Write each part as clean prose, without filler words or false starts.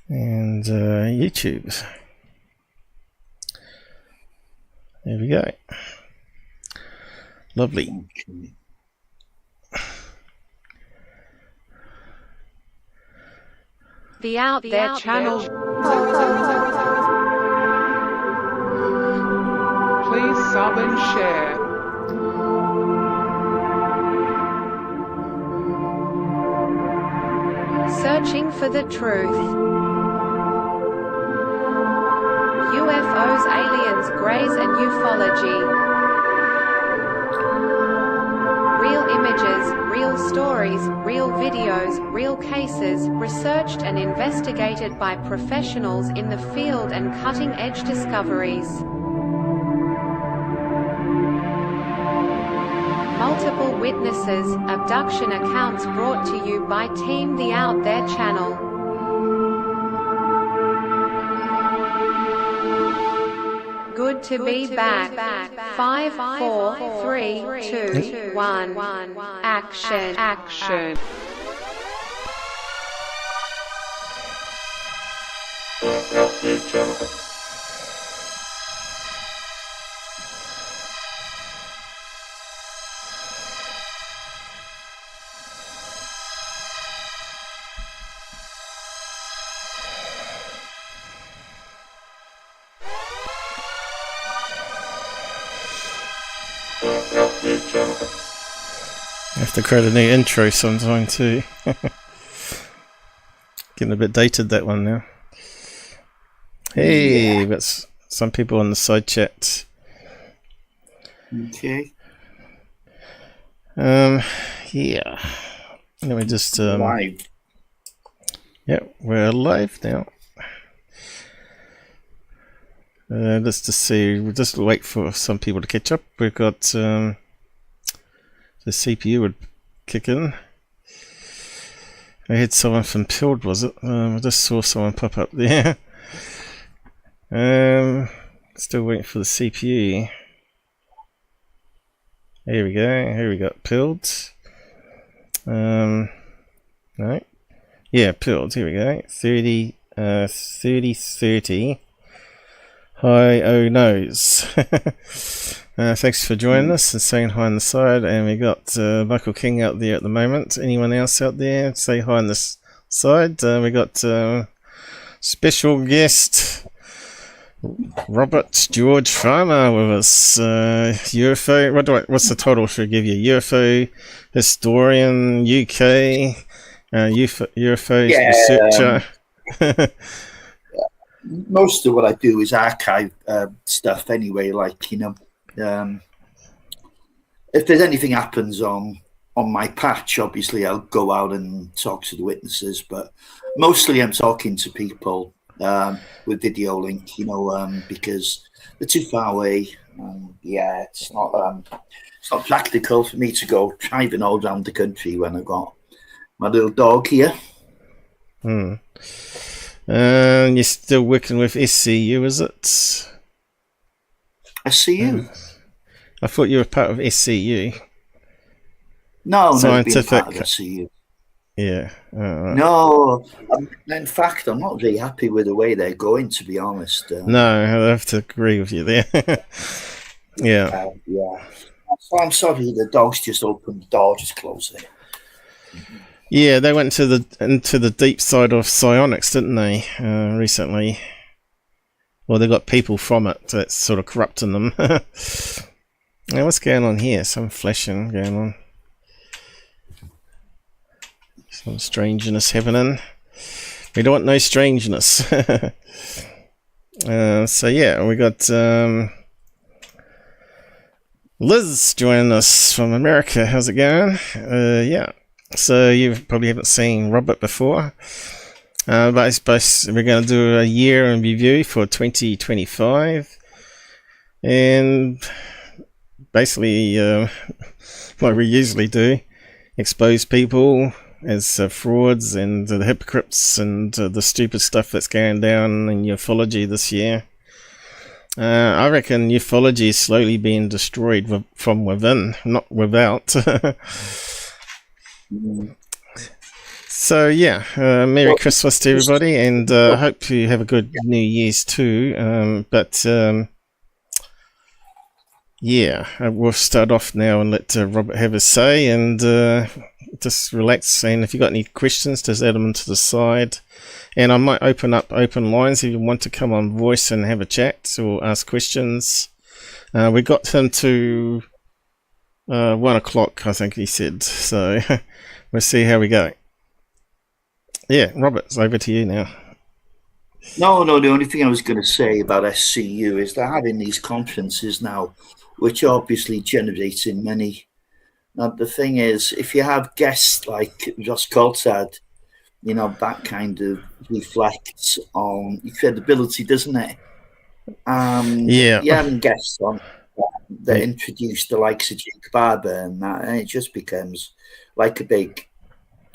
and YouTube. There we go. Lovely. The Out There channel. Please sub and share. Searching for the truth. UFOs, aliens, greys and ufology. Real images, real stories, real videos, real cases, researched and investigated by professionals in the field and cutting-edge discoveries. Multiple witnesses, abduction accounts brought to you by Team The Out There channel. Good to be back. 5, 4, 3, 2, 1. Action. I have to create a new intro sometime too. Getting a bit dated, that one now. Hey, yeah. That's some people on the side chat. Okay. Yeah. Let me just live. Yeah, we're live now. Let's just see. We'll just wait for some people to catch up. We've got the CPU would kick in. I had someone from Forde, was it? I just saw someone pop up there. Still waiting for the CPU. Here we go. Here we got Pilled. Right. Yeah, Pilled. Here we go. 30. Hi, oh noes. Thanks for joining us and saying hi on the side. And we got Michael King out there at the moment. Anyone else out there? Say hi on this side. We got special guest Robert George Farmer with us. UFO. What's the title should I give you? UFO historian, UK, UFO researcher. Most of what I do is archive stuff anyway, like, you know, if there's anything happens on my patch, obviously I'll go out and talk to the witnesses, but mostly I'm talking to people with video link, you know, because they're too far away. Yeah, it's not practical for me to go driving all around the country when I've got my little dog here. You're still working with SCU, is it? SCU? I thought you were part of SCU. No, Scientific. Part of SCU. Yeah. No, in fact, I'm not very happy with the way they're going, to be honest. No, I have to agree with you there. Yeah. Yeah. So I'm sorry, the dog's just opened the door, just close it. Yeah, they went into the deep side of psionics, didn't they, recently? Well, they got people from it that's sort of corrupting them. Now, what's going on here? Some flashing going on. Some strangeness happening. We don't want no strangeness. So yeah, we got Liz joining us from America. How's it going? Yeah. So you probably haven't seen Robert before, but I suppose we're going to do a year in review for 2025, and basically what we usually do, expose people as frauds and the hypocrites and the stupid stuff that's going down in ufology this year. I reckon ufology is slowly being destroyed from within, not without. So yeah, Merry Christmas to everybody, and I hope you have a good New Year's too. Yeah, we'll start off now and let Robert have his say, and just relax. And if you got any questions, just add them into the side. And I might open up open lines if you want to come on voice and have a chat or ask questions. We got him to 1 o'clock, I think he said. So we'll see how we go. Yeah, Robert, it's over to you now. No, the only thing I was going to say about SCU is they're having these conferences now, which are obviously generating money. Now, the thing is, if you have guests like Ross Coulthard, you know, that kind of reflects on your credibility, doesn't it? Yeah. You having guests on that introduce the likes of Jake Barber and that, and it just becomes like a big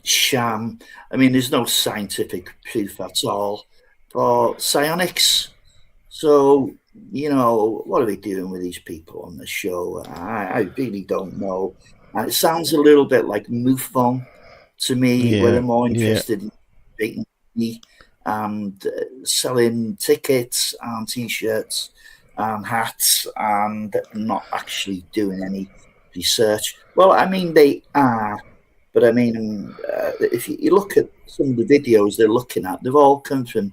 sham. I mean, there's no scientific proof at all for psionics. So, you know, what are we doing with these people on the show? I really don't know. It sounds a little bit like MUFON to me, where they're more interested in making money and selling tickets and T-shirts and hats and not actually doing any research. Well, I mean, they are. But I mean, if you look at some of the videos they're looking at, they've all come from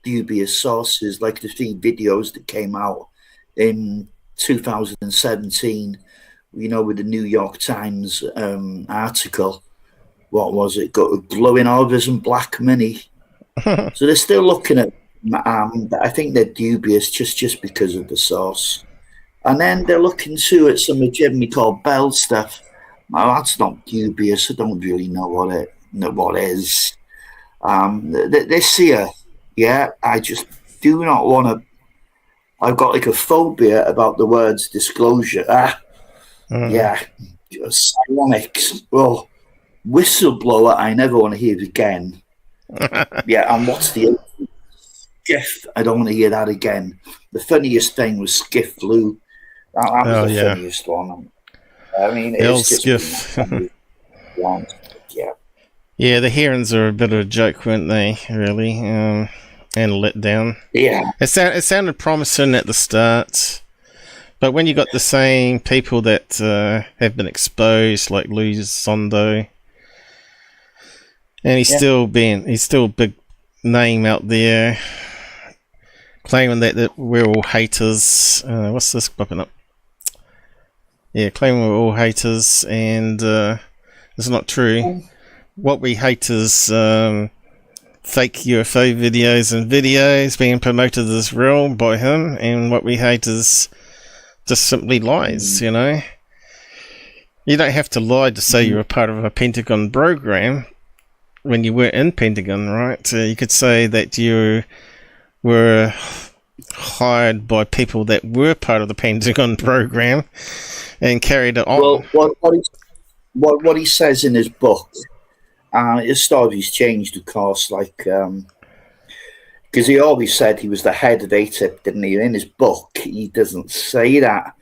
dubious sources, like the 3 videos that came out in 2017, you know, with the New York Times article. What was it? Got glowing orbs and black money. So they're still looking at, I think they're dubious just because of the source. And then they're looking too at some of Jeremy Corbell stuff. Well, that's not dubious. I don't really know what is. This year, I just do not want to. I've got like a phobia about the words disclosure. Psionics. Well, whistleblower, I never want to hear it again. And what's the skiff? I don't want to hear that again. The funniest thing was Skiff Flu. That was the funniest one. I mean, it's just skiff. Yeah, the herons are a bit of a joke, weren't they? Really, and let down. Yeah, it sounded promising at the start, but when you got the same people that have been exposed, like Lue Elizondo, and he's still a big name out there, claiming that we're all haters. What's this popping up? Yeah, claiming we're all haters, and it's not true. What we hate is fake UFO videos being promoted as real by him, and what we hate is just simply lies, you know. You don't have to lie to say you're a part of a Pentagon program when you were in Pentagon, right? You could say that you were hired by people that were part of the Pentagon program and carried it on. Well, what he says in his book, his story's changed, of course, like, because he always said he was the head of ATTIP, didn't he? In his book, he doesn't say that.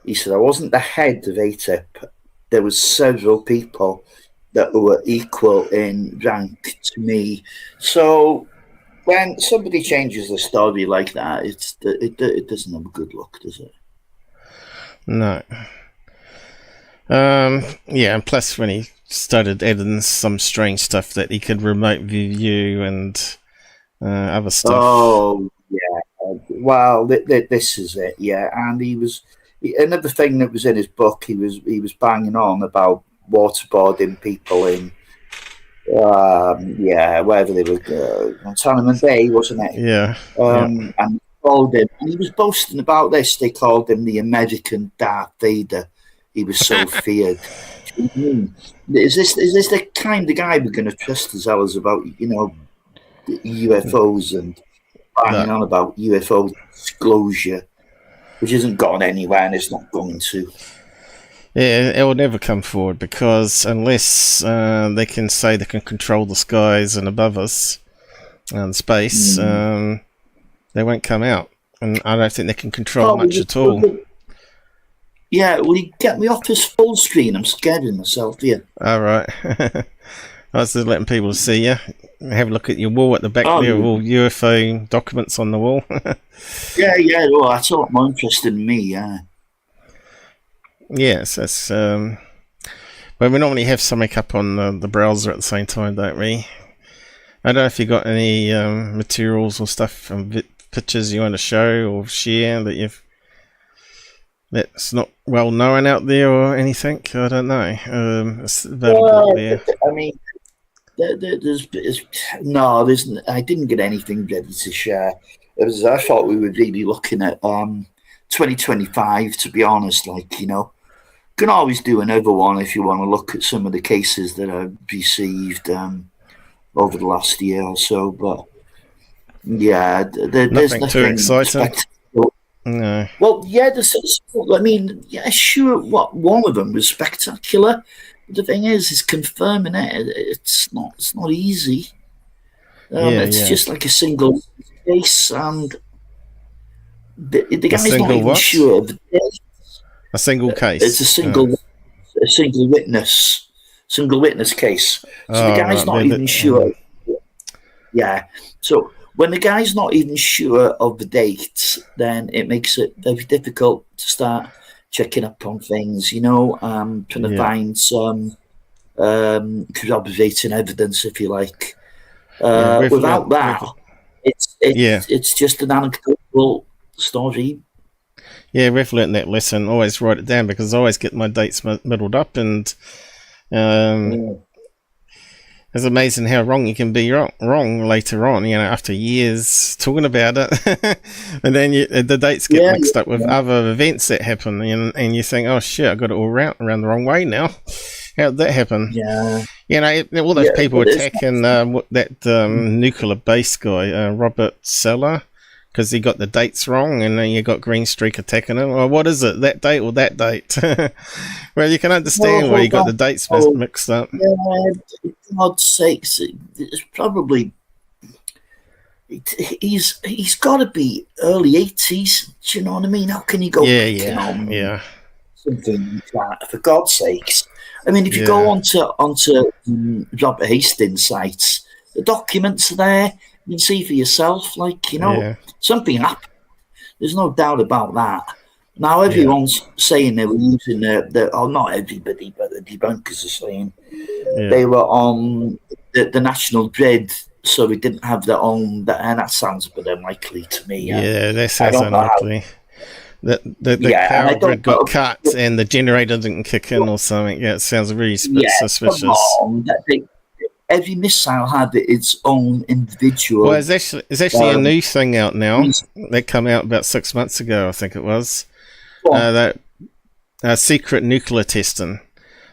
He said, I wasn't the head of ATTIP. There was several people that were equal in rank to me. So when somebody changes the story like that, it doesn't have a good look, does it? No. And plus when he started adding some strange stuff that he could remote view and other stuff. Oh, yeah. Well, this is it, yeah. And another thing that was in his book, he was banging on about waterboarding people in, wherever they were, Guantanamo Bay, wasn't it? Yeah. And called him, and he was boasting about this. They called him the American Darth Vader. He was so feared. Is this the kind of guy we're going to trust as well as about, you know, UFOs and banging on about UFO disclosure, which hasn't gone anywhere and it's not going to. Yeah, it will never come forward because unless they can say they can control the skies and above us and space, they won't come out. And I don't think they can control much at all. Yeah, will you get me off this full screen? I'm scaring myself here. All right. I was just letting people see you. Have a look at your wall at the back there, all UFO documents on the wall. yeah. Well, that's a lot more interesting than me. Yeah. Yes, that's. Well, we normally have something up on the browser at the same time, don't we? I don't know if you got any materials or stuff, pictures you want to show or share that's not well known out there or anything. I don't know. It's available there. I mean, I didn't get anything ready to share. I thought we were really looking at 2025. To be honest, can always do another one if you want to look at some of the cases that I've received over the last year or so. But yeah, there's nothing too exciting. No. Well, yeah, sure. One of them was spectacular. But the thing is confirming it. It's not easy. It's just like a single case, and the guy's not even sure of the date. A single case. It's a single witness case. So the guy's not even sure. Yeah. So when the guy's not even sure of the date, then it makes it very difficult to start checking up on things, trying to find some corroborating evidence, if you like. Without that, it's just an anecdotal story. Yeah, we've learnt that lesson. Always write it down, because I always get my dates muddled up, and it's amazing how wrong you can be wrong later on, after years talking about it. And then the dates get mixed up with other events that happen, and you think, oh shit, I got it all around the wrong way now. How did that happen? Yeah. All those people attacking that nuclear base guy, Robert Sallas, because he got the dates wrong, and then you got Green Streak attacking him. Well, what is it, that date or that date? Well, you can understand where you got the dates mixed up. Yeah, for God's sakes, it's probably... He's got to be early 80s, do you know what I mean? How can you go Yeah. Something like that, for God's sakes? I mean, if you go onto Robert Hastings' sites, the documents are there. You can see for yourself, something happened. There's no doubt about that. Now, everyone's saying they were using not everybody, but the debunkers are saying they were on the national grid, so they didn't have their own, and that sounds a bit unlikely to me. Yeah, that sounds unlikely. The power grid got cut and the generator didn't kick in or something. Yeah, it sounds really suspicious. Come on. Every missile had its own individual. Well, it's actually a new thing out now. That came out about 6 months ago, I think it was. That secret nuclear testing.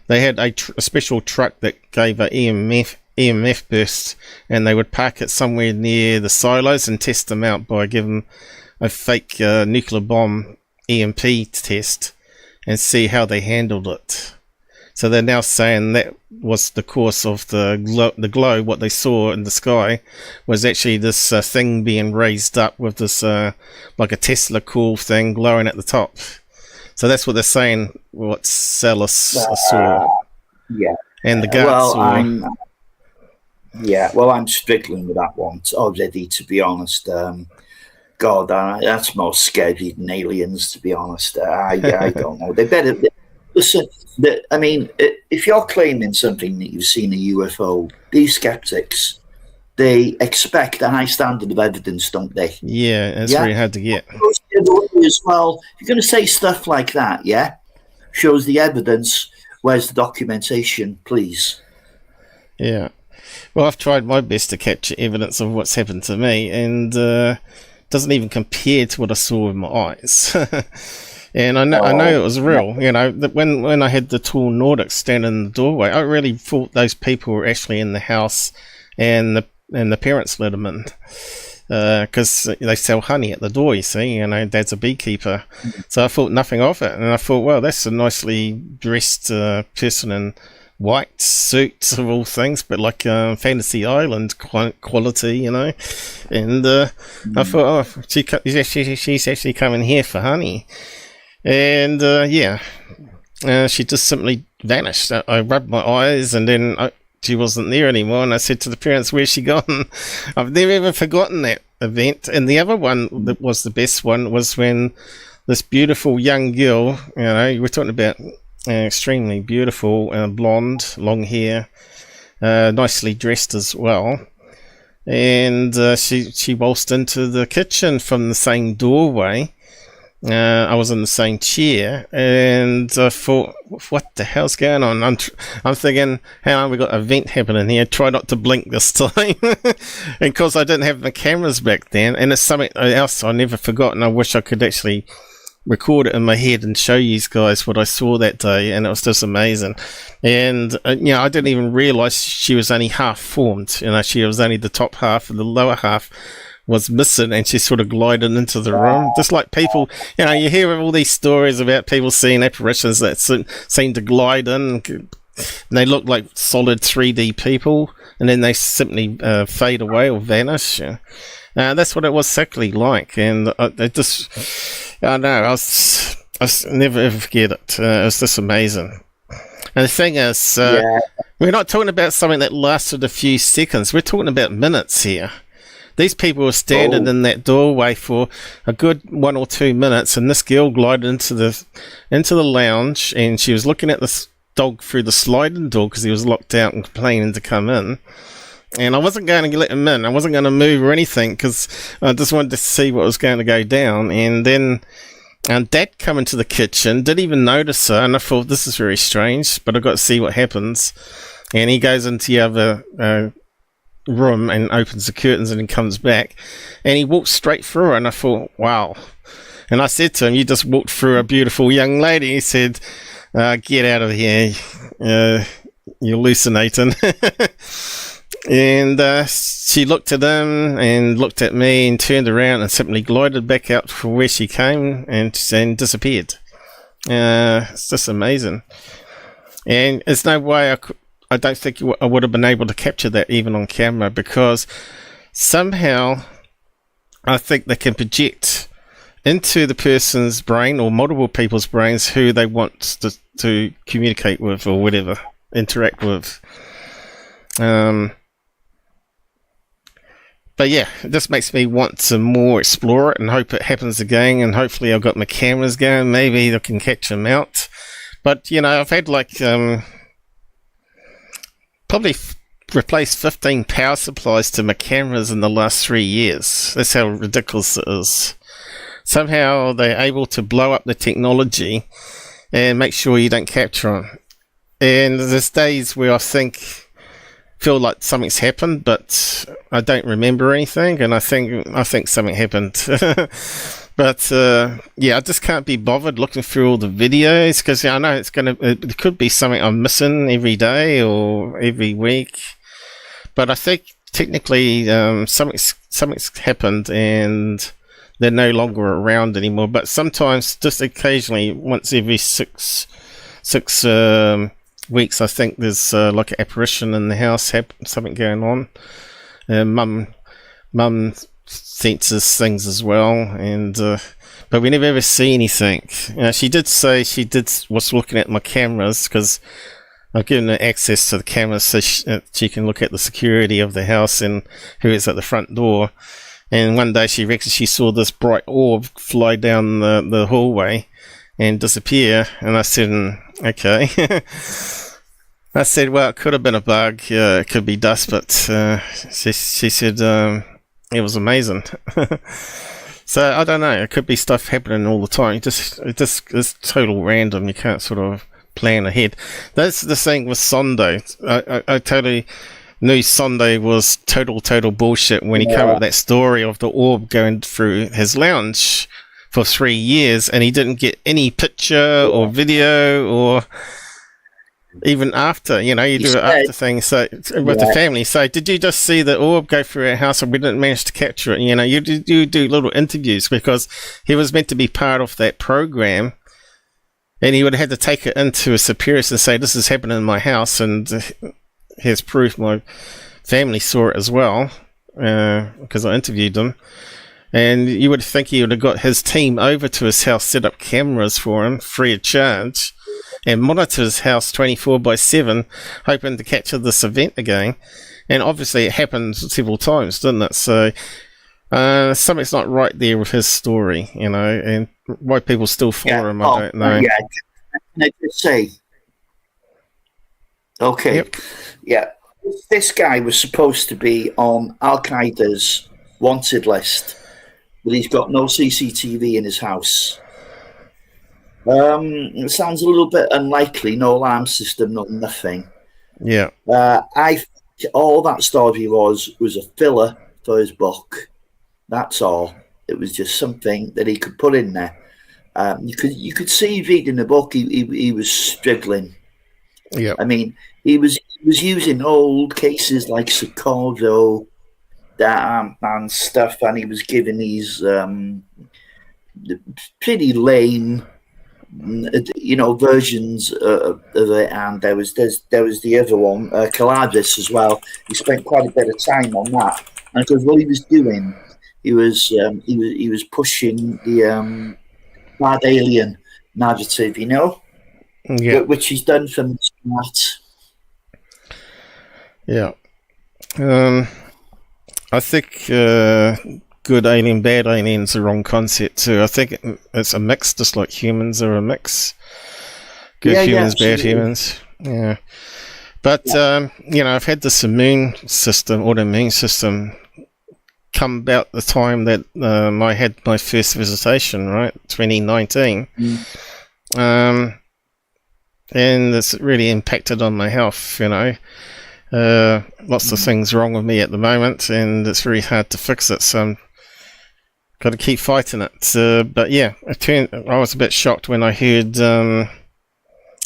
They had a special truck that gave an EMF burst, and they would park it somewhere near the silos and test them out by giving a fake nuclear bomb EMP test and see how they handled it. So they're now saying that was the course of the glow. What they saw in the sky was actually this thing being raised up with this like a Tesla cool thing glowing at the top. So that's what they're saying, what Sallas saw. Yeah. And the guards saw. I'm struggling with that one already, to be honest. God, that's more scary than aliens, to be honest. I don't know. They better... Listen, if you're claiming something that you've seen a UFO, these skeptics, they expect a high standard of evidence, don't they? Yeah, it's very hard to get. As well, if you're going to say stuff like that, shows the evidence, where's the documentation, please? Yeah. Well, I've tried my best to capture evidence of what's happened to me, and doesn't even compare to what I saw with my eyes. And I know it was real. When I had the tall Nordics standing in the doorway, I really thought those people were actually in the house, and the parents let them in, because they sell honey at the door. You see, Dad's a beekeeper, so I thought nothing of it, and I thought, well, that's a nicely dressed person in white suits of all things, but like Fantasy Island quality, And I thought, oh, she's actually coming here for honey. And she just simply vanished. I rubbed my eyes, and then she wasn't there anymore, and I said to the parents, where's she gone? I've never ever forgotten that event. And the other one that was the best one was when this beautiful young girl, we're talking about extremely beautiful, blonde, long hair, nicely dressed as well, and she waltzed into the kitchen from the same doorway. I was in the same chair, and I thought, what the hell's going on? I'm thinking, how have we got an event happening here? Try not to blink this time. And of course, I didn't have the cameras back then, and it's something else I never forgot, and I wish I could actually record it in my head and show you guys what I saw that day, and it was just amazing. And I didn't even realize she was only half formed. She was only the top half, and the lower half was missing, and she sort of glided into the room, just like people. You hear all these stories about people seeing apparitions that seem to glide in, and they look like solid 3D people, and then they simply fade away or vanish. That's what it was exactly like, and I'll never ever forget it. It was just amazing. And the thing is, we're not talking about something that lasted a few seconds. We're talking about minutes here. These people were standing in that doorway for a good 1 or 2 minutes, and this girl glided into the lounge, and she was looking at this dog through the sliding door because he was locked out and complaining to come in. And I wasn't going to let him in. I wasn't going to move or anything because I just wanted to see what was going to go down. And then Dad come into the kitchen, didn't even notice her, and I thought, this is very strange, but I've got to see what happens. And he goes into the other room and opens the curtains, and he comes back, and he walks straight through her, and I thought, wow. And I said to him, you just walked through a beautiful young lady. He said, get out of here. You're hallucinating. And she looked at him and looked at me and turned around and simply glided back out from where she came and disappeared. It's just amazing. And there's no way I don't think I would have been able to capture that even on camera, because somehow I think they can project into the person's brain or multiple people's brains who they want to communicate with or whatever, interact with. But yeah, it just makes me want to more explore it and hope it happens again, and hopefully I've got my cameras going, maybe I can catch them out. But I've had probably replaced 15 power supplies to my cameras in the last 3 years. That's how ridiculous it is. Somehow they're able to blow up the technology and make sure you don't capture them. And there's days where I feel like something's happened, but I don't remember anything, and I think something happened. But I just can't be bothered looking through all the videos, because I know it could be something I'm missing every day or every week. But I think technically something's happened and they're no longer around anymore. But sometimes, just occasionally, once every six weeks, I think there's like an apparition in the house, something going on. Mum senses things as well, and but we never ever see anything. She did say was looking at my cameras, because I've given her access to the cameras so she can look at the security of the house and who is at the front door. And one day she reckons she saw this bright orb fly down the hallway and disappear. And I said, okay. I said, well, it could have been a bug, it could be dust, but she said it was amazing. So I don't know, it could be stuff happening all the time. It's total random. You can't sort of plan ahead. That's the thing with Zondo. I totally knew Zondo was total bullshit when he came up with that story of the orb going through his lounge for 3 years, and he didn't get any picture or video or even after, you do it after things. So with the family, so did you just see the orb go through our house and we didn't manage to capture it? You do little interviews, because he was meant to be part of that program, and he would have had to take it into a superiors and say, this is happening in my house, and here's proof my family saw it as well, because I interviewed them. And you would think he would have got his team over to his house, set up cameras for him free of charge, and monitor his house 24/7, hoping to capture this event again. And obviously it happened several times, didn't it? So something's not right there with his story, you know, and why people still follow him, I don't know. Yeah, can I just say? Okay, Yep. yeah. This guy was supposed to be on Al Qaeda's wanted list, but he's got no CCTV in his house. It sounds a little bit unlikely. No alarm system, no nothing. Yeah. I think all that story was a filler for his book. That's all. It was just something that he could put in there. You could see reading the book. He was struggling. Yeah. I mean, he was using old cases like Socorro and stuff, and he was giving these pretty lame, you know, versions of it. And there was the other one, Calabris as well. He spent quite a bit of time on that, and because what he was doing, he was pushing the bad alien narrative, you know, Yeah. which he's done from the start. Yeah. I think good alien, bad alien is the wrong concept too. I think it's a mix, just like humans are a mix. Good humans, bad humans. Yeah. But, you know, I've had this autoimmune system come about the time that I had my first visitation, right? 2019. And it's really impacted on my health, you know. Lots of things wrong with me at the moment, and it's very hard to fix it, so I'm got to keep fighting it. But yeah, I was a bit shocked when I heard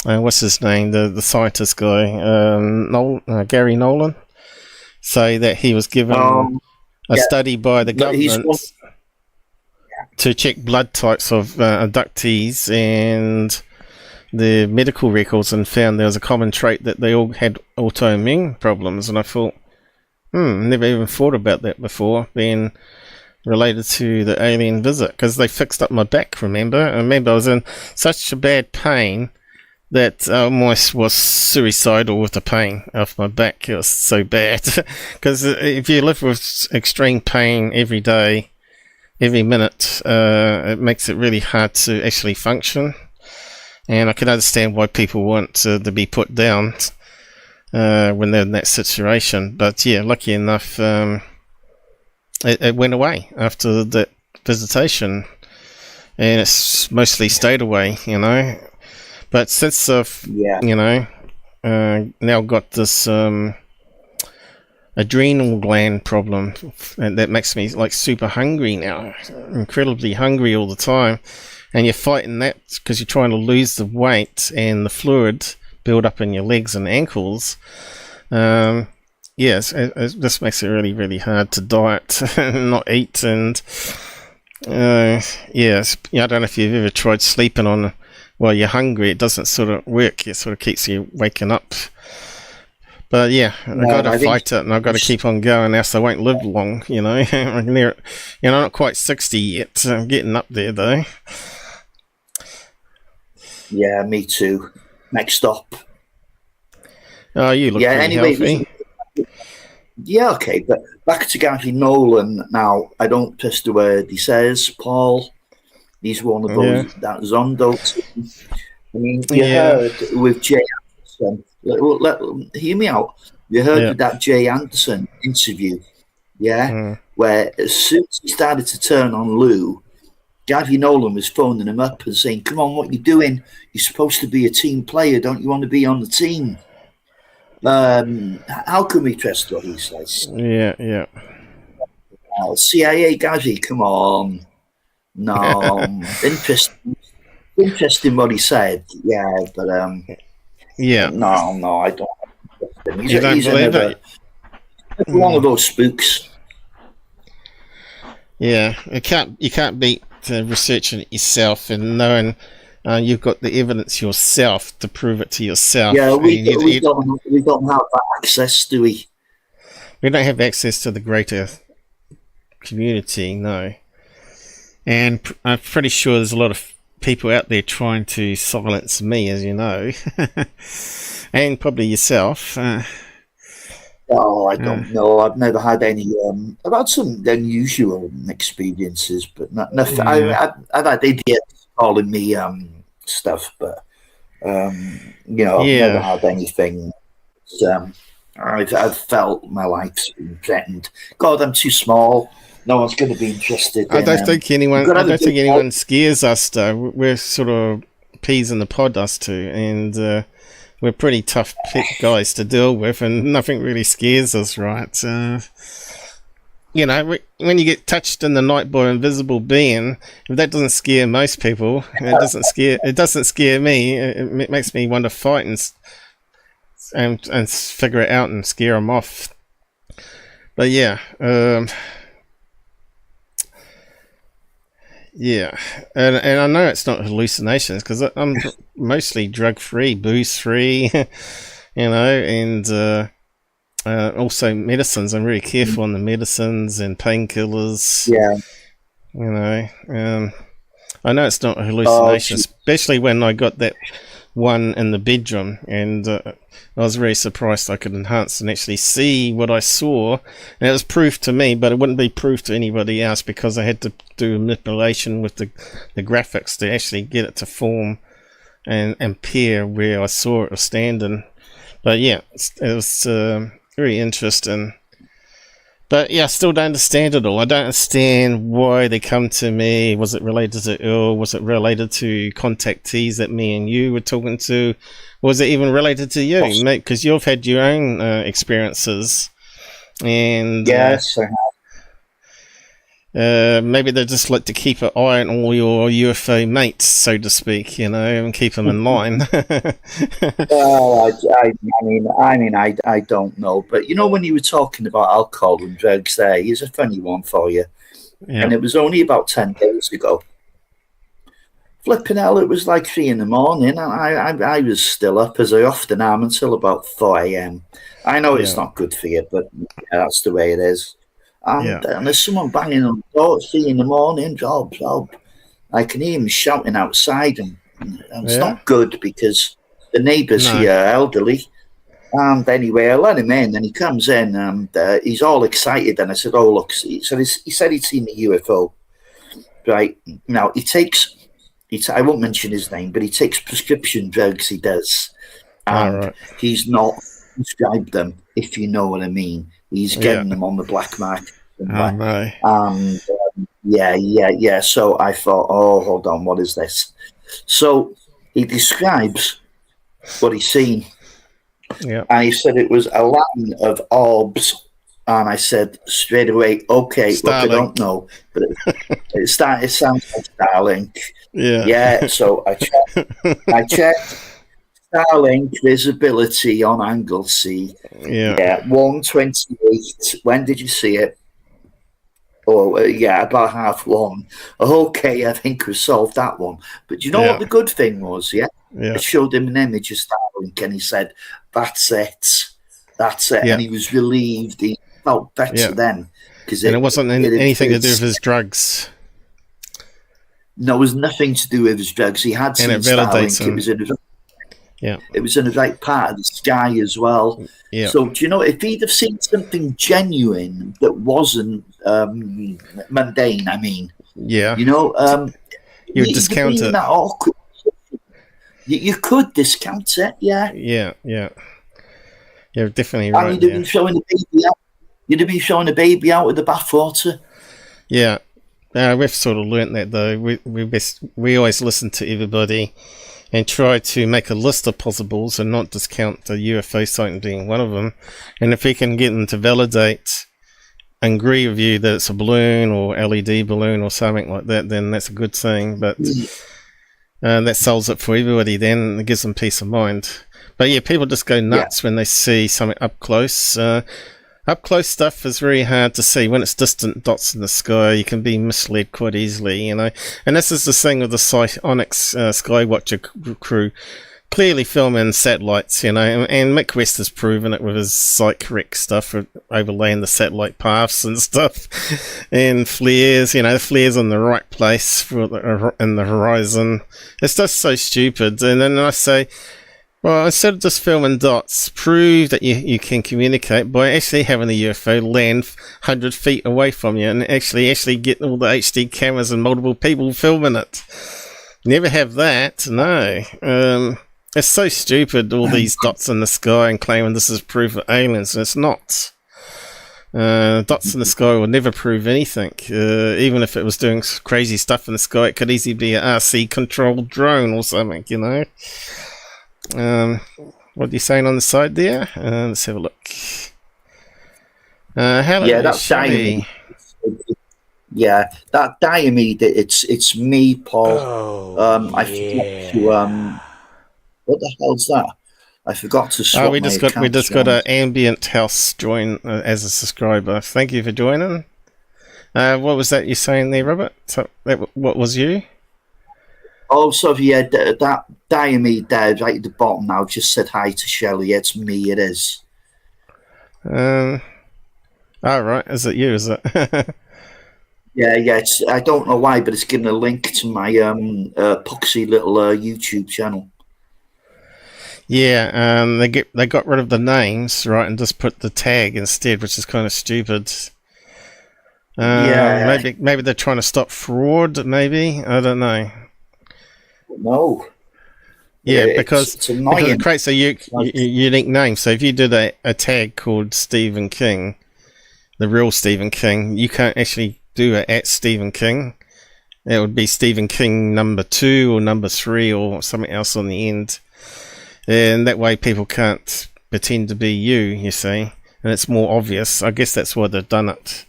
what's his name, the scientist guy, Gary Nolan, say that he was given a study by the government to check blood types of abductees and the medical records, and found there was a common trait that they all had autoimmune problems. And I thought, never even thought about that before, being related to the alien visit, because they fixed up my back, remember? I remember I was in such a bad pain that I almost was suicidal with the pain of my back. It was so bad. Because if you live with extreme pain every day, every minute, it makes it really hard to actually function. And I can understand why people want to be put down when they're in that situation. But yeah, lucky enough, it went away after that visitation. And it's mostly stayed away, you know. But since I've, you know, now got this adrenal gland problem, and that makes me like super hungry now, incredibly hungry all the time. And you're fighting that because you're trying to lose the weight and the fluid build up in your legs and ankles. Yes, it just makes it really, really hard to diet and not eat. And yes, I don't know if you've ever tried sleeping on while you're hungry. It doesn't sort of work. It sort of keeps you waking up. But yeah, I've got to fight it, and I've got to keep on going, else I won't live long, you know. I'm near, you know, I'm not quite 60 yet, so I'm getting up there though. Yeah, me too. Next stop. Oh, you look pretty healthy. Yeah, okay, but back to Gary Nolan now. I don't trust the word he says, Paul. He's one of those, that Zondo team. I mean, you heard with Jay Anderson. Hear me out. You heard with that Jay Anderson interview, where as soon as he started to turn on Lue, Gary Nolan was phoning him up and saying, "Come on, what are you doing? You're supposed to be a team player. Don't you want to be on the team?" How can we trust what he says? Yeah. CIA Gary, come on. No, interesting what he said. Yeah, but no, I don't. He's another one of those spooks. Yeah, you can't beat researching it yourself and knowing you've got the evidence yourself to prove it to yourself. Yeah, we don't have that access, do we? We don't have access to the greater community, no. And I'm pretty sure there's a lot of people out there trying to silence me, as you know, and probably yourself. Oh, I don't know. I've never had any. I've had some unusual experiences, but nothing. Yeah. I've had idiots calling me stuff, but I've never had anything. I've felt my life's been threatened. God, I'm too small. No one's going to be interested. I don't think anyone scares us, though. We're sort of peas in the pod, us two, and we're pretty tough guys to deal with, and nothing really scares us, right? When you get touched in the night by an invisible being, if that doesn't scare most people, it doesn't scare me. It makes me want to fight and figure it out and scare them off. But yeah. Yeah, and I know it's not hallucinations because I'm mostly drug-free, booze-free, and also medicines. I'm really careful on the medicines and painkillers. Yeah. I know it's not a hallucination, especially when I got that one in the bedroom, and I was very surprised I could enhance and actually see what I saw. And it was proof to me, but it wouldn't be proof to anybody else because I had to do manipulation with the graphics to actually get it to form and appear where I saw it standing. But yeah, it was very interesting. But yeah, I still don't understand it all. I don't understand why they come to me. Was it related to Earl? Was it related to contactees that me and you were talking to? Was it even related to you? Because you've had your own experiences. And yes, I have. Maybe they just like to keep an eye on all your UFO mates, so to speak, and keep them in line. Well, I don't know, but when you were talking about alcohol and drugs, there, here's a funny one for you, and it was only about 10 days ago. Flipping hell, it was like 3 a.m, and I was still up, as I often am, until about 4 a.m. I know it's not good for you, but that's the way it is. And there's someone banging on the door at 3 a.m, job. I can hear him shouting outside, and it's not good because the neighbours here are elderly. And anyway, I let him in, and he comes in, and he's all excited. And I said, "Oh, look," he said he'd seen the UFO. Right now, I won't mention his name, but he takes prescription drugs. He does, and he's not prescribed them, if you know what I mean. He's getting them on the black market. And so I thought, oh, hold on, what is this? So he describes what he's seen. Yeah. And he said it was a line of orbs. And I said straight away, okay, look, I don't know. But it sounds like Starlink. Yeah. Yeah, so I checked. Starlink visibility on angle C. Yeah, 128. When did you see it? Oh, about 1:30. Okay, I think we solved that one. But you know what the good thing was? I showed him an image of Starlink, and he said, "That's it. Yeah. And he was relieved. He felt better then because it wasn't anything to do with his drugs. No, it was nothing to do with his drugs. He had seen Starlink. It was in it was in the right part of the sky as well. Yeah. So, do you know, if he'd have seen something genuine that wasn't mundane, I mean, you would discount it. That awkward. You could discount it, Yeah, you're definitely right. And you'd have been showing the baby out. You'd have been showing a baby out with the bathwater. Yeah, we've sort of learnt that though. We always listen to everybody and try to make a list of possibles and not discount the UFO sighting being one of them. And if we can get them to validate and agree with you that it's a balloon or LED balloon or something like that, then that's a good thing. But that solves it for everybody then. It gives them peace of mind. But yeah, people just go nuts when they see something up close. Up close stuff is very hard to see. When it's distant dots in the sky, you can be misled quite easily, And this is the thing with the Psionics Skywatcher crew. clearly filming satellites, you know, and Mick West has proven it with his site correct stuff, overlaying the satellite paths and stuff, and flares, you know, the flares in the right place in the horizon. It's just so stupid. And then I say, well, instead of just filming dots, prove that you can communicate by actually having a UFO land 100 feet away from you and actually get all the HD cameras and multiple people filming it. Never have that, no. It's so stupid, all these dots in the sky and claiming this is proof of aliens, and it's not. Dots in the sky will never prove anything. Even if it was doing crazy stuff in the sky, it could easily be an RC-controlled drone or something, you know. What are you saying on the side there? Let's have a look. That's Diamede. Yeah, that Diamede. It's me, Paul. I forgot to what the hell's that? I forgot to swap we just got an ambient house join as a subscriber. Thank you for joining. What was that you saying there, Robert? So what was you? Oh, so yeah, that Diamede there, right at the bottom now, just said hi to Shelley. It's me, it is. Right. Is it you, is it? Yeah, it's, I don't know why, but it's given a link to my puxy little YouTube channel. Yeah, they got rid of the names, right, and just put the tag instead, which is kind of stupid. Maybe they're trying to stop fraud, maybe? I don't know. No. Yeah, because it creates a unique name. So if you did a tag called Stephen King, the real Stephen King, you can't actually do it at Stephen King. It would be Stephen King number 2 or number 3 or something else on the end. And that way people can't pretend to be you see. And it's more obvious. I guess that's why they've done it.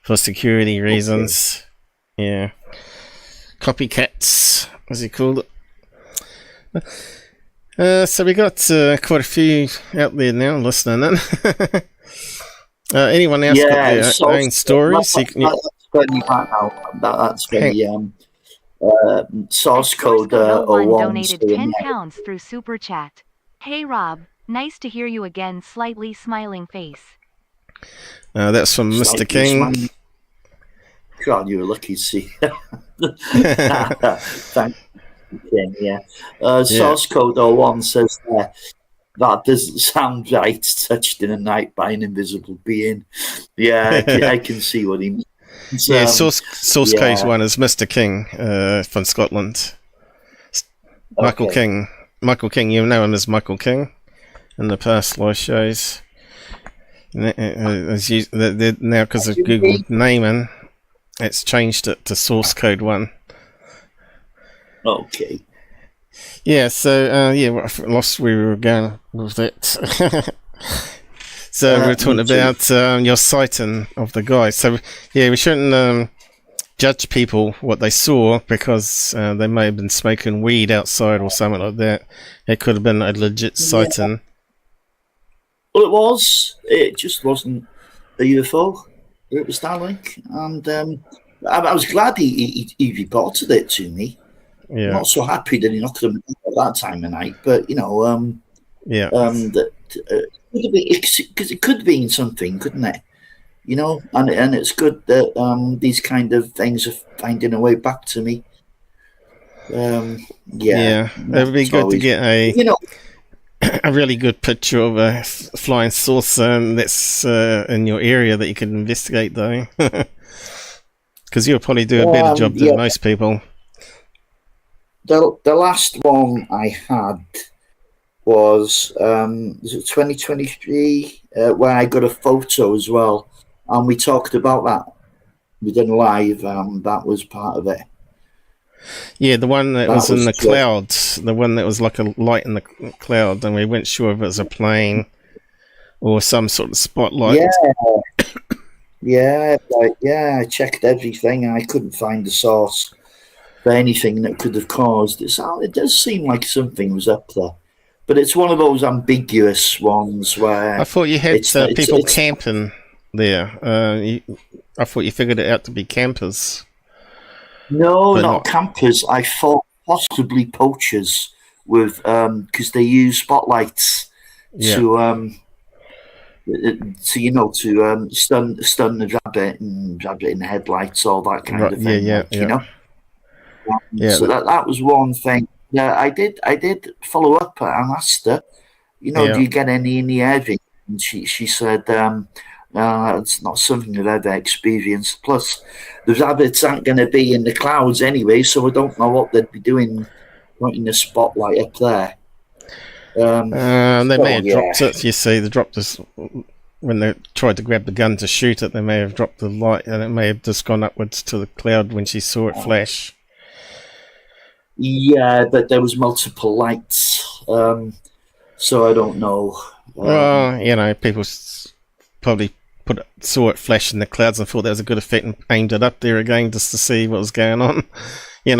For security reasons. Okay. Yeah. Copycats, as he called it. So we got quite a few out there now listening in. Anyone else got their own stories? That's going back now. That's the source code. One donated £10 through Super Chat. Hey Rob, nice to hear you again. Slightly smiling face. That's from Mr. King. God, you were lucky to see. Thank you, yeah. Source code 01 says that doesn't sound right. Touched in the night by an invisible being. Yeah, I can see what he means. Source code 1 is Mr. King from Scotland. Michael King. Michael King, you know him as Michael King in the past live shows. Now, because of Google naming, it's changed it to source code 1. Okay. Yeah, so, I lost where we were going with it. So we're talking about your sighting of the guy. So, yeah, we shouldn't judge people what they saw because they may have been smoking weed outside or something like that. It could have been a legit sighting. Well, it was. It just wasn't a UFO. It was Starlink. And I was glad he reported it to me. Yeah. Not so happy that he knocked him at that time of night, but, because it could have been something, couldn't it? And it's good that these kind of things are finding a way back to me. It would be good to get a really good picture of a flying saucer that's in your area that you can investigate, though, because you'll probably do a better job than most people. The last one I had was it 2023 where I got a photo as well, and we talked about that. We did live, that was part of it. Yeah, the one that was in the clouds, the one that was like a light in the cloud, and we weren't sure if it was a plane or some sort of spotlight. I checked everything and I couldn't find the source for anything that could have caused it. It does seem like something was up there. But it's one of those ambiguous ones where... I thought you had people camping there. I thought you figured it out to be campers. No, not campers. I thought possibly poachers with because they use spotlights to stun the rabbit and rabbit in the headlights, all that kind of thing. You know. So that was one thing. I did follow up and asked her, do you get any in the air? And she said, it's not something I've ever experienced. Plus, the rabbits aren't going to be in the clouds anyway, so I don't know what they'd be doing, pointing the spotlight up there. They may have dropped it. You see, they dropped this when they tried to grab the gun to shoot it. They may have dropped the light, and it may have just gone upwards to the cloud when she saw it flash. Yeah, but there was multiple lights, so I don't know. Well, people probably saw it flash in the clouds and thought that was a good effect and aimed it up there again just to see what was going on. You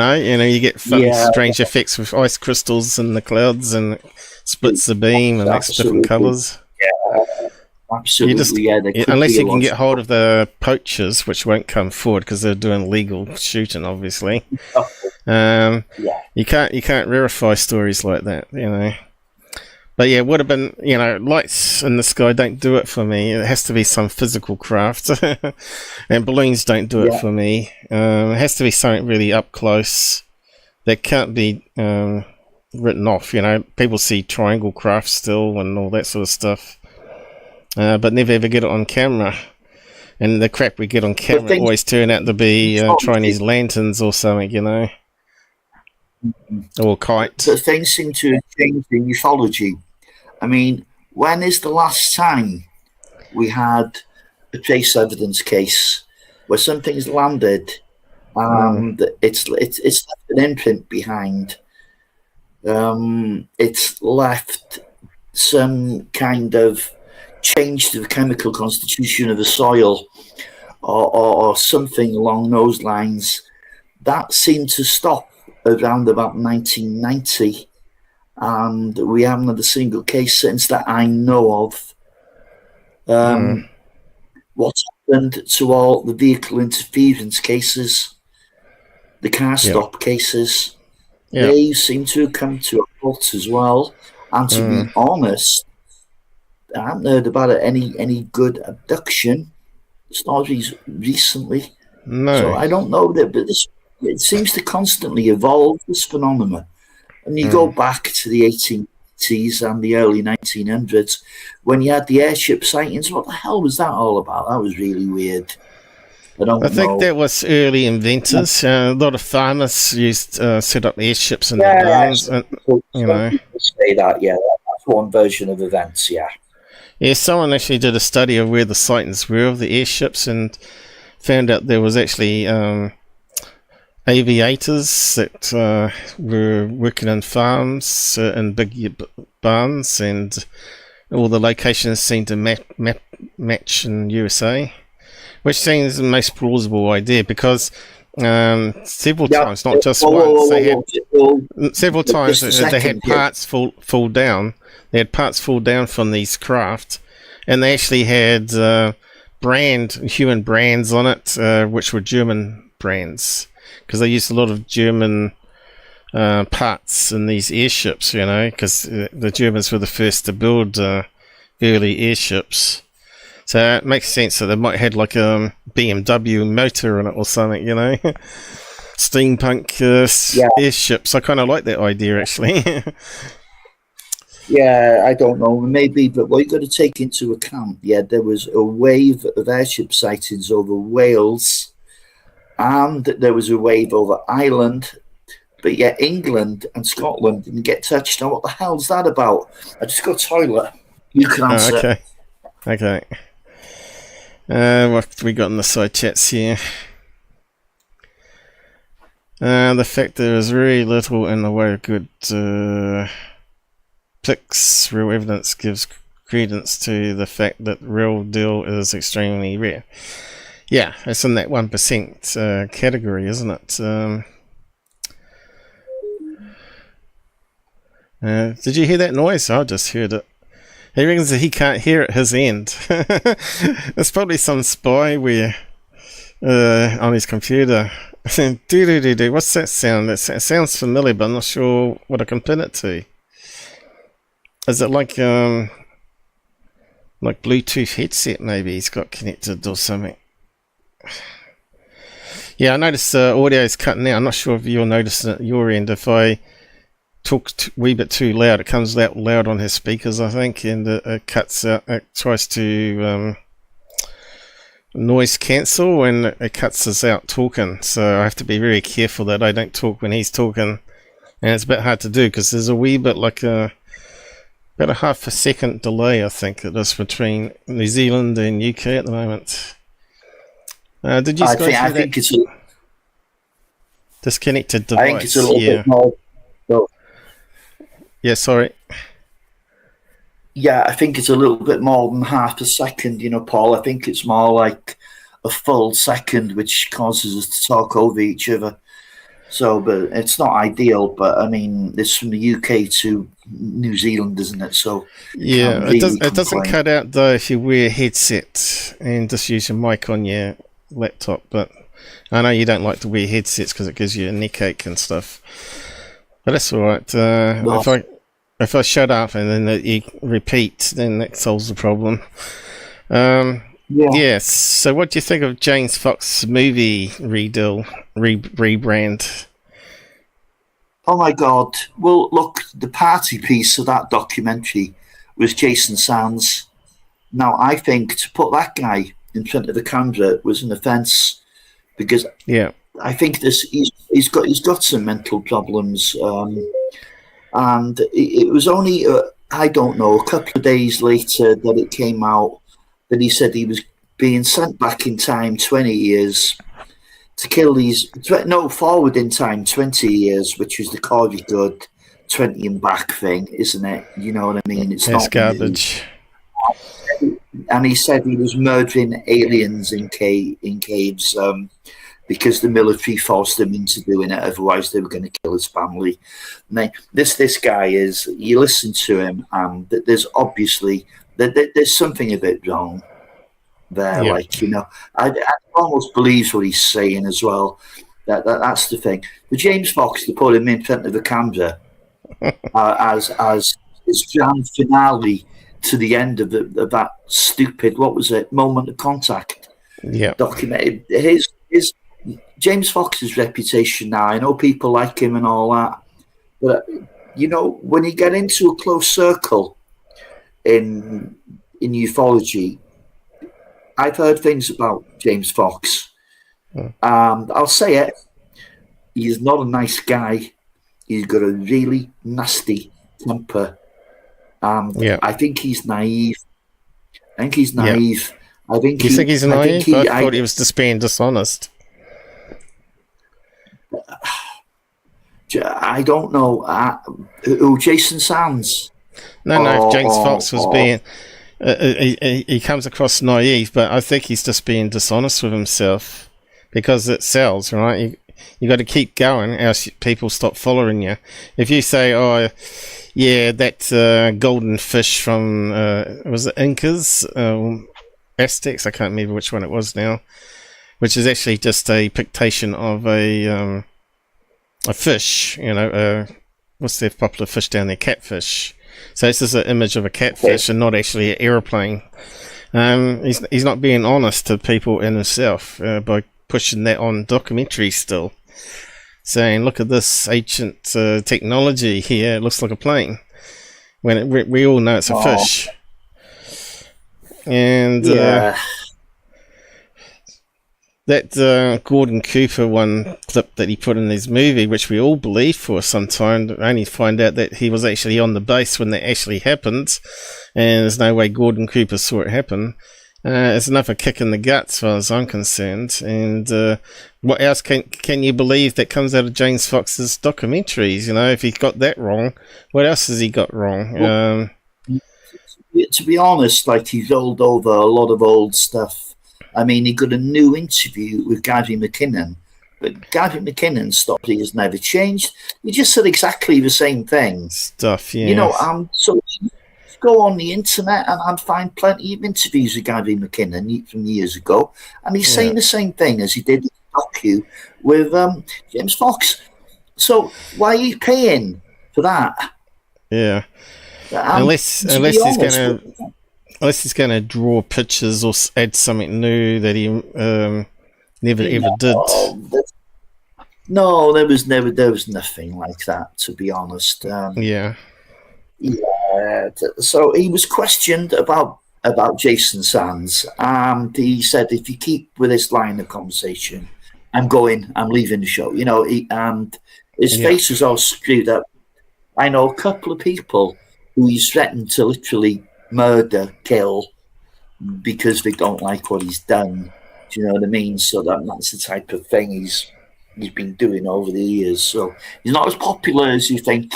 get strange effects with ice crystals in the clouds and it splits the beam and makes different colours. Yeah, absolutely. Unless you can get hold of the poachers, which won't come forward because they're doing legal shooting, obviously. You can't verify stories like that, But yeah, it would have been, lights in the sky don't do it for me. It has to be some physical craft. And balloons don't do it for me. It has to be something really up close that can't be written off. People see triangle craft still and all that sort of stuff. But never ever get it on camera. And the crap we get on camera always turn out to be Chinese lanterns or something, or kites. So things seem to have changed in ufology. I mean, when is the last time we had a trace evidence case where something's landed and it's left an imprint behind? It's left some kind of change to the chemical constitution of the soil or something along those lines. That seemed to stop around about 1990, and we haven't had a single case since that I know of. What's happened to all the vehicle interference cases, the car stop cases? They seem to have come to a halt as well. And to be honest, I haven't heard about any good abduction stories recently. No. So I don't know that, but it seems to constantly evolve, this phenomenon. And you go back to the 1880s and the early 1900s when you had the airship sightings. What the hell was that all about? That was really weird. I think that was early inventors. A lot of farmers used set up airships in their barns. And, say that, that's one version of events, Yeah, someone actually did a study of where the sightings were of the airships and found out there was actually aviators that were working in farms in big barns, and all the locations seemed to match in USA, which seems the most plausible idea because several times, not just once, they had several times they had parts fall down. They had parts fall down from these craft, and they actually had human brands on it, which were German brands, because they used a lot of German parts in these airships, because the Germans were the first to build early airships. So it makes sense that they might have had like a BMW motor in it or something, Steampunk airships. I kind of like that idea, actually. Yeah, I don't know, maybe, but what you've got to take into account, there was a wave of airship sightings over Wales, and there was a wave over Ireland, but yet England and Scotland didn't get touched on. What the hell's that about? I just got toilet. You can answer. Okay. What have we got in the side chats here? The fact there is very little in the way of good pics, real evidence gives credence to the fact that real deal is extremely rare. Yeah, it's in that 1% category, isn't it? Did you hear that noise? I just heard it. He reckons that he can't hear it his end. It's probably some spyware on his computer. Do. What's that sound? It sounds familiar, but I'm not sure what I can pin it to. Is it like Bluetooth headset? Maybe he's got connected or something. Yeah, I noticed audio is cutting out. I'm not sure if you're noticing it at your end. If I talk a wee bit too loud, it comes out loud on his speakers, I think, and it cuts out. It tries to noise cancel, and it cuts us out talking. So I have to be very careful that I don't talk when he's talking, and it's a bit hard to do because there's a wee bit like about a half a second delay, I think it is, between New Zealand and UK at the moment. Did you I think it's a disconnected device? I think it's a little bit more. So, yeah, sorry. yeah, I think it's a little bit more than half a second, Paul. I think it's more like a full second, which causes us to talk over each other. So, but it's not ideal. But I mean, it's from the UK to New Zealand, isn't it? So yeah, really it doesn't cut out though if you wear a headset and just use your mic on your laptop. But I know you don't like to wear headsets because it gives you a neck ache and stuff. But that's all right. If I shut up and then you repeat, then that solves the problem. Yes. So, what do you think of James Fox's movie rebrand? Oh my God! Well, look, the party piece of that documentary was Jason Sands. Now, I think to put that guy in front of the camera was an offence because I think he's got some mental problems, and it was only I don't know, a couple of days later that it came out that he said he was being sent back in time 20 years to kill these. Forward in time 20 years, which was the Corby Good 20 and back thing, isn't it? You know what I mean? It's not garbage. And he said he was murdering aliens in caves because the military forced him into doing it. Otherwise, they were going to kill his family. And this guy is. You listen to him, and there's obviously there's something a bit wrong there. Yeah. I almost believes what he's saying as well. That's the thing. The James Fox, to put him in front of the camera as his grand finale to the end of that stupid, what was it, Moment of Contact documented. His James Fox's reputation now, I know people like him and all that, but when you get into a close circle in ufology, I've heard things about James Fox. I'll say it, he's not a nice guy. He's got a really nasty temper. I think he's naive. I think he's naive. You think he's naive? I thought he was just being dishonest. I don't know. Who, Jason Sands? No, James Fox was being... he comes across naive, but I think he's just being dishonest with himself because it sells, right? You got to keep going, else people stop following you. If you say, "Oh, yeah, that golden fish from was it Incas, Aztecs? I can't remember which one it was now," which is actually just a pictation of a fish. What's their popular fish down there? Catfish. So this is an image of a catfish and not actually an aeroplane. He's not being honest to people in himself by pushing that on documentary still. Saying, look at this ancient technology here, it looks like a plane. When we all know it's a fish. And that Gordon Cooper one clip that he put in his movie, which we all believed for some time, only find out that he was actually on the base when that actually happened, and there's no way Gordon Cooper saw it happen. It's another kick in the guts as far as I'm concerned. And what else can you believe that comes out of James Fox's documentaries? If he got that wrong, what else has he got wrong? Well, to be honest, he's rolled over a lot of old stuff. I mean, he got a new interview with Gary McKinnon, but Gary McKinnon's story has never changed. He just said exactly the same thing. Stuff, yeah. So go on the internet and find plenty of interviews with Gary McKinnon from years ago, and he's saying the same thing as he did docu with James Fox. So why are you paying for that? Yeah. Unless he's gonna draw pictures or add something new that he never ever did. No, there was nothing like that, to be honest. Yeah. So he was questioned about Jason Sands, and he said, if you keep with this line of conversation, I'm leaving the show. And his face was all screwed up. I know a couple of people who he's threatened to literally murder, kill, because they don't like what he's done. Do you know what I mean? So that's the type of thing he's been doing over the years. So he's not as popular as you think,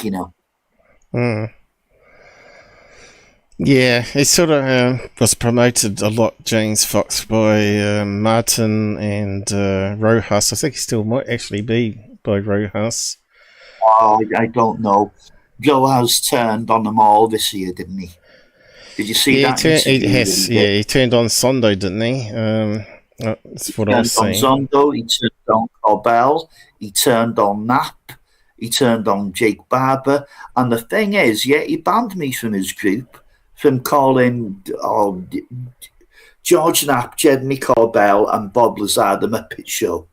Yeah, he sort of was promoted a lot, James Fox, by Martin and Rojas. I think he still might actually be by Rojas. Oh, I don't know. Rojas turned on them all this year, didn't he? Did you see that? He turned on Zondo, didn't he? That's what I was saying. He turned on Zondo, he turned on Corbell, he turned on Knapp, he turned on Jake Barber. And the thing is, he banned me from his group from calling George Knapp, Jeremy Corbell, and Bob Lazar the Muppet Show.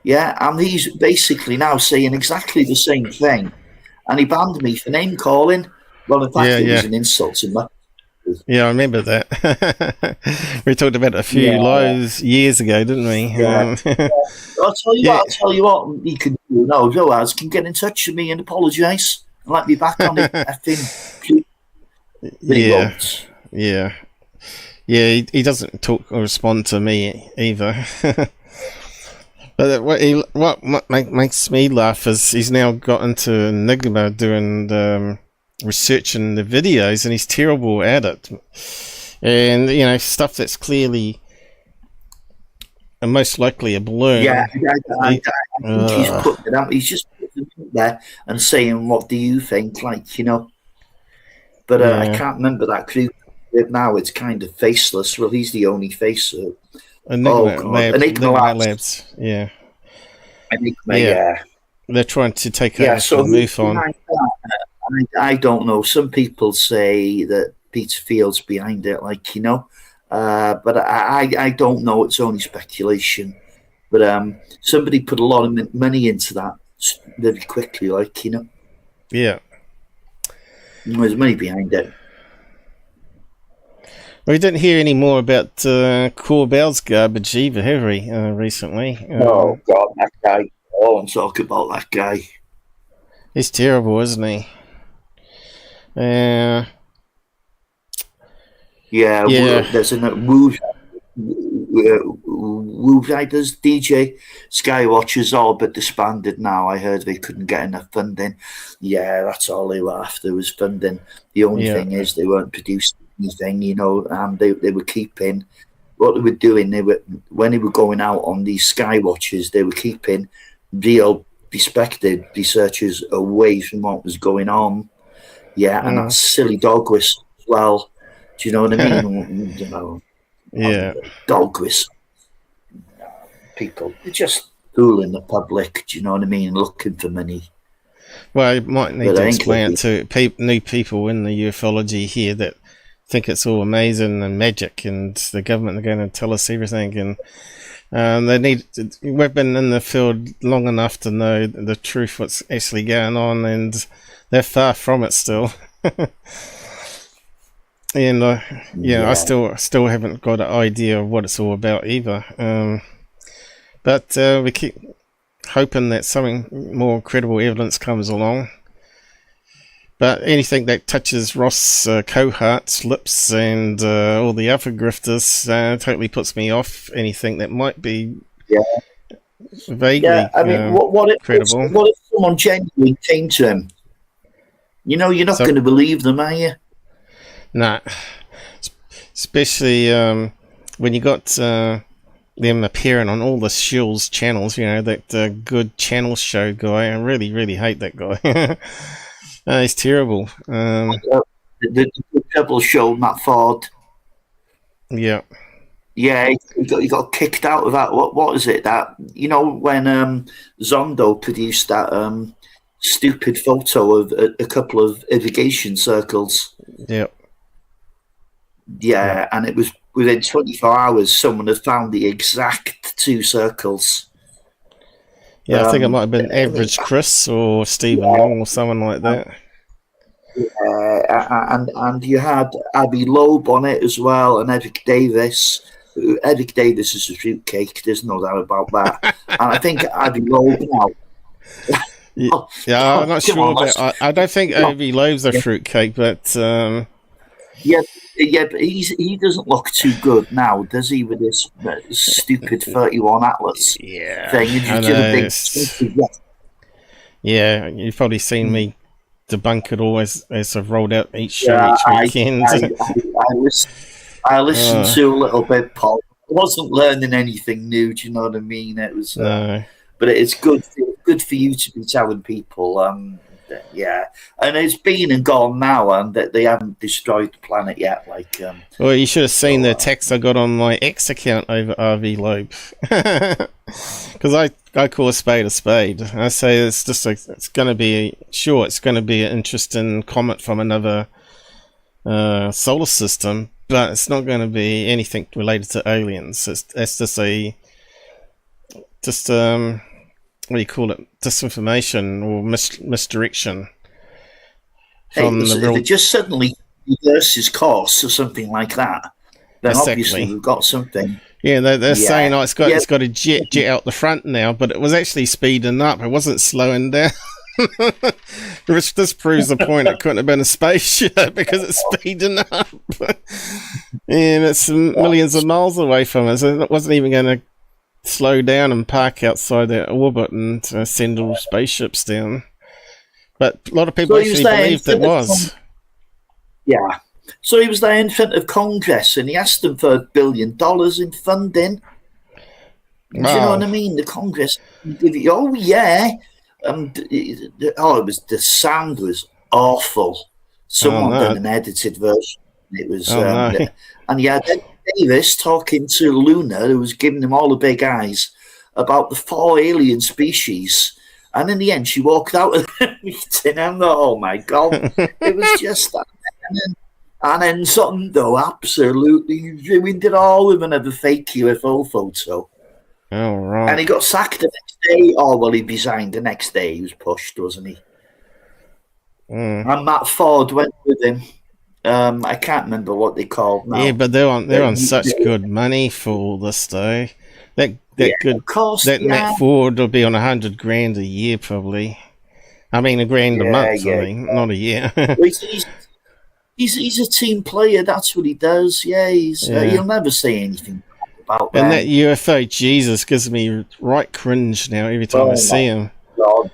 Yeah, and he's basically now saying exactly the same thing. And he banned me for name calling. Well, in fact, it was an insult to Muppet. Yeah, I remember that. We talked about it a few lows years ago, didn't we? Yeah. I'll tell you what he can do. No, Rojas can get in touch with me and apologise and let me back on it. He doesn't talk or respond to me either. But what makes me laugh is he's now got into Enigma doing researching the videos, and he's terrible at it. And stuff that's clearly and most likely a balloon. Yeah, I think he's putting it out. He's just putting it there and saying, "What do you think?" But I can't remember that crew now. It's kind of faceless. Well, he's the only face. Enigma Labs. Yeah. Enigma, They're trying to take over from MUFON. I don't know. Some people say that Peter Field's behind it, but I don't know. It's only speculation. But somebody put a lot of money into that very quickly, Yeah. There's money behind it. We didn't hear any more about Corbell's Garbage either, have we, recently? Oh, God, that guy. Oh, I'm talking about that guy. He's terrible, isn't he? There's a Woo Riders, DJ, Skywatchers, all but disbanded now. I heard they couldn't get enough funding. Yeah, that's all they were after was funding. The only thing is they weren't producing anything, and they were keeping what they were doing. When they were going out on these Skywatchers, they were keeping real respected researchers away from what was going on. Yeah, and that's silly dog whistle as well. Do you know what I mean? Dog whistle. People, they're just fooling the public. Do you know what I mean? Looking for money. Well, you might need to explain it to new people in the ufology here that think it's all amazing and magic, and the government are going to tell us everything. And we've been in the field long enough to know the truth, what's actually going on, and they're far from it still. And I still haven't got an idea of what it's all about either. But we keep hoping that something more credible evidence comes along. But anything that touches Ross Cohart's lips and all the other grifters totally puts me off anything that might be vaguely credible. What if someone genuinely came to him? You're not going to believe them, are you? Nah. Especially when you got them appearing on all the Shills channels, that good channel show guy. I really, really hate that guy. He's terrible. The double show, Matt Forde. Yeah. Yeah, he got kicked out of that. What is it? That, you know, when Zondo produced that stupid photo of a couple of irrigation circles. Yep. Yeah, and it was within 24 hours someone had found the exact 2 circles. Yeah, I think it might have been Average Chris or Stephen Long or someone like that. And you had Avi Loeb on it as well, and Eric Davis. Eric Davis is a fruitcake, there's no doubt about that. And I think Avi Loeb now. I'm not sure about. I don't think Avi Loeb's a fruitcake, but yeah, but he doesn't look too good now, does he? With this stupid 31 Atlas thing. Yeah, you've probably seen me debunk it all as I've rolled out each show each weekend. I listened to a little bit, Paul. I wasn't learning anything new. Do you know what I mean? It was, but it's good for you to be telling people. Yeah, and it's been and gone now, and that they haven't destroyed the planet yet. Like, well, you should have seen the text I got on my X account over Avi Loeb, because I call a spade a spade. I say it's just like it's going to be an interesting comet from another solar system, but it's not going to be anything related to aliens. It's just what do you call it? Disinformation or misdirection. If it just suddenly reverses course or something like that, then obviously we've got something. Yeah, they're saying it's got a jet out the front now, but it was actually speeding up. It wasn't slowing down. Which just proves the point. It couldn't have been a spaceship because it's speeding up. And it's millions of miles away from us. It wasn't even going to slow down and park outside their orbit and send all spaceships down. But a lot of people actually believed it was. Yeah. So he was there in front of Congress and he asked them for $1 billion in funding. Do you know what I mean? The Congress. Oh, yeah. The sound was awful. Someone done an edited version. It was, and yeah, then Davis talking to Luna, who was giving him all the big eyes about the 4 alien species, and in the end, she walked out of the meeting. And oh my god, it was just that. And then Zondo absolutely ruined it all with another fake UFO photo. Oh, right. And he got sacked the next day. Oh, well, he resigned the next day. He was pushed, wasn't he? And Matt Forde went with him. I can't remember what they called now. Yeah, but they're on such good money for all this, though. Matt Forde will be on $100,000 a year, probably. I mean, $1,000 a month. I mean, not a year. He's a team player. That's what he does. Yeah, he'll never say anything about that. And that UFO Jesus gives me right cringe now every time I see him. God.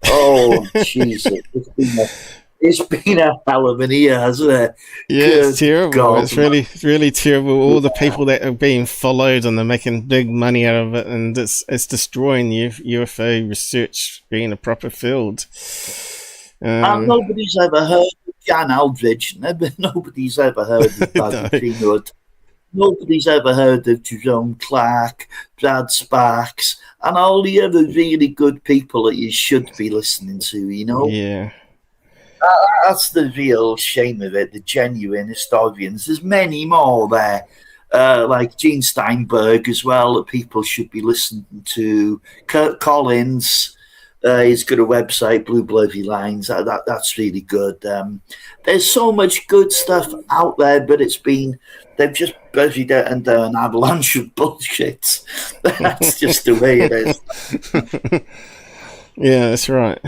Oh, Jesus. It's been a hell of an year, hasn't it? Yeah, it's terrible. God. It's really, really terrible. All the people that are being followed and they're making big money out of it, and it's destroying UFO research being a proper field. And nobody's ever heard of Jan Aldridge. Nobody's ever heard of Brad Greenwood. Nobody's ever heard of Jerome Clark, Brad Sparks, and all the other really good people that you should be listening to, you know? Yeah. That's the real shame of it, the genuine historians. There's many more there, like Gene Steinberg as well, that people should be listening to. Kurt Collins, he's got a website, Blue Bloody Lines. That's really good. There's so much good stuff out there, but they've just buried it under an avalanche of bullshit. That's just the way it is. Yeah, that's right.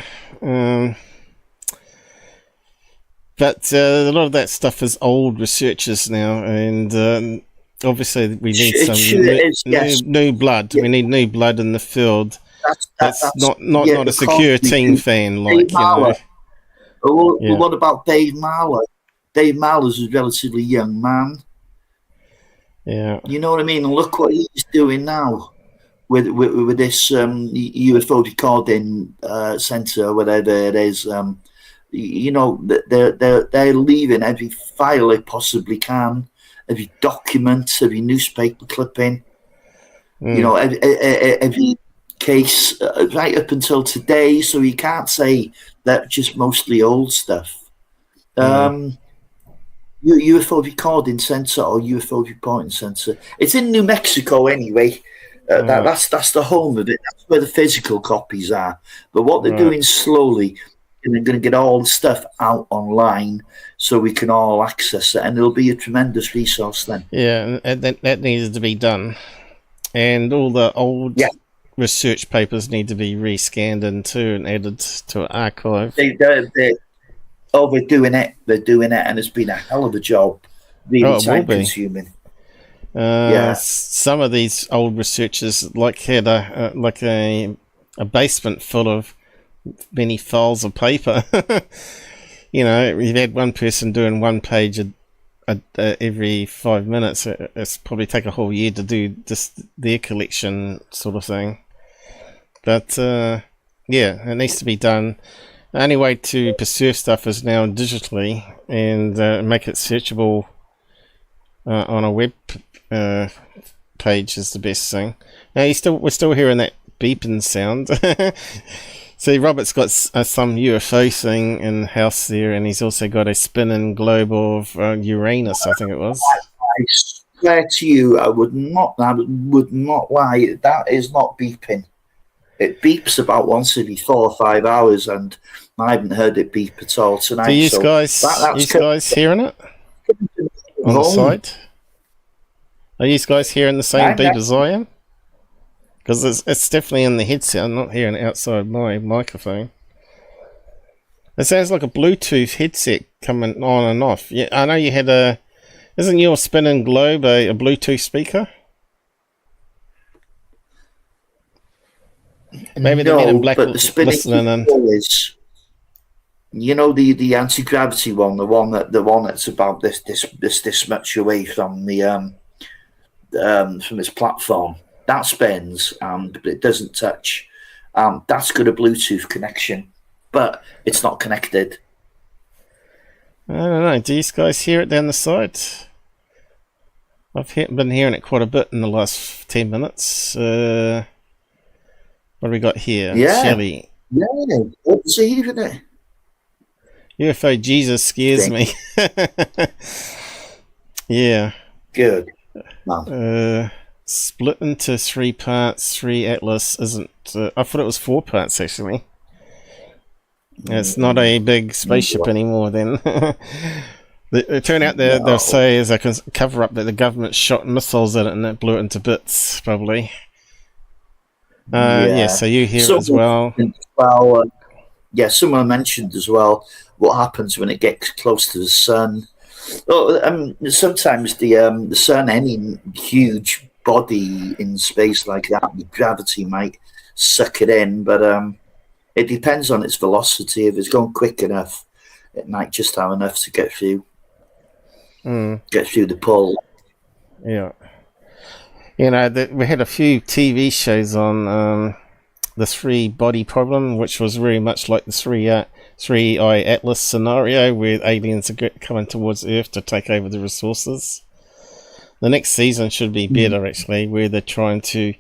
But a lot of that stuff is old researchers now, and obviously we need new blood. Yeah. We need new blood in the field. That's not a Secureteam fan like Well, what about Dave Marler? Dave Marler's a relatively young man. Yeah, you know what I mean. And look what he's doing now with this UFO recording center, whatever it is. You know, they're leaving every file they possibly can. every document, every newspaper clipping, you know, every case right up until today. So you can't say that just mostly old stuff. UFO recording center or UFO reporting center. It's in New Mexico anyway. That's the home of it. That's where the physical copies are. But what they're doing slowly, and they're going to get all the stuff out online so we can all access it, and it'll be a tremendous resource then. Yeah, and that needs to be done. And all the old research papers need to be rescanned into and added to an archive. They're doing it. They're doing it, and it's been a hell of a job. Really time consuming. Some of these old researchers had a basement full of many files of paper. You know, you've had one person doing one page every 5 minutes. It's probably take a whole year to do just their collection sort of thing. But it needs to be done. The only way to preserve stuff is now digitally and make it searchable on a web page is the best thing. Now we're still hearing that beeping sound. See, Robert's got some UFO thing in house there, and he's also got a spinning globe of Uranus, I think it was. I swear to you, I would not lie. That is not beeping. It beeps about once every 4 or 5 hours, and I haven't heard it beep at all tonight. Do you guys hearing it on the site? Are you guys hearing the same beep as I am? Because it's definitely in the headset. I'm not hearing it outside my microphone. It sounds like a Bluetooth headset coming on and off. Yeah, I know you had isn't your spinning globe a Bluetooth speaker? Maybe the Men in Black but the spinning is, you know, the anti-gravity one, the one that's about this much away from the from its platform. That spins, but it doesn't touch. That's got a Bluetooth connection, but it's not connected. I don't know. Do you guys hear it down the side? I've been hearing it quite a bit in the last 10 minutes. What do we got here? Yeah. Shelly. Yeah, it's hearing it. UFO Jesus scares me. Yeah. Good. Split into 3 parts. 3 Atlas isn't. I thought it was 4 parts actually. It's not a big spaceship anymore. Then it turned out they'll say as I can cover up that the government shot missiles at it and it blew it into bits, probably. So you hear it as well. Well, someone mentioned as well what happens when it gets close to the sun. Well, sometimes the sun, any huge body in space like that, the gravity might suck it in, but it depends on its velocity. If it's going quick enough, it might just have enough to get through the pull. Yeah. You know, we had a few TV shows on the 3-body problem, which was very much like the 3-eye Atlas scenario, where aliens are coming towards Earth to take over the resources. The next season should be better, actually, where they're trying to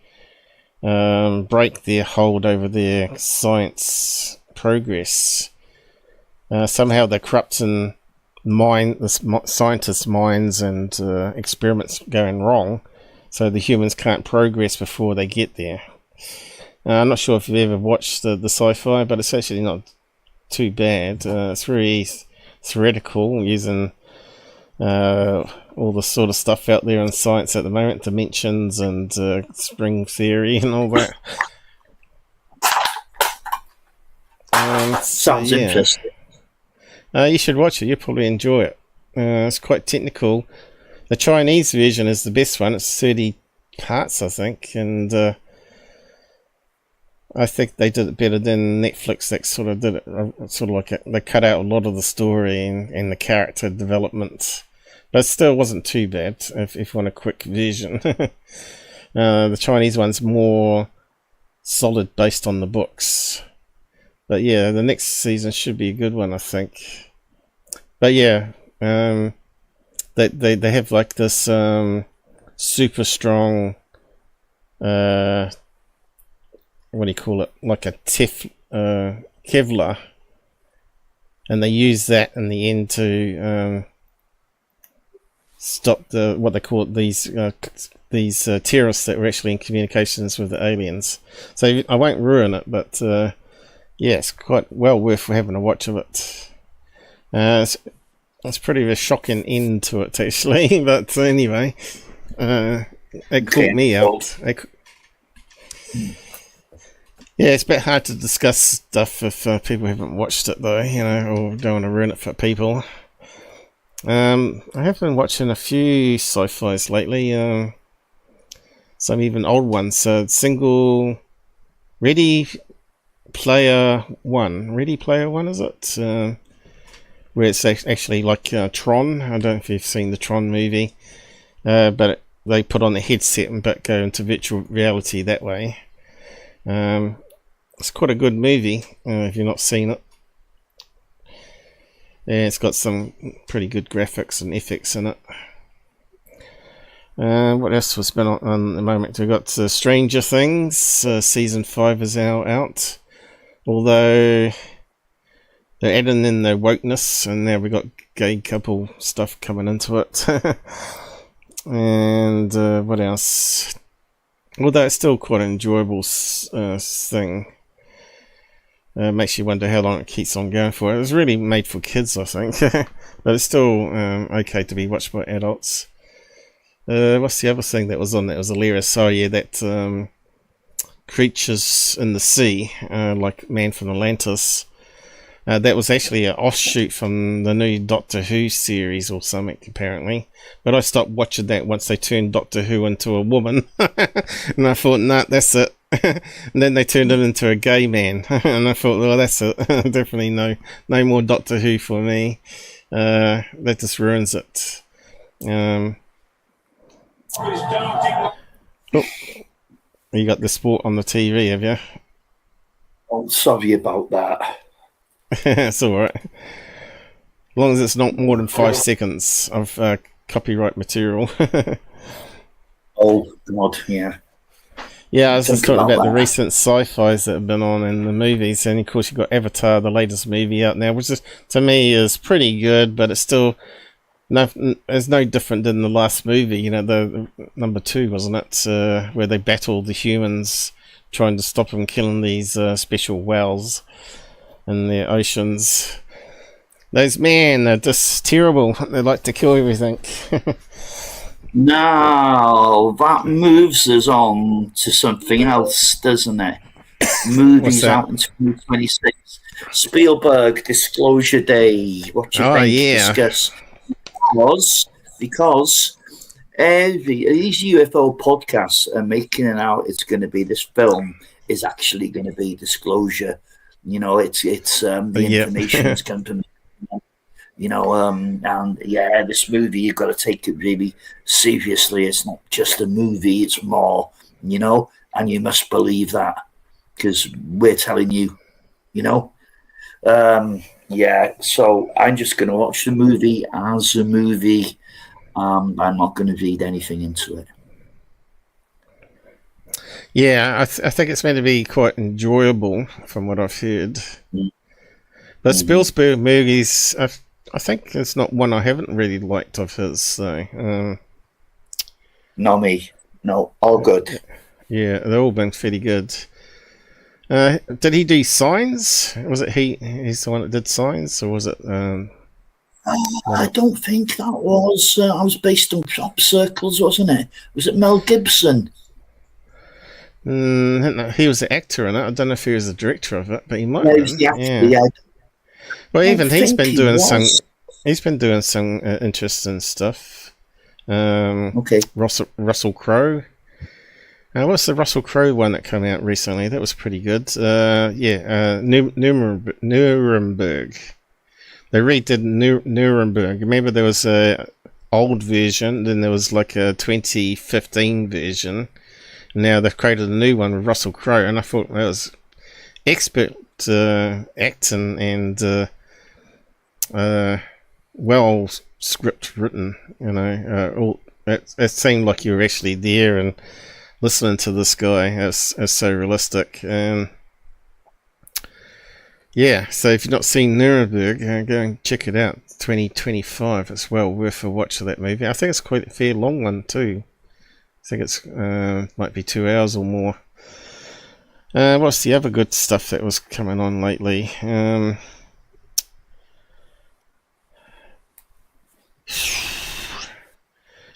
break their hold over their science progress. Somehow they're corrupting the scientists' minds and experiments going wrong, so the humans can't progress before they get there. I'm not sure if you've ever watched the sci-fi, but it's actually not too bad. It's very theoretical, using all the sort of stuff out there in science at the moment, dimensions and string theory and all that. Sounds interesting. You should watch it. You'll probably enjoy it. It's quite technical. The Chinese version is the best one. It's 30 parts, I think, and I think they did it better than Netflix. That sort of did it sort of like they cut out a lot of the story and the character development, but it still wasn't too bad if you want a quick version. The Chinese one's more solid based on the books, but yeah, the next season should be a good one, I think. But yeah, they have like this super strong what do you call it, like a Kevlar, and they use that in the end to stop what they call it, these terrorists that were actually in communications with the aliens. So I won't ruin it, but yeah, it's quite well worth having a watch of it. It's pretty a shocking end to it, actually. But anyway, it caught me out. Yeah, it's a bit hard to discuss stuff if people haven't watched it, though, you know, or don't want to ruin it for people. I have been watching a few sci-fis lately, some even old ones. Ready Player One, is it? Where it's actually like Tron. I don't know if you've seen the Tron movie, but they put on the headset and go into virtual reality that way. It's quite a good movie if you've not seen it. Yeah, it's got some pretty good graphics and effects in it. What else has been on at the moment? We've got Stranger Things. Season 5 is now out. Although they're adding in the wokeness, and now we've got gay couple stuff coming into it. And what else? Although it's still quite an enjoyable thing. Makes you wonder how long it keeps on going for. It was really made for kids, I think. But it's still okay to be watched by adults. What's the other thing that was on that was hilarious? Oh yeah, that Creatures in the Sea, like Man from Atlantis. That was actually an offshoot from the new Doctor Who series or something, apparently. But I stopped watching that once they turned Doctor Who into a woman. And I thought, nah, that's it. And then they turned him into a gay man. And I thought, well, that's it. Definitely no more Doctor Who for me. That just ruins it. Oh, you got the sport on the TV, have you? Oh, sorry about that. It's alright. As long as it's not more than 5 seconds of copyright material. Oh, God, yeah. Yeah, I was just talking about the recent sci-fis that have been on in the movies, and of course you've got Avatar, the latest movie out now, which is, to me, is pretty good, but it's still it's no different than the last movie, you know, the number 2, wasn't it? Where they battled the humans, trying to stop them killing these special whales in the oceans. Those men are just terrible. They like to kill everything. No, that moves us on to something else, doesn't it? Movies out in 2026. Spielberg, Disclosure Day. What you think? Yeah. Discuss. Because these UFO podcasts are making it out it's going to be, this film is actually going to be Disclosure. You know, it's the information is going to, you know, and yeah, this movie, you've got to take it really seriously. It's not just a movie, it's more, you know, and you must believe that because we're telling you, you know. Yeah, so I'm just going to watch the movie as a movie. I'm not going to read anything into it. Yeah, I think it's meant to be quite enjoyable from what I've heard. But Spielberg movies, I think it's not one I haven't really liked of his. So, Not me. No, all good. Yeah, they've all been fairly good. Did he do Signs? Was it he's the one that did Signs, or was it? I don't think that was. I was based on Crop Circles, wasn't it? Was it Mel Gibson? He was the actor in it. I don't know if he was the director of it, but he might. Yeah, he was the actor. Yeah. Well, even he's been doing some. He's been doing some interesting stuff. Okay. Russell Crowe. What's the Russell Crowe one that came out recently? That was pretty good. Nuremberg. They redid Nuremberg. Remember there was a old version, then there was like a 2015 version. Now they've created a new one with Russell Crowe, and I thought that was expert acting and well script written. It seemed like you were actually there and listening to this guy. It's so realistic. And yeah, so if you've not seen Nuremberg, go and check it out. 2025. It's well worth a watch of that movie. I think it's quite a fair long one too. I think it's might be 2 hours or more. What's the other good stuff that was coming on lately?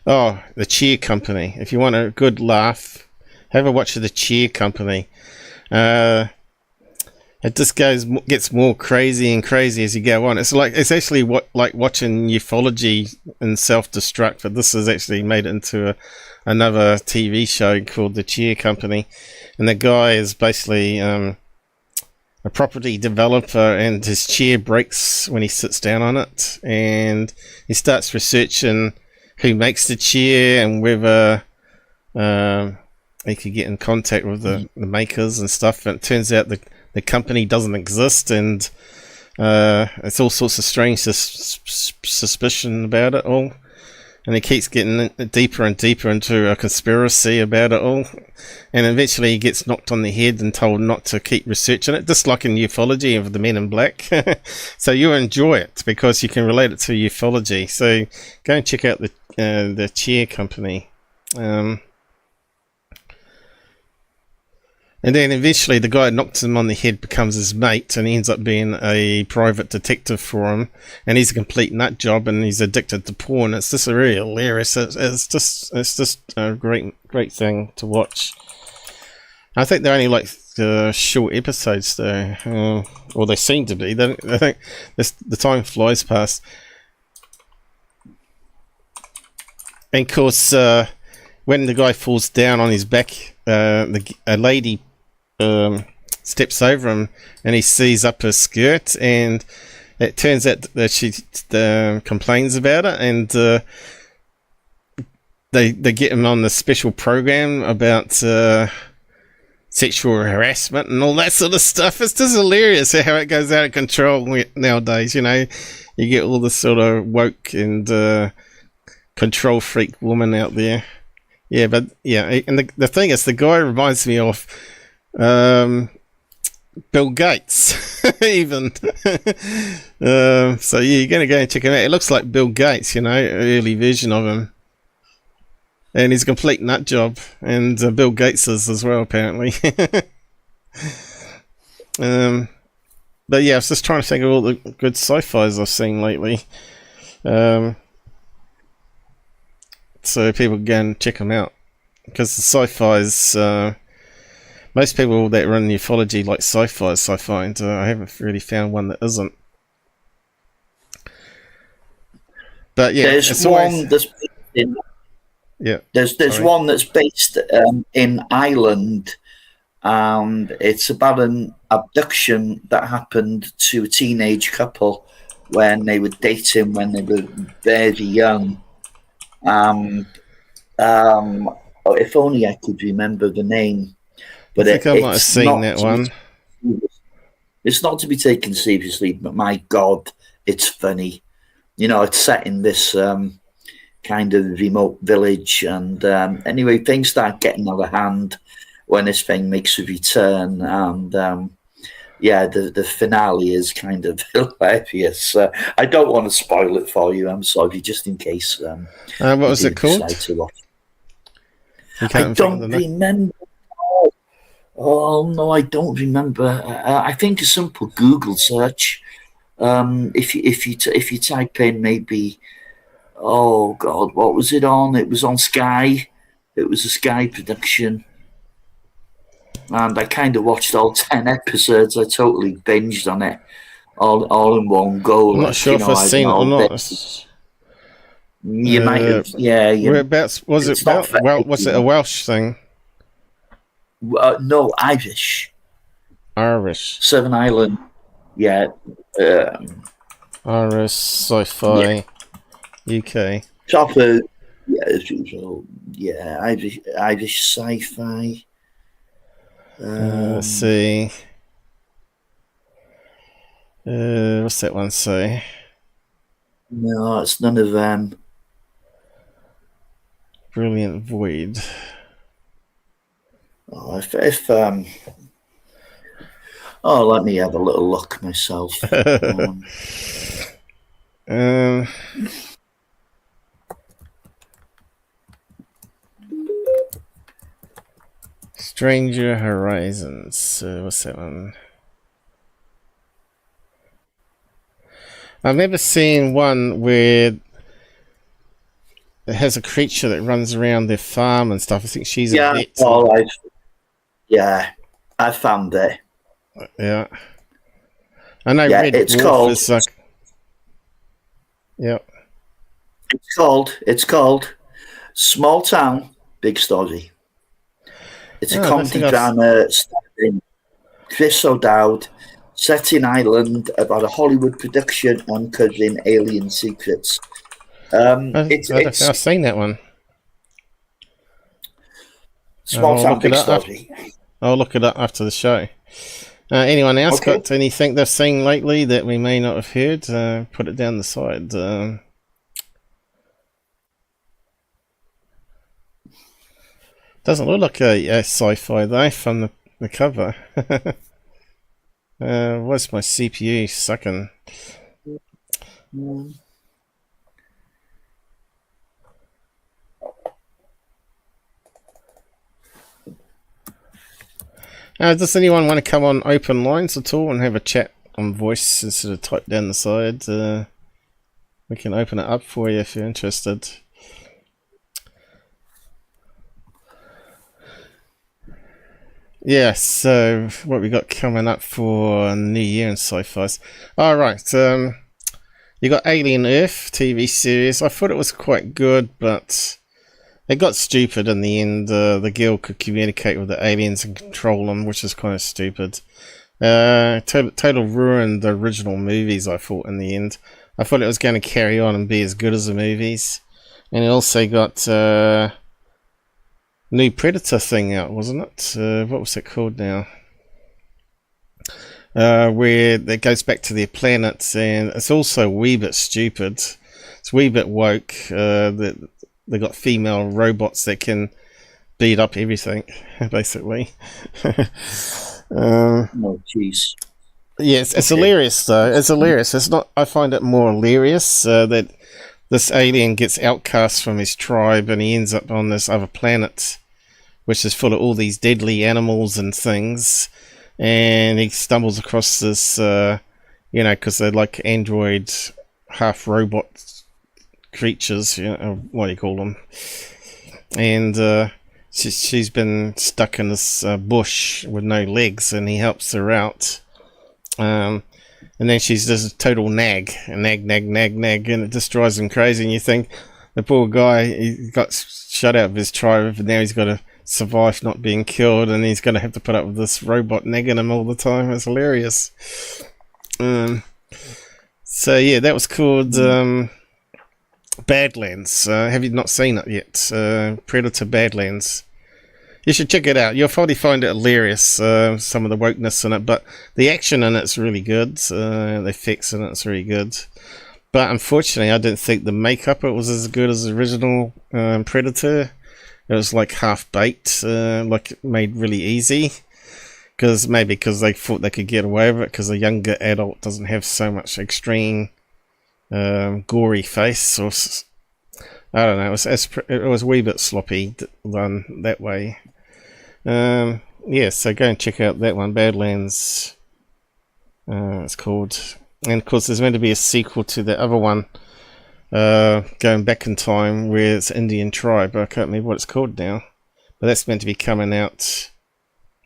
Oh, The Cheer Company. If you want a good laugh, have a watch of The Cheer Company. It just gets more crazy and crazy as you go on. It's actually like watching ufology in self-destruct, but this has actually made it into another TV show called The Cheer Company. And the guy is basically a property developer, and his chair breaks when he sits down on it, and he starts researching who makes the chair and whether he could get in contact with the makers and stuff. And it turns out the company doesn't exist, and it's all sorts of strange suspicion about it all. And he keeps getting deeper and deeper into a conspiracy about it all. And eventually he gets knocked on the head and told not to keep researching it, just like in ufology of the Men in Black. So you'll enjoy it because you can relate it to ufology. So go and check out the Chair Company. And then eventually the guy who knocks him on the head becomes his mate, and he ends up being a private detective for him. And he's a complete nut job, and he's addicted to porn. It's just really hilarious. It's just a great thing to watch. I think they're only like short episodes though, or they seem to be. I think the time flies past. And of course, when the guy falls down on his back, a lady steps over him, and he sees up her skirt, and it turns out that she complains about it, and they get him on the special program about sexual harassment and all that sort of stuff. It's just hilarious how it goes out of control nowadays. You get all this sort of woke and control freak woman out there. Yeah, but yeah, and the thing is, the guy reminds me of Bill Gates, even. So yeah, you're going to go and check him out. It looks like Bill Gates, early version of him. And he's a complete nut job, and Bill Gates is as well, apparently. But yeah, I was just trying to think of all the good sci-fis I've seen lately. So people go and check them out, because the sci-fis, most people that run ufology like sci-fis, I find. I haven't really found one that isn't. But yeah, there's one that's in. Yeah, there's one that's based in Ireland, and it's about an abduction that happened to a teenage couple when they were dating when they were very young. If only I could remember the name. But I think I might have seen that one. It's not to be taken seriously, but my God, it's funny. It's set in this kind of remote village, and anyway, things start getting out of hand when this thing makes a return, and the finale is kind of hilarious. I don't want to spoil it for you. I'm sorry, just in case. What was it called? I don't remember. Oh no, I don't remember. I think a simple Google search. If you type in maybe, oh God, what was it on? It was on Sky. It was a Sky production. And I kind of watched all 10 episodes. I totally binged on it all in one go. I'm not sure if I've seen it or not. You might have, yeah. Whereabouts was it about? Well, was it a Welsh thing? No, Irish. Seven Island. Yeah. Irish sci-fi. Yeah. UK. Top of Irish sci-fi. Let's see. What's that one say? No, it's none of them. Brilliant Void. Oh, let me have a little look myself. Stranger Horizons. What's that one? I've never seen one where it has a creature that runs around their farm and stuff. I think she's a vet. I found it. Yeah. I know yeah, Red it's Dwarf called. is like. Yeah. It's called Small Town, Big Story. It's a comedy drama starring Chris O'Dowd, set in Ireland about a Hollywood production uncovering alien secrets. I've seen that one. Small Town, Big Story. I'll look it up after the show. Anyone else got anything they've seen lately that we may not have heard? Put it down the side. Doesn't look like a sci-fi though from the cover. What's my CPU sucking? Does anyone want to come on open lines at all and have a chat on voice instead of type down the side? We can open it up for you if you're interested. Yeah, so what we got coming up for New Year and sci-fi? Alright, you got Alien Earth TV series. I thought it was quite good, but it got stupid in the end. The girl could communicate with the aliens and control them, which is kind of stupid. Total ruined the original movies, I thought, in the end. I thought it was going to carry on and be as good as the movies. And it also got new Predator thing out, wasn't it? What was it called now? Where it goes back to their planets, and it's also a wee bit stupid. It's a wee bit woke. They got female robots that can beat up everything, basically. Oh, jeez. Yes, it's hilarious though. It's hilarious. It's not. I find it more hilarious that this alien gets outcast from his tribe and he ends up on this other planet, which is full of all these deadly animals and things. And he stumbles across this, because they're like android, half robot creatures, what do you call them? And she's been stuck in this bush with no legs, and he helps her out. And then she's just a total nag, and it just drives him crazy. And you think, the poor guy, he got shut out of his tribe, and now he's got to survive not being killed, and he's going to have to put up with this robot nagging him all the time. It's hilarious. So yeah, that was called Badlands. Have you not seen it yet? Predator Badlands. You should check it out. You'll probably find it hilarious, some of the wokeness in it, but the action in it's really good. The effects in it's really good. But unfortunately, I didn't think the makeup it was as good as the original Predator. It was like half-baked, like made really easy. Maybe because they thought they could get away with it, because a younger adult doesn't have so much extreme gory face. Or I don't know, it was a wee bit sloppy done that way. Yeah, so go and check out that one, Badlands. It's called. And of course, there's meant to be a sequel to the other one, going back in time, where it's Indian tribe. I can't remember what it's called now, but that's meant to be coming out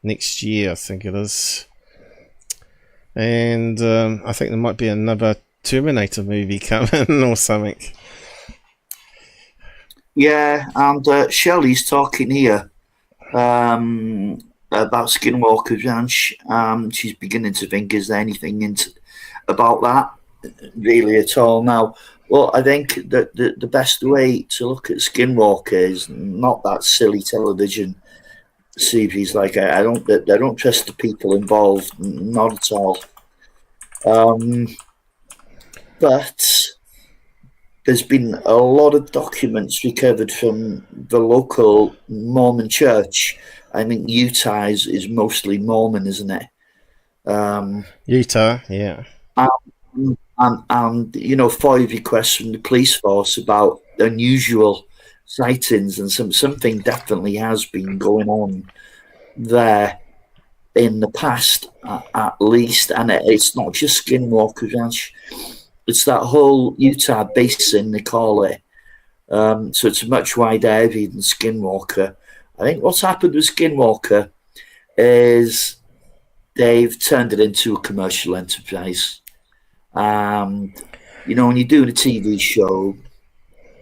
next year, I think it is. And I think there might be another Terminator movie coming or something. Yeah, and Shelley's talking here about Skinwalker Ranch. She's beginning to think, is there anything about that really at all now? Well, I think that the best way to look at Skinwalker is not that silly television series. Like I don't trust the people involved, not at all. But there's been a lot of documents recovered from the local Mormon church. I mean, Utah is mostly Mormon, isn't it? Utah, yeah. And you know, FOIA requests from the police force about unusual sightings, and something definitely has been going on there in the past, at least. And it's not just Skinwalker Ranch; it's that whole Utah basin, they call it. So it's a much wider area than Skinwalker. I think what's happened with Skinwalker is they've turned it into a commercial enterprise. And, you know, when you're doing a TV show,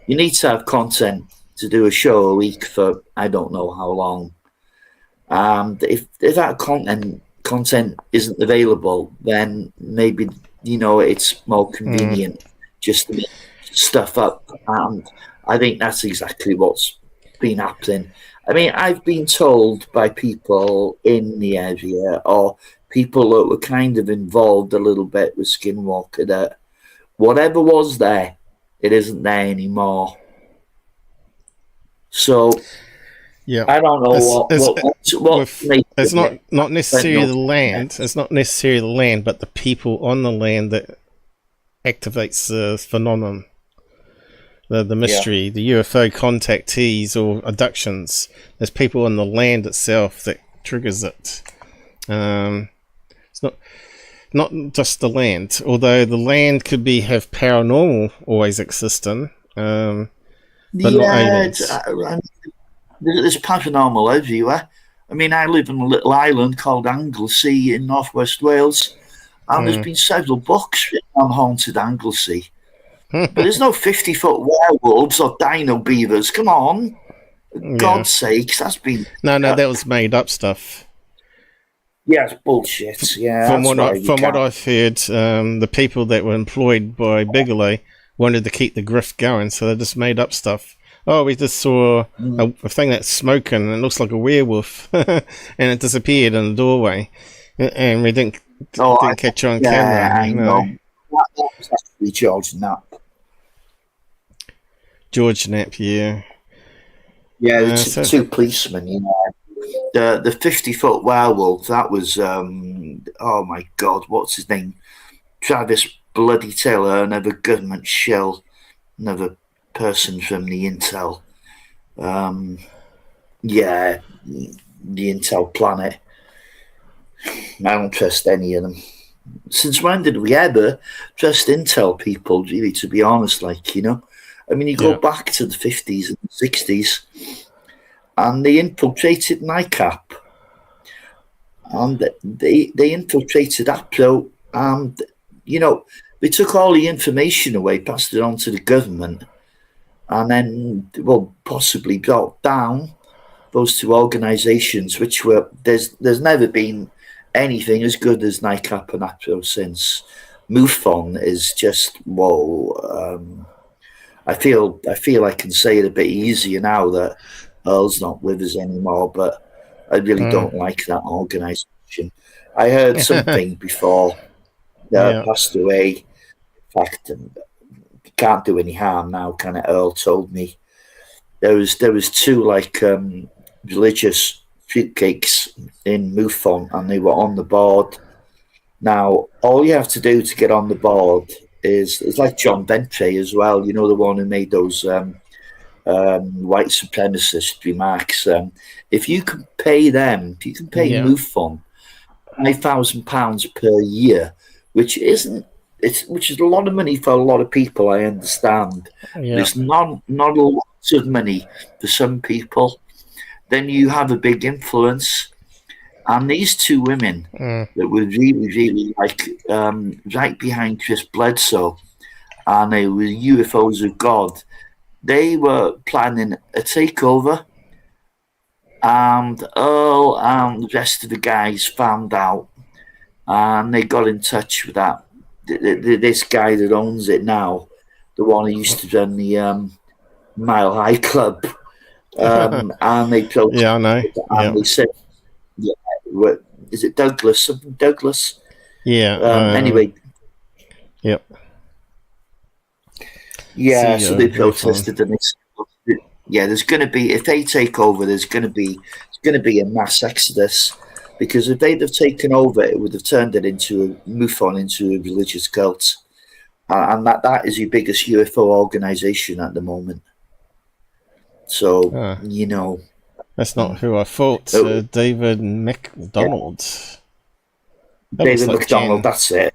you need to have content to do a show a week for I don't know how long. And if that content isn't available, then maybe, you know, it's more convenient just to make stuff up. And I think that's exactly what's been happening. I mean, I've been told by people in the area or people that were kind of involved a little bit with Skinwalker that whatever was there, it isn't there anymore. So yeah, I don't know it's not necessarily the land. It's not necessarily the land, but the people on the land that activates the phenomenon, the mystery, the UFO contactees or abductions. There's people on the land itself that triggers it. It's not just the land, although the land could have paranormal always existing, but not aliens. There's paranormal everywhere. I mean, I live in a little island called Anglesey in northwest Wales, and there's been several books written on haunted Anglesey. But there's no 50-foot werewolves or dino beavers. Come on. God's sakes, that's been... No, that was made up stuff. Yeah, it's bullshit. Yeah, from what I've heard, the people that were employed by Bigelow wanted to keep the grift going, so they just made up stuff. Oh, we just saw a thing that's smoking and it looks like a werewolf, and it disappeared in the doorway, and we didn't catch on camera. I know. That was actually George Knapp. George Knapp, yeah. Yeah, the two policemen, you know. The 50-foot werewolf, that was, oh my God, what's his name? Travis Bloody Taylor, another government shill, another person from the Intel. Yeah, the Intel planet. I don't trust any of them. Since when did we ever trust Intel people, really, to be honest, like, you know? I mean, you go back to the 50s and 60s, and they infiltrated NICAP, and they infiltrated APRO, and, you know, they took all the information away, passed it on to the government, and then, well, possibly brought down those two organisations, which were, there's never been anything as good as NICAP and APRO since. MUFON is just, whoa. I feel I can say it a bit easier now that Earl's not with us anymore, but I really don't like that organisation. I heard something before passed away. In fact, can't do any harm now, kind of. Earl told me there was two like religious fruitcakes in MUFON, and they were on the board. Now, all you have to do to get on the board is, it's like John Bentley as well, you know, the one who made those white supremacist remarks. If you can pay them, if you can pay MUFON £5,000 per year, which is a lot of money for a lot of people, I understand. There's not a lot of money for some people. Then you have a big influence. And these two women that were really, really like right behind Chris Bledsoe, and they were UFOs of God, they were planning a takeover, and Earl and the rest of the guys found out, and they got in touch with that. This guy that owns it now, the one who used to run the Mile High Club, and they told I know. They said, is it Douglas? Something Douglas? Yeah. Anyway. Yep. Yeah, so they CEO MUFON. protested, and there's going to be, if they take over, there's going to be a mass exodus, because if they'd have taken over, it would have turned it into a MUFON, into a religious cult, and that is the biggest UFO organization at the moment. So you know, that's not who I thought. David McDonald. David McDonald. That's it.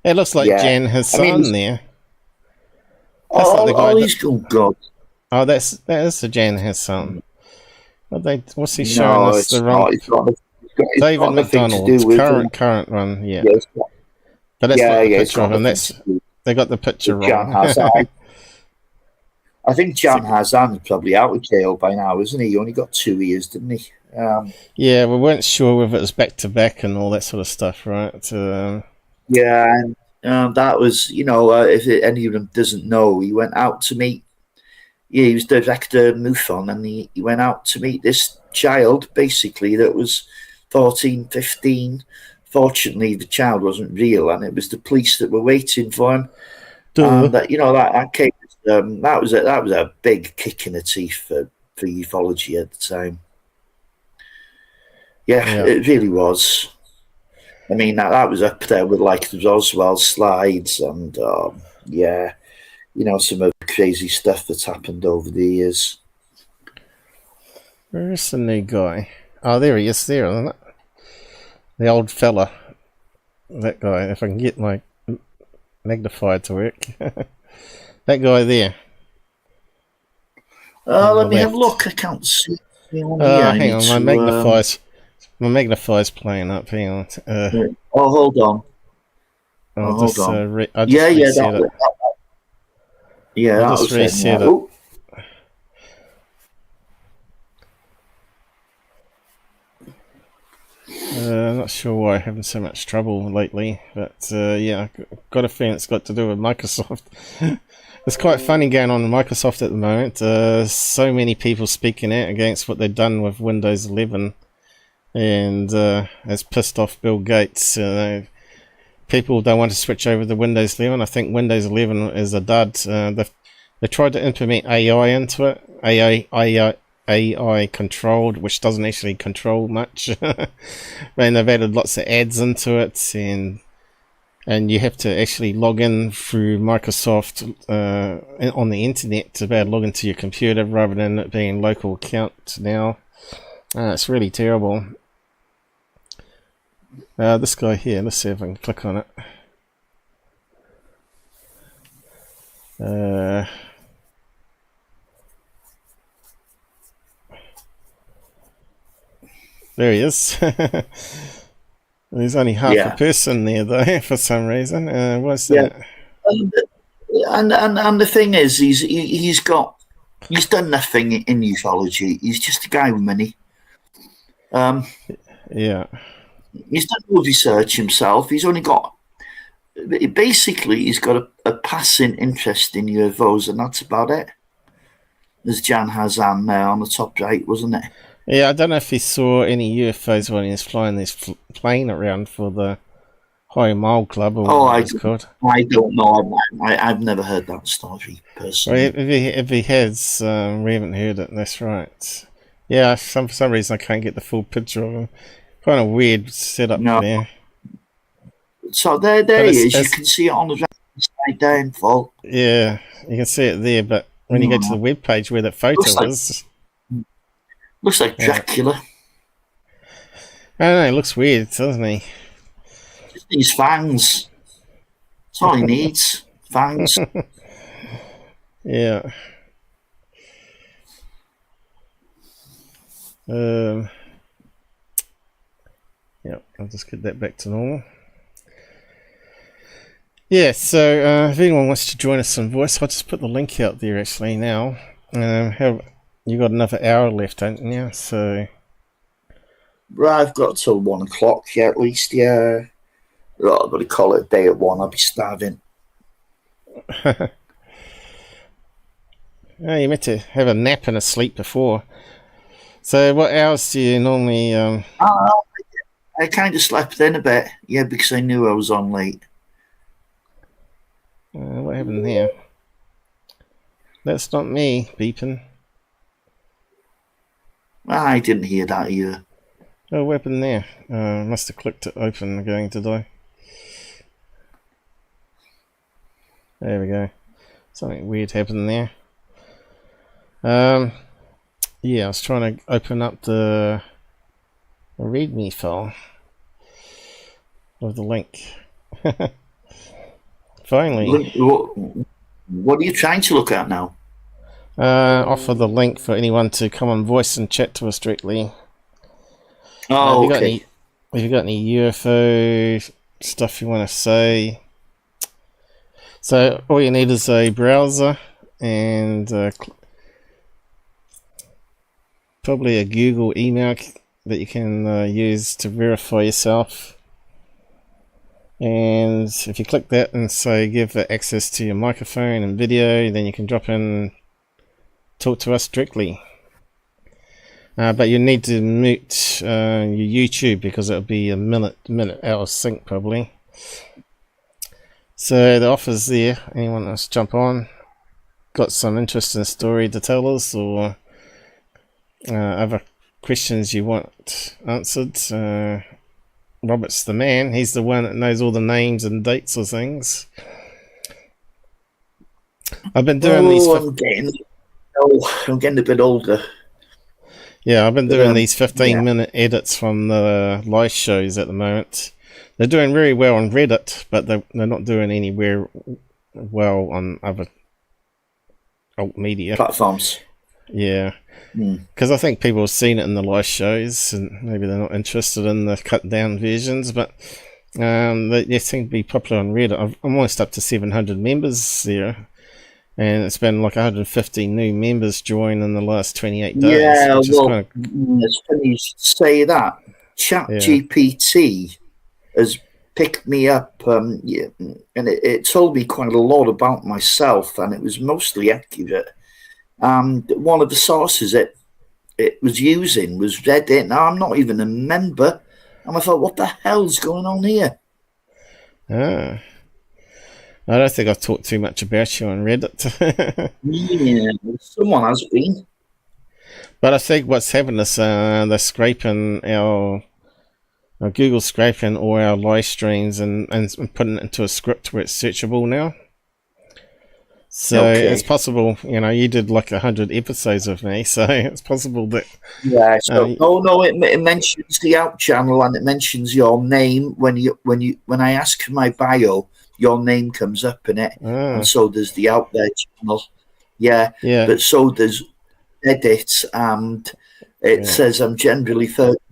It looks like Jan Hassan there. He's good. Oh, that is the Jan Hassan. What's he showing us? The wrong. David McDonald, current one, yeah. But that's not the picture of him. They got the picture wrong. I think Jan Hassan's probably out of jail by now, isn't he? He only got 2 years, didn't he? Yeah, we weren't sure whether it was back to back and all that sort of stuff, right? Yeah, and that was, if any of them doesn't know, he went out to meet. Yeah, he was director of MUFON, and he went out to meet this child, basically, that was 14, 15. Fortunately, the child wasn't real, and it was the police that were waiting for him. And that came. That was a big kick in the teeth for ufology at the time. Yeah, it really was. I mean, that was up there with like the Roswell slides, and some of the crazy stuff that's happened over the years. Where's the new guy? Oh, there he is, there, isn't it? The old fella. That guy, if I can get my magnifier to work. That guy there. Let me have a look. I can't see. Hang on, my magnifier's playing up. Hang on. Hold on. I'll just reset it. I'll just reset it. I'm not sure why I'm having so much trouble lately, but I've got a feeling it's got to do with Microsoft. It's quite funny going on in Microsoft at the moment. So many people speaking out against what they've done with Windows 11, and it's pissed off Bill Gates. People don't want to switch over to Windows 11. I think Windows 11 is a dud. They tried to implement AI into it. AI controlled, which doesn't actually control much. And they've added lots of ads into it, and you have to actually log in through Microsoft on the internet to be able to log into your computer rather than it being local account now. It's really terrible. This guy here, let's see if I can click on it. There he is. There's only half a person there, though, for some reason. What's that? And the thing is, he's done nothing in ufology. He's just a guy with money. He's done no research himself. He's only got, basically, he's got a passing interest in UFOs, and that's about it. There's Jan Hassan there on the top right, wasn't it? Yeah, I don't know if he saw any UFOs when he was flying this plane around for the High Mile Club, or what it's called. I don't know. I've never heard that story personally. Well, if he has, we haven't heard it. That's right. Yeah, for some reason I can't get the full picture of him. Kind of weird setup there. So there he is. You can see it on the right side there in full. Yeah, you can see it there, but when you go to the web page where that photo is. Looks like Dracula. I don't know, it looks weird, doesn't he? Just needs fangs. That's all he needs. Fangs. Yeah. I'll just get that back to normal. Yeah, so if anyone wants to join us on voice, I'll just put the link out there actually now. You got another hour left, haven't you? So, right, I've got till 1 o'clock. Yeah, at least. Yeah, right, I'm gonna call it a day at 1. I'll be starving. You meant to have a nap and a sleep before. So, what hours do you normally? I kind of slept in a bit. Yeah, because I knew I was on late. What happened there? That's not me beeping. I didn't hear that either. Oh, weapon there. Must have clicked it open again, did I? There we go. Something weird happened there. Yeah, I was trying to open up the README file of the link. Finally. What are you trying to look at now? Offer the link for anyone to come on voice and chat to us directly. Oh, have okay. Have you got any UFO stuff you want to say? So all you need is a browser and probably a Google email that you can use to verify yourself. And if you click that and say give access to your microphone and video, then you can drop in and talk to us directly. But you need to mute your YouTube because it'll be a minute out of sync probably. So the offer's there. Anyone else jump on? Got some interesting story to tell us, or other questions you want answered? Robert's the man. He's the one that knows all the names and dates of things. I've been doing these. I'm getting a bit older. Yeah, I've been doing these 15-minute edits from the live shows at the moment. They're doing very well on Reddit, but they're not doing anywhere well on other alt media platforms. Yeah, because I think people have seen it in the live shows, and maybe they're not interested in the cut-down versions. But they seem to be popular on Reddit. I'm almost up to 700 members there, and it's been like 150 new members join in the last 28 days. Yeah, which well, is it's funny you should say that. ChatGPT has picked me up, and it told me quite a lot about myself, and it was mostly accurate. One of the sources it was using was Reddit. Now, I'm not even a member, and I thought, what the hell's going on here? I don't think I've talked too much about you on Reddit. Yeah, someone has been. But I think what's happened is they're scraping our Google scraping all our live streams and putting it into a script where it's searchable now. So it's possible, you did like 100 episodes with me, so it's possible that... Yeah, so it mentions the out channel, and it mentions your name when I ask for my bio, your name comes up in it, and so does the out there channel. Yeah, but so does edit, and it says I'm generally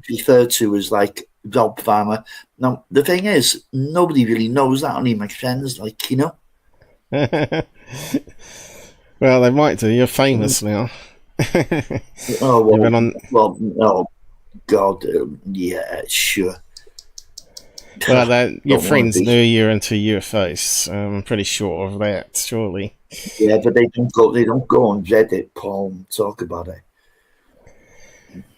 referred to as like Rob Farmer. Now, the thing is, nobody really knows that, only my friends, Well, they might do. You're famous now. Oh God, yeah, sure. Well, your friends knew you're into UFOs. I'm pretty sure of that, surely. Yeah, but they don't go on Reddit, Paul, and talk about it.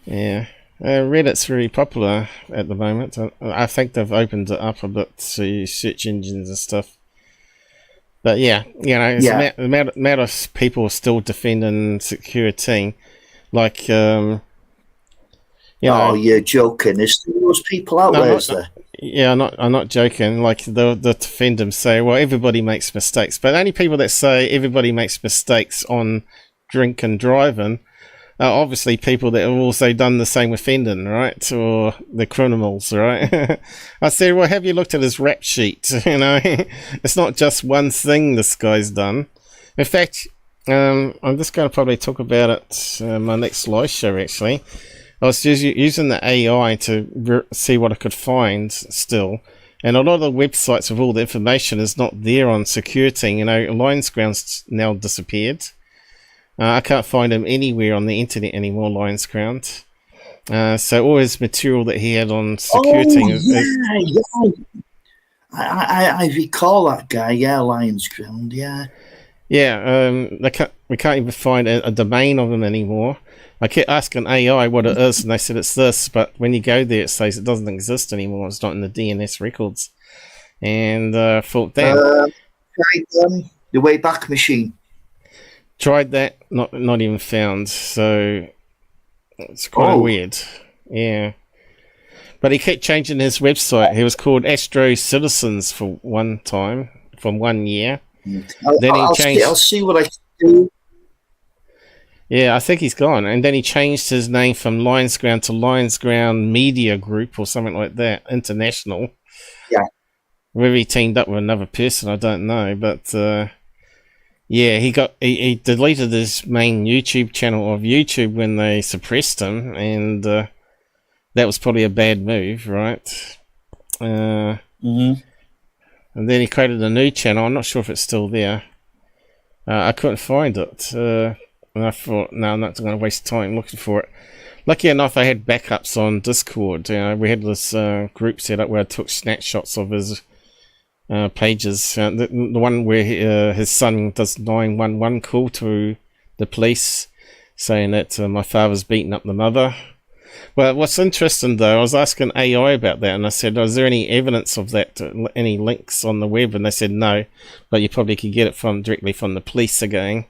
Yeah, Reddit's very popular at the moment. I think they've opened it up a bit to search engines and stuff. But yeah, it's a matter of people still defending Secureteam. Like, oh, you're joking. There's still those people out there, is there? Yeah, I'm not joking. Like, they'll defend them, say, well, everybody makes mistakes. But only people that say everybody makes mistakes on drink and driving are obviously people that have also done the same offending, right? Or the criminals, right? I said, well, have you looked at his rap sheet? It's not just one thing this guy's done. In fact, I'm just going to probably talk about it my next live show, actually. I was just using the AI to see what I could find still. And a lot of the websites with all the information is not there on Secureteam. Lion's Ground's now disappeared. I can't find him anywhere on the internet anymore, Lion's Ground. So all his material that he had on Secureteam... I recall that guy, Lion's Ground, yeah. Yeah, we can't even find a domain of him anymore. I kept asking AI what it is, and they said it's this, but when you go there, it says it doesn't exist anymore. It's not in the DNS records. And thought, damn. The Wayback Machine. Tried that, not even found. So it's quite weird. Yeah. But he kept changing his website. He was called Astro Citizens for one time, from 1 year. Then he changed. I'll see what I can do. Yeah, I think he's gone. And then he changed his name from Lions Ground to Lions Ground Media Group or something like that, International. Yeah. Whether he teamed up with another person, I don't know. But yeah, he deleted his main YouTube channel of YouTube when they suppressed him, and that was probably a bad move, right? And then he created a new channel. I'm not sure if it's still there. I couldn't find it. And I thought, no, I'm not going to waste time looking for it. Lucky enough, I had backups on Discord. We had this group set up where I took snapshots of his pages. The one where his son does 911 call to the police, saying that my father's beating up the mother. Well, what's interesting though, I was asking AI about that, and I said, is there any evidence of that, any links on the web? And they said no, but you probably could get it directly from the police again.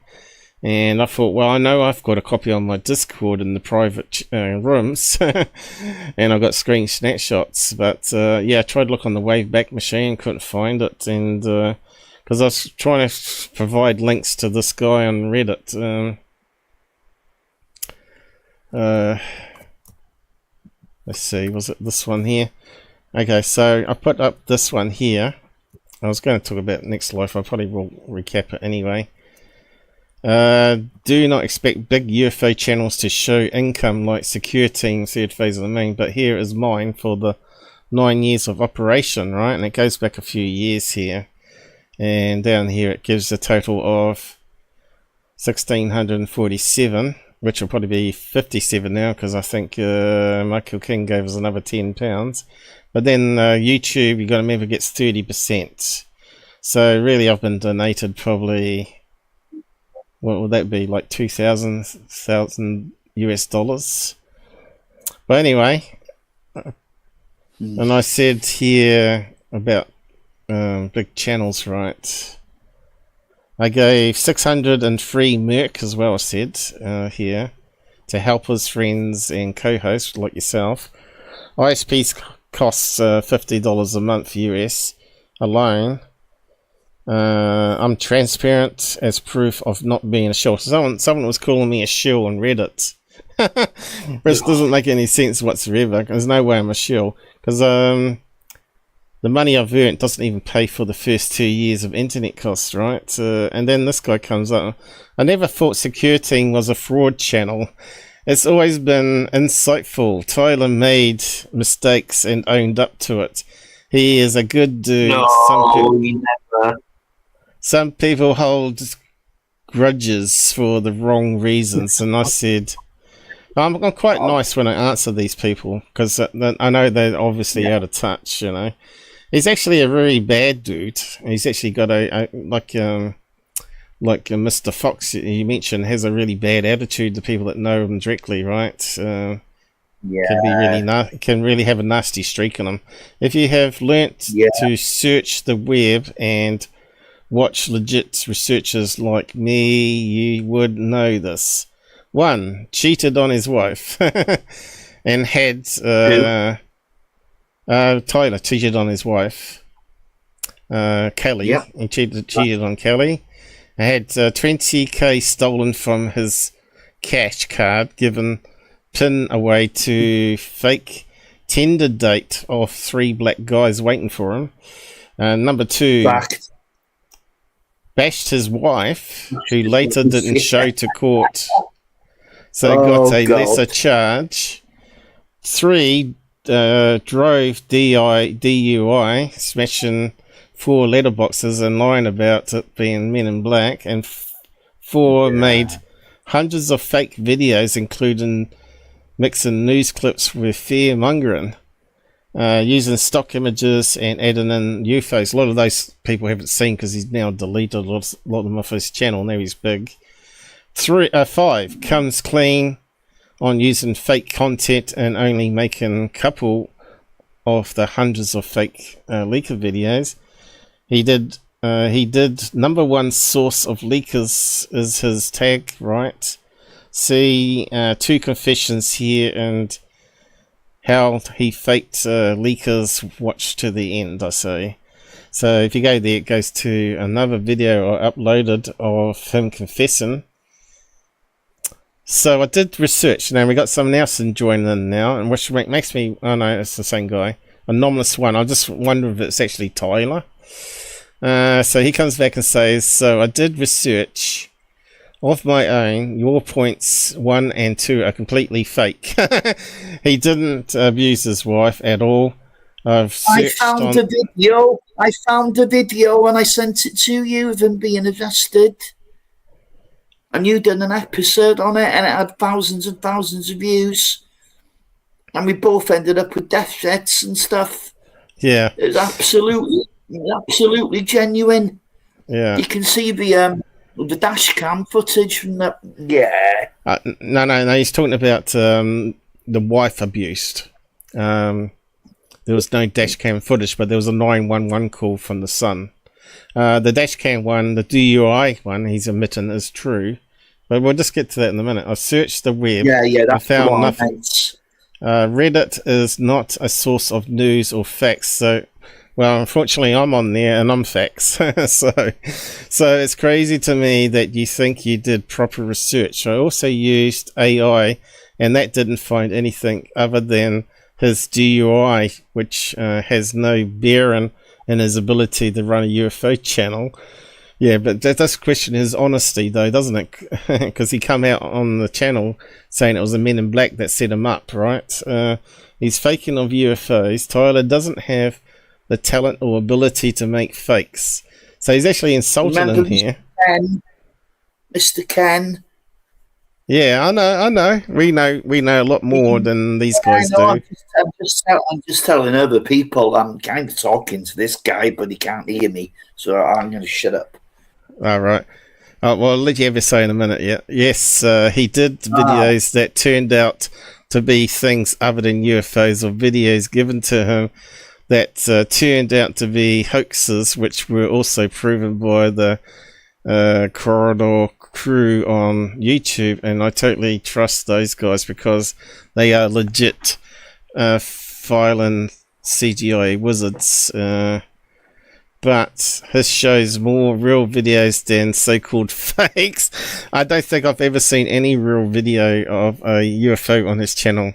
And I thought, well, I know I've got a copy on my Discord in the private rooms, and I've got screen snapshots. But yeah, I tried to look on the Wayback Machine, couldn't find it, and because I was trying to provide links to this guy on Reddit. Let's see, was it this one here? Okay, so I put up this one here. I was going to talk about Next Life. I probably will recap it anyway. Do not expect big UFO channels to show income like Secureteam, third phase of the moon, but here is mine for the 9 years of operation, right? And it goes back a few years here, and down here it gives a total of 1,647, which will probably be 57 now, because I think Michael King gave us another £10. But then YouTube, you got to remember, gets 30%. So really, I've been donated probably, what would that be, like $2,000 US dollars. But anyway, and I said here about big channels, right? I gave 603 Merc as well, I said here, to helpers, friends, and co-hosts like yourself. ISPs costs $50 a month US alone. I'm transparent as proof of not being a shill. Someone was calling me a shill on Reddit. Which doesn't make any sense whatsoever. There's no way I'm a shill. Because the money I've earned doesn't even pay for the first 2 years of internet costs, right? And then this guy comes up. I never thought Secureteam was a fraud channel. It's always been insightful. Tyler made mistakes and owned up to it. He is a good dude. No, some people hold grudges for the wrong reasons, and I said, I'm quite nice when I answer these people, because I know they're obviously out of touch, you know. He's actually a very bad dude. He's actually got like Mr. Fox you mentioned, has a really bad attitude to people that know him directly, right? Can really have a nasty streak on him. If you have learnt to search the web and watch legit researchers like me, you would know this. 1, cheated on his wife and had Tyler cheated on his wife, Kelly. He cheated on Kelly. I had 20k stolen from his cash card, given PIN away to fake Tinder date of 3 black guys waiting for him. Number 2, bashed his wife, who later didn't show to court, so got a lesser charge. 3, drove DUI, smashing 4 letterboxes and lying about it being Men in Black. And 4, made hundreds of fake videos, including mixing news clips with fear-mongering, using stock images and adding in UFOs. A lot of those people haven't seen because he's now deleted a lot of them off his channel. Now he's big. 5, comes clean on using fake content and only making a couple of the hundreds of fake leaker videos. He did he did #1 source of leakers is his tag, right? See 2 confessions here and how he faked leakers watch to the end, I say. So if you go there, it goes to another video I uploaded of him confessing. So I did research. Now we got someone else joining in now, and which makes me, oh no, it's the same guy, Anomalous One. I just wonder if it's actually Tyler. So he comes back and says, so I did research of my own. Your points 1 and 2 are completely fake. He didn't abuse his wife at all. I found a video and I sent it to you of him being arrested. And you done an episode on it and it had thousands and thousands of views. And we both ended up with death threats and stuff. Yeah. It was absolutely genuine. Yeah. You can see the dash cam footage from that. Yeah. No, he's talking about the wife abused. There was no dash cam footage, but there was a 911 call from the son. The dash cam one, the DUI one, he's admitting is true. But we'll just get to that in a minute. I searched the web. Yeah, that's I found nothing. Nice. Reddit is not a source of news or facts. So, well, unfortunately, I'm on there and I'm facts. so it's crazy to me that you think you did proper research. I also used AI, and that didn't find anything other than his DUI, which has no bearing in his ability to run a UFO channel. Yeah, but that does question his honesty, though, doesn't it? Because he come out on the channel saying it was the Men in Black that set him up, right? He's faking of UFOs. Tyler doesn't have the talent or ability to make fakes. So he's actually insulting him here. Mr. Ken. Yeah, I know. We know a lot more than these guys do. I'm just telling other people I'm kind of talking to this guy, but he can't hear me, so I'm going to shut up. All right. Well, I'll let you have your say in a minute. Yeah. Yes, he did videos that turned out to be things other than UFOs, or videos given to him that turned out to be hoaxes, which were also proven by the Corridor crew on YouTube, and I totally trust those guys because they are legit filing CGI wizards. But his shows more real videos than so-called fakes. I don't think I've ever seen any real video of a UFO on his channel,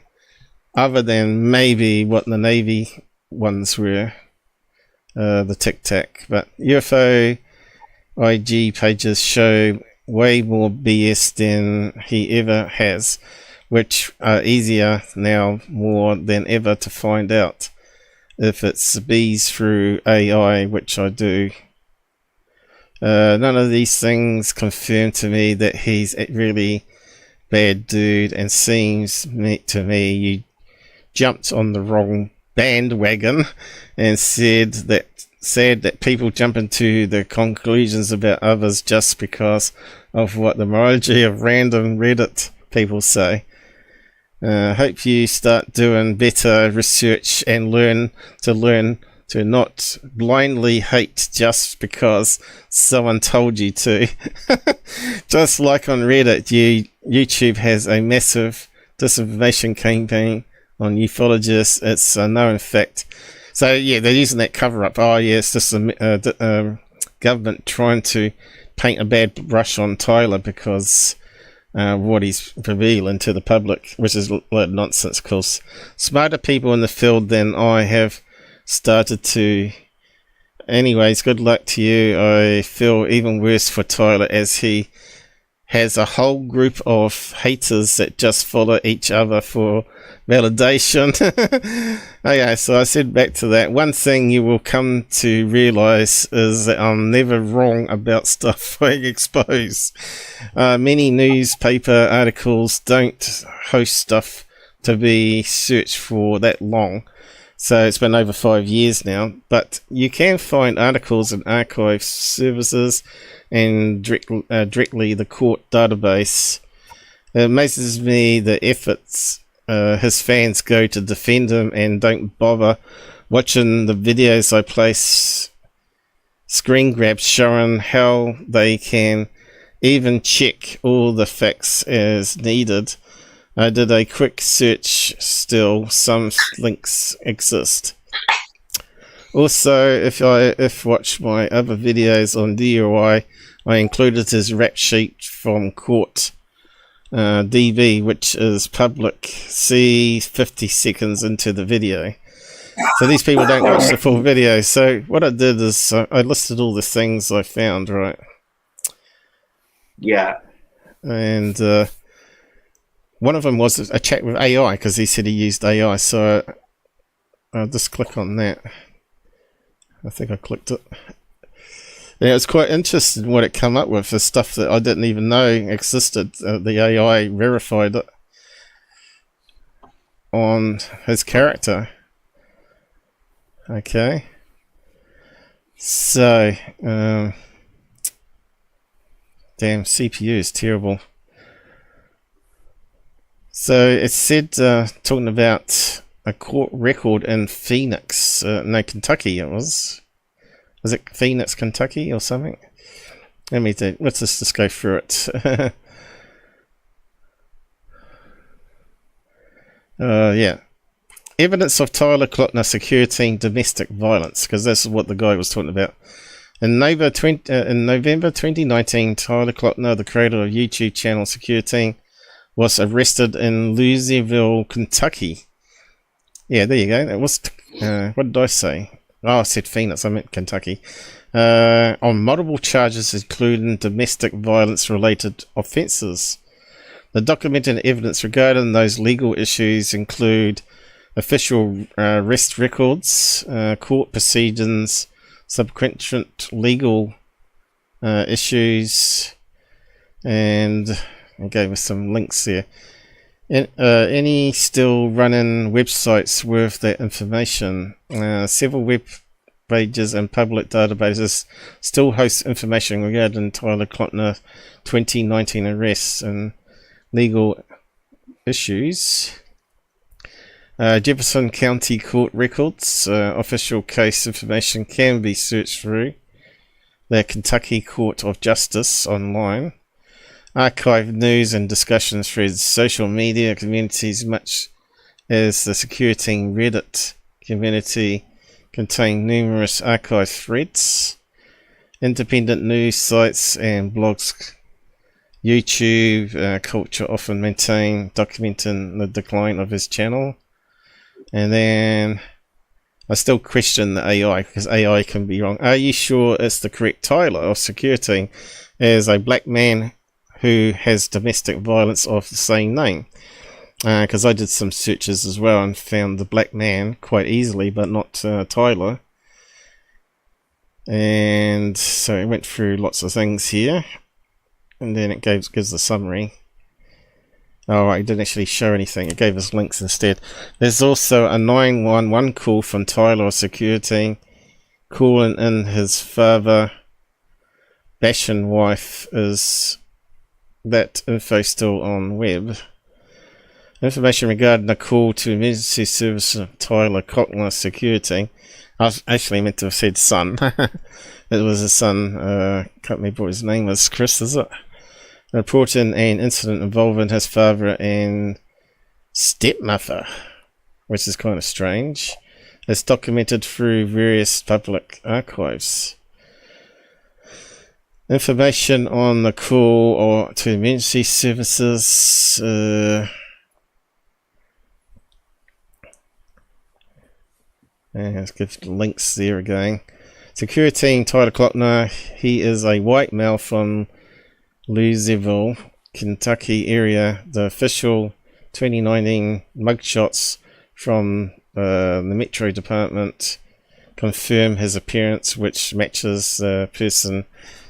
other than maybe what the Navy ones were, the Tic Tac. But UFO IG pages show way more BS than he ever has, which are easier now more than ever to find out if it's bees through AI, which I do. None of these things confirm to me that he's a really bad dude, and seems to me you jumped on the wrong bandwagon and said that people jump into the conclusions about others just because of what the morality of random Reddit people say. Hope you start doing better research and learn to not blindly hate just because someone told you to. Just like on Reddit, YouTube has a massive disinformation campaign on ufologists. It's a known fact. So yeah, they're using that cover up. Oh yeah, it's just the government trying to paint a bad brush on Tyler because what he's revealing to the public, which is nonsense, because smarter people in the field than I have started to. Anyways, good luck to you. I feel even worse for Tyler, as he has a whole group of haters that just follow each other for validation. Okay, so I said back to that. One thing you will come to realize is that I'm never wrong about stuff I expose. Many newspaper articles don't host stuff to be searched for that long. So it's been over 5 years now, but you can find articles in archive services and directly the court database. It amazes me the efforts his fans go to defend him and don't bother watching the videos I place. screen grabs showing how they can even check all the facts as needed. I did a quick search. Still, some links exist. Also, if watch my other videos on DIY, I included his rap sheet from court DV, which is public. See 50 seconds into the video. So these people don't watch the full video. So what I did is I listed all the things I found, right? Yeah. And one of them was a chat with AI, because he said he used AI. So I'll just click on that. I think I clicked it. Yeah, it was quite interesting what it came up with. The stuff that I didn't even know existed. The AI verified it on his character. Okay. So, damn, CPU is terrible. So it said, talking about a court record in Phoenix, no, Kentucky it was. Was it Phoenix, Kentucky or something? Let's just go through it. Yeah. Evidence of Tyler Secureteam domestic violence, because this is what the guy was talking about. In November 2019, Tyler Klockner, the creator of YouTube channel Secureteam, was arrested in Louisville, Kentucky. Yeah, there you go. It was, what did I say? Oh, I said Phoenix, I meant Kentucky. On multiple charges, including domestic violence-related offences. The documented evidence regarding those legal issues include official arrest records, court proceedings, subsequent legal issues, and I gave us some links there. Any still running websites with that information. Several web pages and public databases still host information regarding Tyler Klockner 2019 arrests and legal issues. Jefferson County Court records, official case information can be searched through the Kentucky Court of Justice online. Archive news and discussion threads, social media communities, much as the Secureteam Reddit community, contain numerous archive threads. Independent news sites and blogs, YouTube culture often maintain documenting the decline of his channel. And then I still question the AI, because AI can be wrong. Are you sure it's the correct Tyler of Secureteam as a black man who has domestic violence of the same name? Because I did some searches as well and found the black man quite easily, but not Tyler. And so it went through lots of things here, and then it gives the summary. Oh, right, it didn't actually show anything. It gave us links instead. There's also a 911 call from Tyler Secureteam calling in his father bashing wife. Is that info still on web? Information regarding a call to emergency service of Tyler Klockner Secureteam. I was actually meant to have said son. It was his son. Can't remember what his name was. Chris, is it? Reporting an incident involving his father and stepmother, which is kind of strange. It's documented through various public archives. Information on the call or to emergency services. Let's give the links there again. Secureteam Tyler Klockner. He is a white male from Louisville, Kentucky area. The official 2019 mugshots from the Metro Department confirm his appearance, which matches the person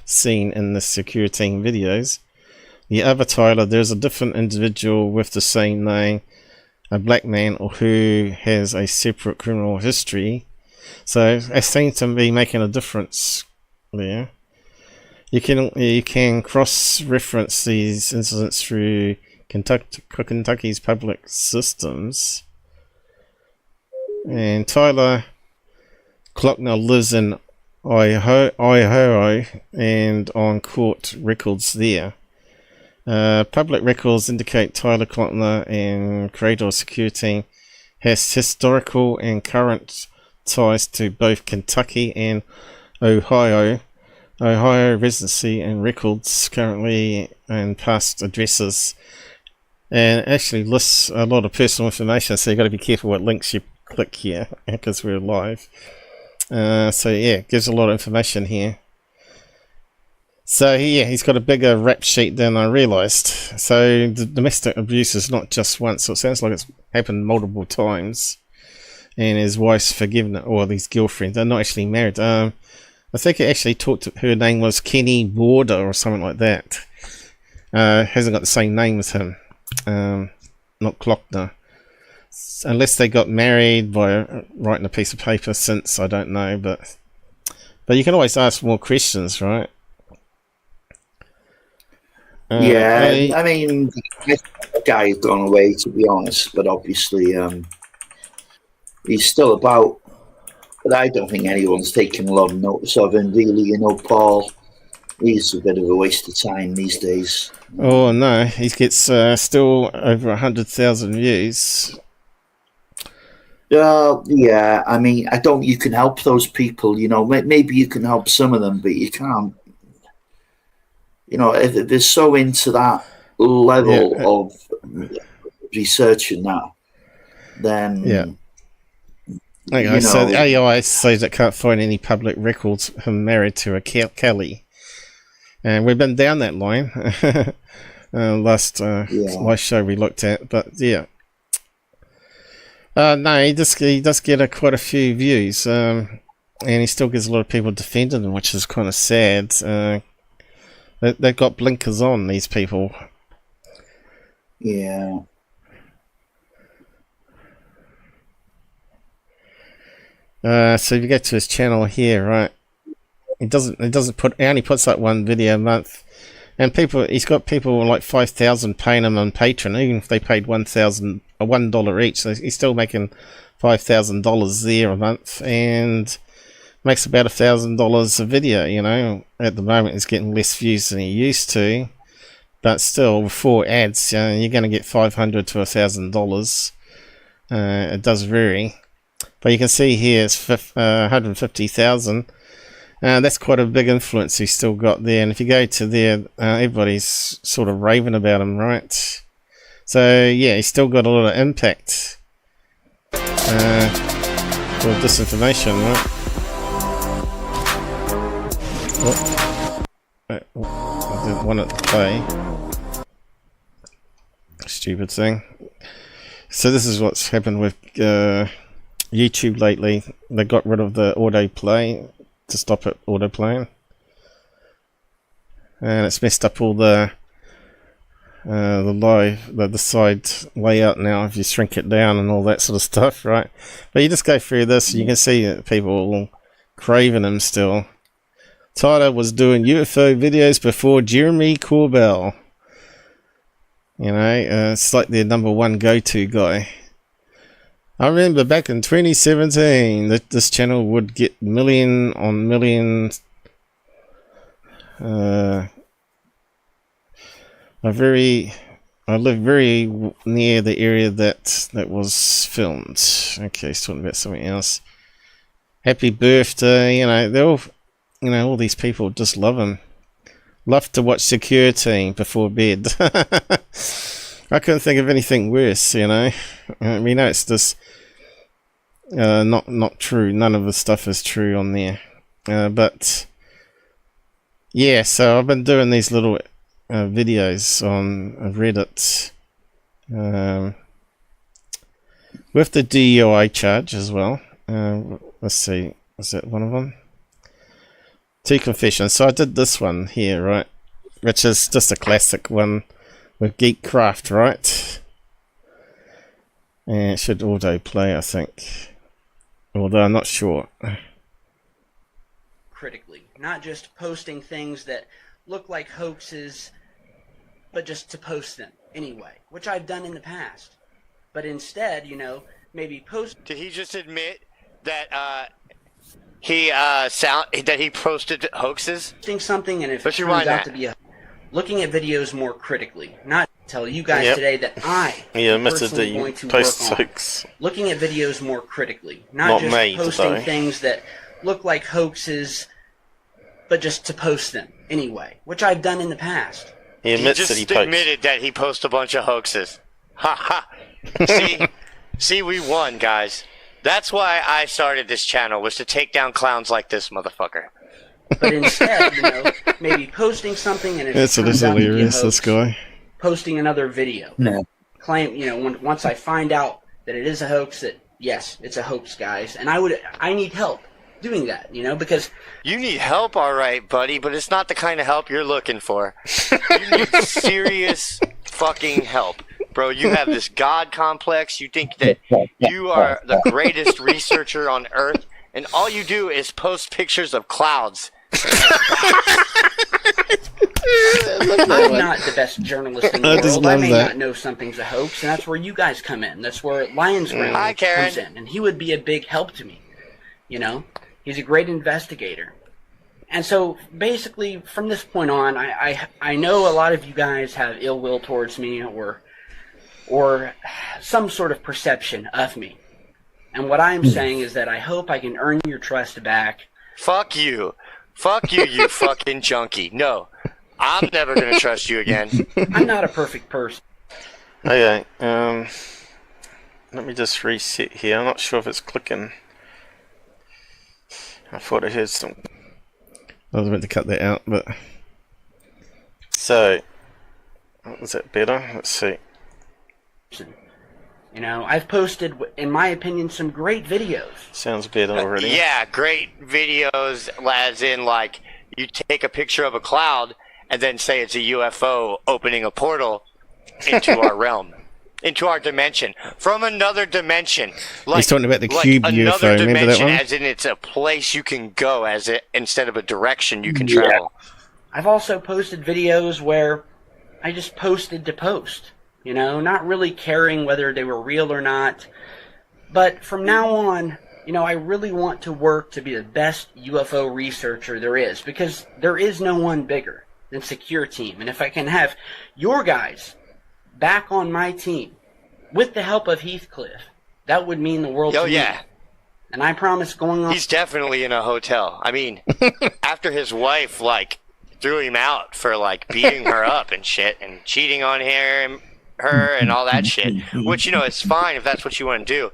seen in the Secureteam videos. The other Tyler, there's a different individual with the same name, a black man who has a separate criminal history. So it seems to be making a difference there. You can cross-reference these incidents through Kentucky's public systems. And Tyler Klockner lives in Idaho and on court records there. Public records indicate Tyler and Tyler Secureteam has historical and current ties to both Kentucky and Ohio residency and records currently and past addresses, and actually lists a lot of personal information, so you've got to be careful what links you click here because we're live. So yeah, it gives a lot of information here. So yeah, he's got a bigger rap sheet than I realised. So the domestic abuse is not just once, so it sounds like it's happened multiple times. And his wife's forgiven, or his girlfriend, they're not actually married. I think it actually talked to, her name was Kenny Border or something like that. Hasn't got the same name as him. Not Klockner. Unless they got married by writing a piece of paper since, I don't know, but you can always ask more questions, right? I mean, the guy's gone away, to be honest, but obviously he's still about, but I don't think anyone's taking a lot of notice of him, really. You know, Paul, he's a bit of a waste of time these days. Oh no, he gets still over 100,000 views. Yeah, I mean, I don't, you can help those people, you know, maybe you can help some of them, but you can't. You know, if they're so into that level of researching that, then Okay, so the AI says it can't find any public records of him married to a Kelly, and we've been down that line last show we looked at, but yeah. No, he does get quite a few views, and he still gets a lot of people defending him, which is kind of sad. They've got blinkers on, these people. Yeah. So if you go to his channel here, right? He only puts up one video a month, and he's got people like 5,000 paying him on Patreon, even if they paid $1 each. So he's still making $5,000 there a month, and makes about $1,000 a video. You know, at the moment he's getting less views than he used to, but still, before ads, you're going to get $500 to $1,000. It does vary, but you can see here it's 150,000. That's quite a big influence he's still got there. And if you go to there, everybody's sort of raving about him, right? So yeah, he's still got a lot of impact for disinformation, right? I didn't want it to play. Stupid thing. So this is what's happened with YouTube lately. They got rid of the autoplay to stop it autoplaying, and it's messed up all the side layout now if you shrink it down and all that sort of stuff, right? But you just go through this, you can see that people craving him still. Tyler was doing UFO videos before Jeremy Corbell. You know, it's like their #1 go-to guy. I remember back in 2017 that this channel would get million on million. I live very near the area that was filmed. Okay, he's talking about something else. Happy birthday, you know, they're all, you know, all these people just love him. Love to watch Secureteam before bed. I couldn't think of anything worse, you know. We know it's just not true. None of the stuff is true on there. But yeah, so I've been doing these little videos on Reddit with the DUI charge as well. Let's see, is that one of them? 2 confessions. So I did this one here, right, which is just a classic one with Geekcraft, right? And it should auto play, I think, although I'm not sure. Critically, not just posting things that look like hoaxes, but just to post them anyway, which I've done in the past. But instead, you know, maybe post. Did he just admit that that he posted hoaxes? Think something, and if Let's it rewind turns out that. to be looking at videos more critically, not tell you guys today that I am personally going to work on looking at videos more critically, not just posting things that look like hoaxes, but just to post them anyway, which I've done in the past. He just admitted that he posted a bunch of hoaxes. Ha ha. See, we won, guys. That's why I started this channel, was to take down clowns like this motherfucker. But instead, maybe posting something, and if That's it turns out to be a hilarious, hoax, this guy. posting another video. No. Claim, once I find out that it is a hoax, that yes, it's a hoax, guys, and I need help doing that, because you need help, all right, buddy, but it's not the kind of help you're looking for. You need serious fucking help. Bro, you have this God complex. You think that you are the greatest researcher on Earth, and all you do is post pictures of clouds. I'm not the best journalist in the world. I may that. not know something's a hoax, and that's where you guys come in. That's where Lion's Ground comes in, and he would be a big help to me. He's a great investigator. And so, basically, from this point on, I know a lot of you guys have ill will towards me, or some sort of perception of me. And what I'm saying is that I hope I can earn your trust back. Fuck you. Fuck you, you fucking junkie. No, I'm never going to trust you again. I'm not a perfect person. Okay, let me just reset here. I'm not sure if it's clicking. I thought I heard some. I was meant to cut that out, but... So, is that better? Let's see. I've posted, in my opinion, some great videos. Sounds better already. Yeah, great videos, as in, like, you take a picture of a cloud and then say it's a UFO opening a portal into our realm, into our dimension, from another dimension. Like, he's talking about the cube UFO, remember that one? As in it's a place you can go, instead of a direction you can travel. I've also posted videos where I just posted to post. Not really caring whether they were real or not. But from now on, I really want to work to be the best UFO researcher there is, because there is no one bigger than Secureteam. And if I can have your guys back on my team, with the help of Heathcliff, that would mean the world to me. And I promise going on... He's definitely in a hotel. I mean, after his wife, threw him out for, beating her up and shit, and cheating on her and all that shit, which it's fine if that's what you want to do,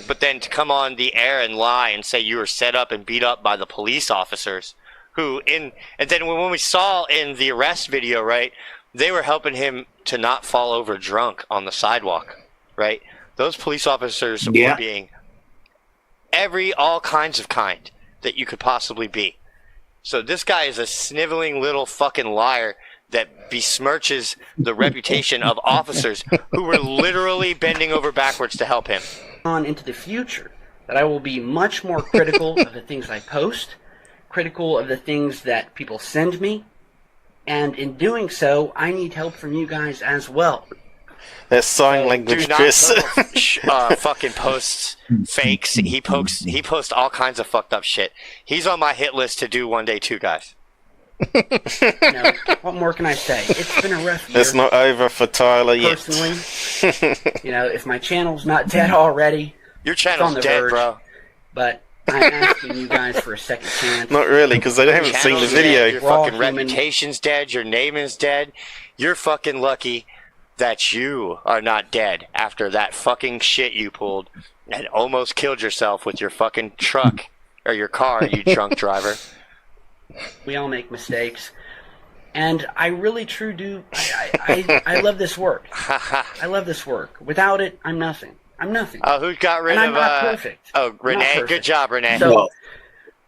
but then to come on the air and lie and say you were set up and beat up by the police officers and then when we saw in the arrest video, right, they were helping him to not fall over drunk on the sidewalk, right? Those police officers were being all kinds of kind that you could possibly be. So this guy is a sniveling little fucking liar that besmirches the reputation of officers who were literally bending over backwards to help him. On into the future, that I will be much more critical of the things I post, critical of the things that people send me, and in doing so, I need help from you guys as well. That's sign language, Chris. Fucking posts fakes. He posts all kinds of fucked up shit. He's on my hit list to do one day too, guys. What more can I say? It's been a rough year. It's not over for Tyler yet. Personally, if my channel's not dead already, your channel's dead, bro. But I'm asking you guys for a second chance. Not really, because they haven't seen the video. Your fucking reputation's dead. Your name is dead. You're fucking lucky that you are not dead after that fucking shit you pulled and almost killed yourself with your fucking truck or your car, you drunk driver. We all make mistakes, and I really do. I love this work. I love this work. Without it, I'm nothing. I'm nothing. Oh, who got rid and of? I'm not perfect. Oh, Renee. Good job, Renee. So,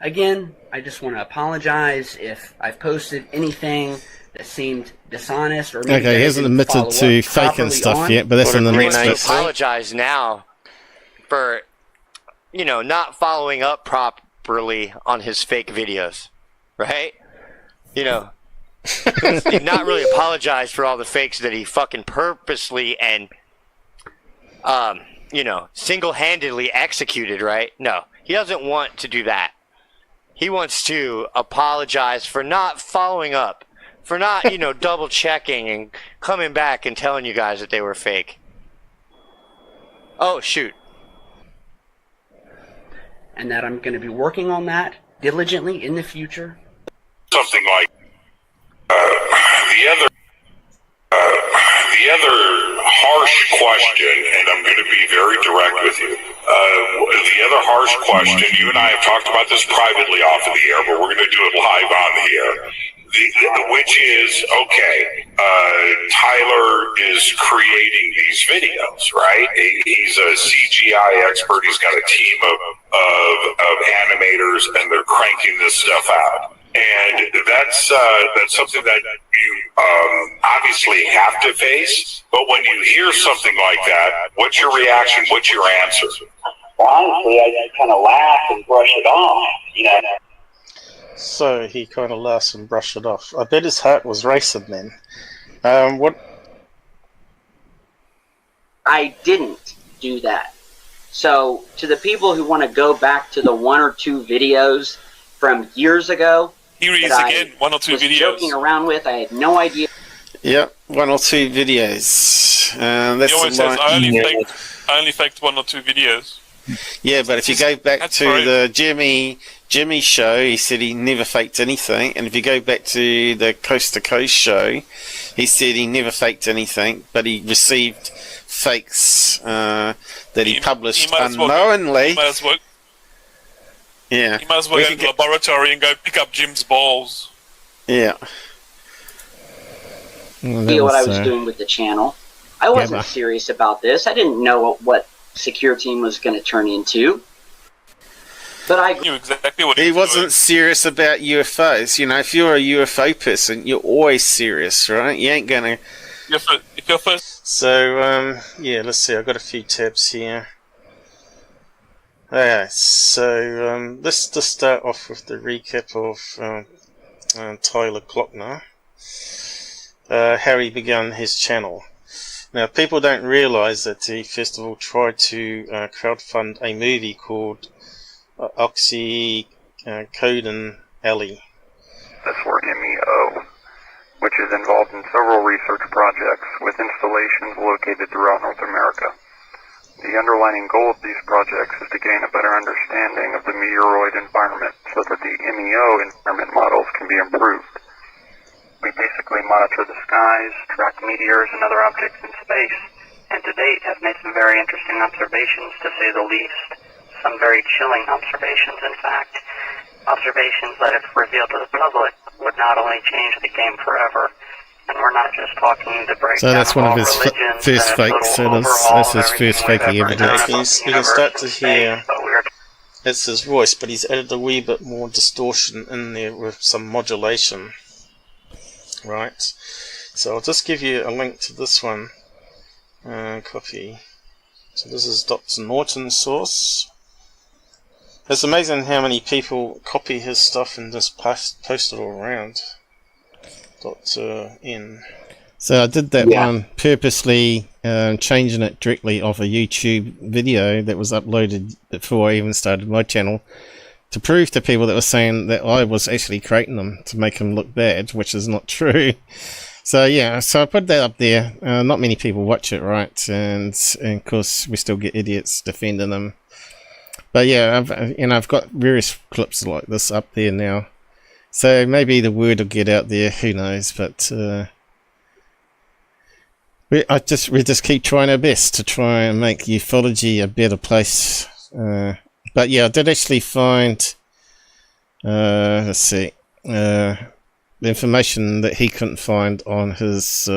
again, I just want to apologize if I've posted anything that seemed dishonest or maybe he hasn't admitted to faking stuff yet, but that's in the next bit. Apologize now for not following up properly on his fake videos. Right? Not really apologize for all the fakes that he fucking purposely and, single-handedly executed, right? No, he doesn't want to do that. he wants to apologize for not following up, for not, double checking and coming back and telling you guys that they were fake. Oh, shoot. And that I'm going to be working on that diligently in the future. Something like the other harsh question, and I'm going to be very direct with you. The other harsh question, you and I have talked about this privately off of the air, but we're going to do it live on the air. Which is, okay, Tyler is creating these videos, right? He's a CGI expert. He's got a team of animators, and they're cranking this stuff out. And that's something that you obviously have to face. But when you hear something like that, what's your reaction? What's your answer? Well, honestly, I just kind of laugh and brush it off, So he kind of laughs and brushed it off. I bet his heart was racing then. What? I didn't do that. So, to the people who want to go back to the 1 or 2 videos from years ago, Here he is again, 1 or 2 was videos. joking around with, I had no idea. Yep, 1 or 2 videos. That's He always says, I only faked 1 or 2 videos. Yeah, but if you go back to the Jimmy show, he said he never faked anything. And if you go back to the Coast to Coast show, he said he never faked anything, but he received fakes that he published unknowingly. He might as well go to the laboratory and go pick up Jim's balls. Yeah. See what I was doing with the channel. I wasn't serious about this. I didn't know what Secureteam was going to turn into. But I knew exactly what he wasn't serious about UFOs. If you're a UFO person, you're always serious, right? You ain't gonna. If you're first. So let's see. I've got a few tabs here. Okay, so let's just start off with the recap of Tyler Glockner, how he began his channel. Now, people don't realise that he first of all tried to crowdfund a movie called Oxycodone Alley. That's for MEO, which is involved in several research projects with installations located throughout North America. The underlying goal of these projects is to gain a better understanding of the meteoroid environment so that the MEO environment models can be improved. We basically monitor the skies, track meteors and other objects in space, and to date have made some very interesting observations, to say the least. Some very chilling observations, in fact. Observations that, if revealed to the public, would not only change the game forever, and we're not just talking the breakdown. So that's one of his first fakes. So that's his first faking evidence. You can start to hear it's his voice, but he's added a wee bit more distortion in there with some modulation. Right. So I'll just give you a link to this one. Copy. So this is Dr. Norton's source. It's amazing how many people copy his stuff and just post it all around. Dr. N. So I did that one purposely, changing it directly off a YouTube video that was uploaded before I even started my channel, to prove to people that were saying that I was actually creating them to make them look bad, which is not true. So yeah, so I put that up there. Not many people watch it, right? And of course we still get idiots defending them. But yeah, I've got various clips like this up there now. So maybe the word will get out there. Who knows? But we just keep trying our best to try and make ufology a better place. But yeah, I did actually find. Let's see. The information that he couldn't find on his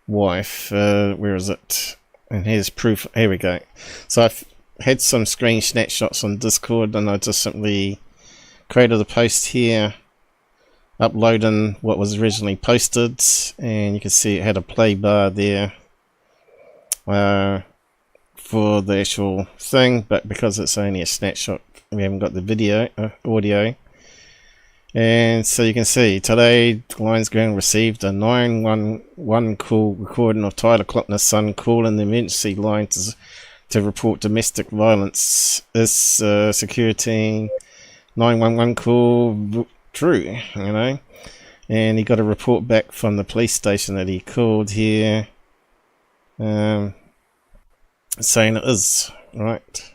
wife. Where is it? And here's proof. Here we go. So I've had some screen snapshots on Discord, and I just simply created a post here uploading what was originally posted, and you can see it had a play bar there for the actual thing, but because it's only a snapshot, we haven't got the video audio. And so you can see today Lions Ground received a 911 call recording of Tyler Glockner's son calling the emergency line to report domestic violence. This Secureteam 911 call true, you know. And he got a report back from the police station that he called here, saying it is, right?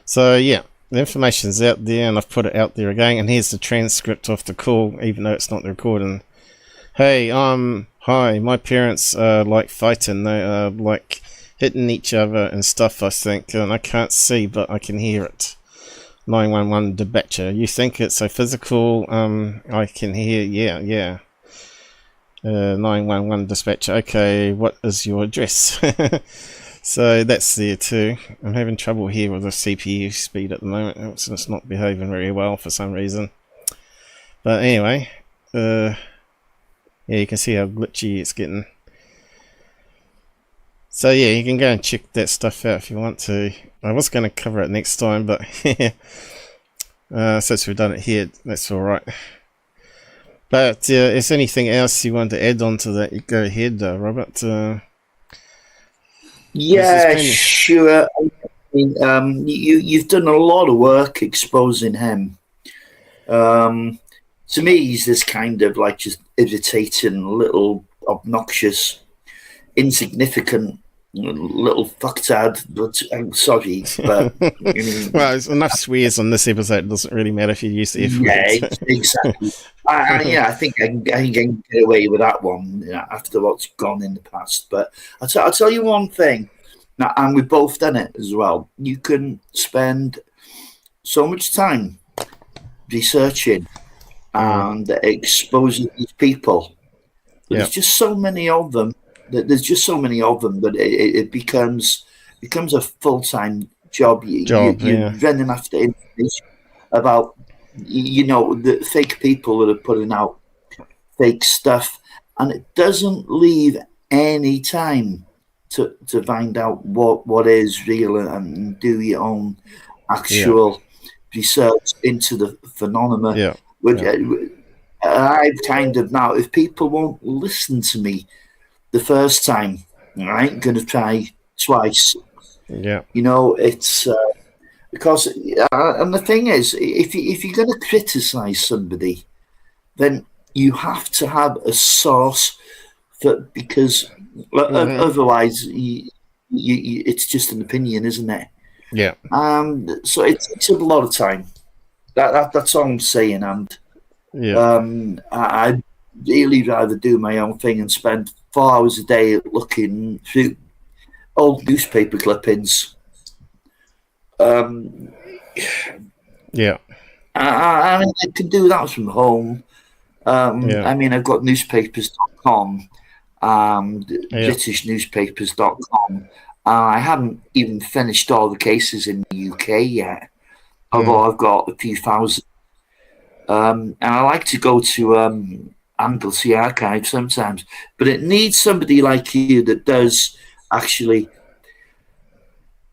So, yeah, the information's out there, and I've put it out there again, and here's the transcript of the call, even though it's not the recording. Hey, hi, my parents like fighting, they like hitting each other and stuff, I think, and I can't see, but I can hear it. 911 dispatcher, you think it's so physical? I can hear, yeah. 911 dispatcher, okay, what is your address? So that's there too. I'm having trouble here with the CPU speed at the moment. It's not behaving very well for some reason. But anyway, yeah, you can see how glitchy it's getting. So yeah, you can go and check that stuff out if you want to. I was going to cover it next time, but since we've done it here, that's alright. But if there's anything else you want to add on to that, you go ahead, Robert. Yeah, sure. I mean, you've done a lot of work exposing him. To me, he's this kind of like just irritating, little, obnoxious, insignificant little fucktard. But I'm sorry, but I mean, well, there's enough swears on this episode. It doesn't really matter if you use the F word. Yeah, exactly. I think I can get away with that one, you know, after what's gone in the past. But I'll tell you one thing, now, and we've both done it as well. You can spend so much time researching and exposing these people. There's just so many of them. There's just so many of them that it becomes a full-time job. You're running after information about, you know, the fake people that are putting out fake stuff, and it doesn't leave any time to find out what is real and do your own actual research into the phenomena. I've kind of now, if people won't listen to me the first time, I ain't going to try twice. Yeah. You know, it's because, and the thing is, if you're going to criticize somebody, then you have to have a source because otherwise it's just an opinion, isn't it? Yeah. So it takes a lot of time. That's all I'm saying. And I'd really rather do my own thing and spend 4 hours a day looking through old newspaper clippings. I mean, I can do that from home. I mean, I've got newspapers.com and BritishNewspapers.com. I haven't even finished all the cases in the UK yet, although I've got a few thousand. And I like to go to Anglesey Archive sometimes, but it needs somebody like you that does actually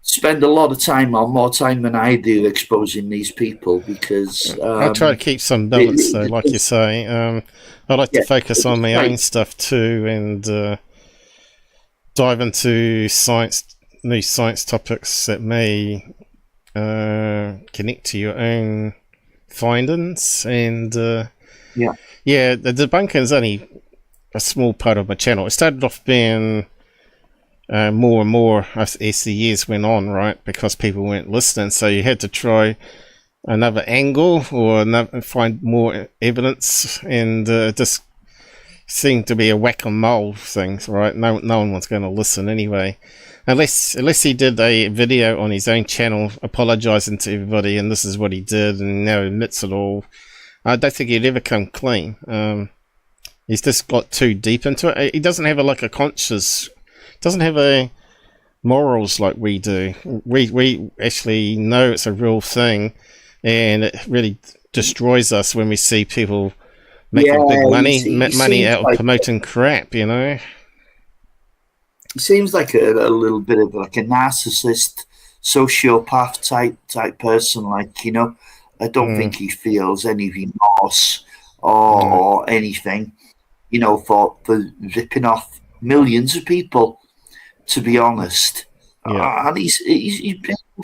spend a lot of time, or more time than I do, exposing these people, because I try to keep some balance though, like you say. I like to focus on my own stuff too, and dive into new science topics that may connect to your own findings. And the debunking is only a small part of my channel. It started off being more and more as the years went on, right? Because people weren't listening, so you had to try another angle or find more evidence, and just seemed to be a whack-a-mole thing, right? No one was going to listen anyway, unless he did a video on his own channel apologizing to everybody, and this is what he did, and now admits it all. I don't think he'd ever come clean. He's just got too deep into it. He doesn't have a conscious, doesn't have a morals like we do. We actually know it's a real thing, and it really destroys us when we see people making big money out of promoting crap, you know. He seems like a little bit of like a narcissist, sociopath type person. Like, you know, I don't think he feels any remorse or anything, you know, for ripping off millions of people, to be honest. And he's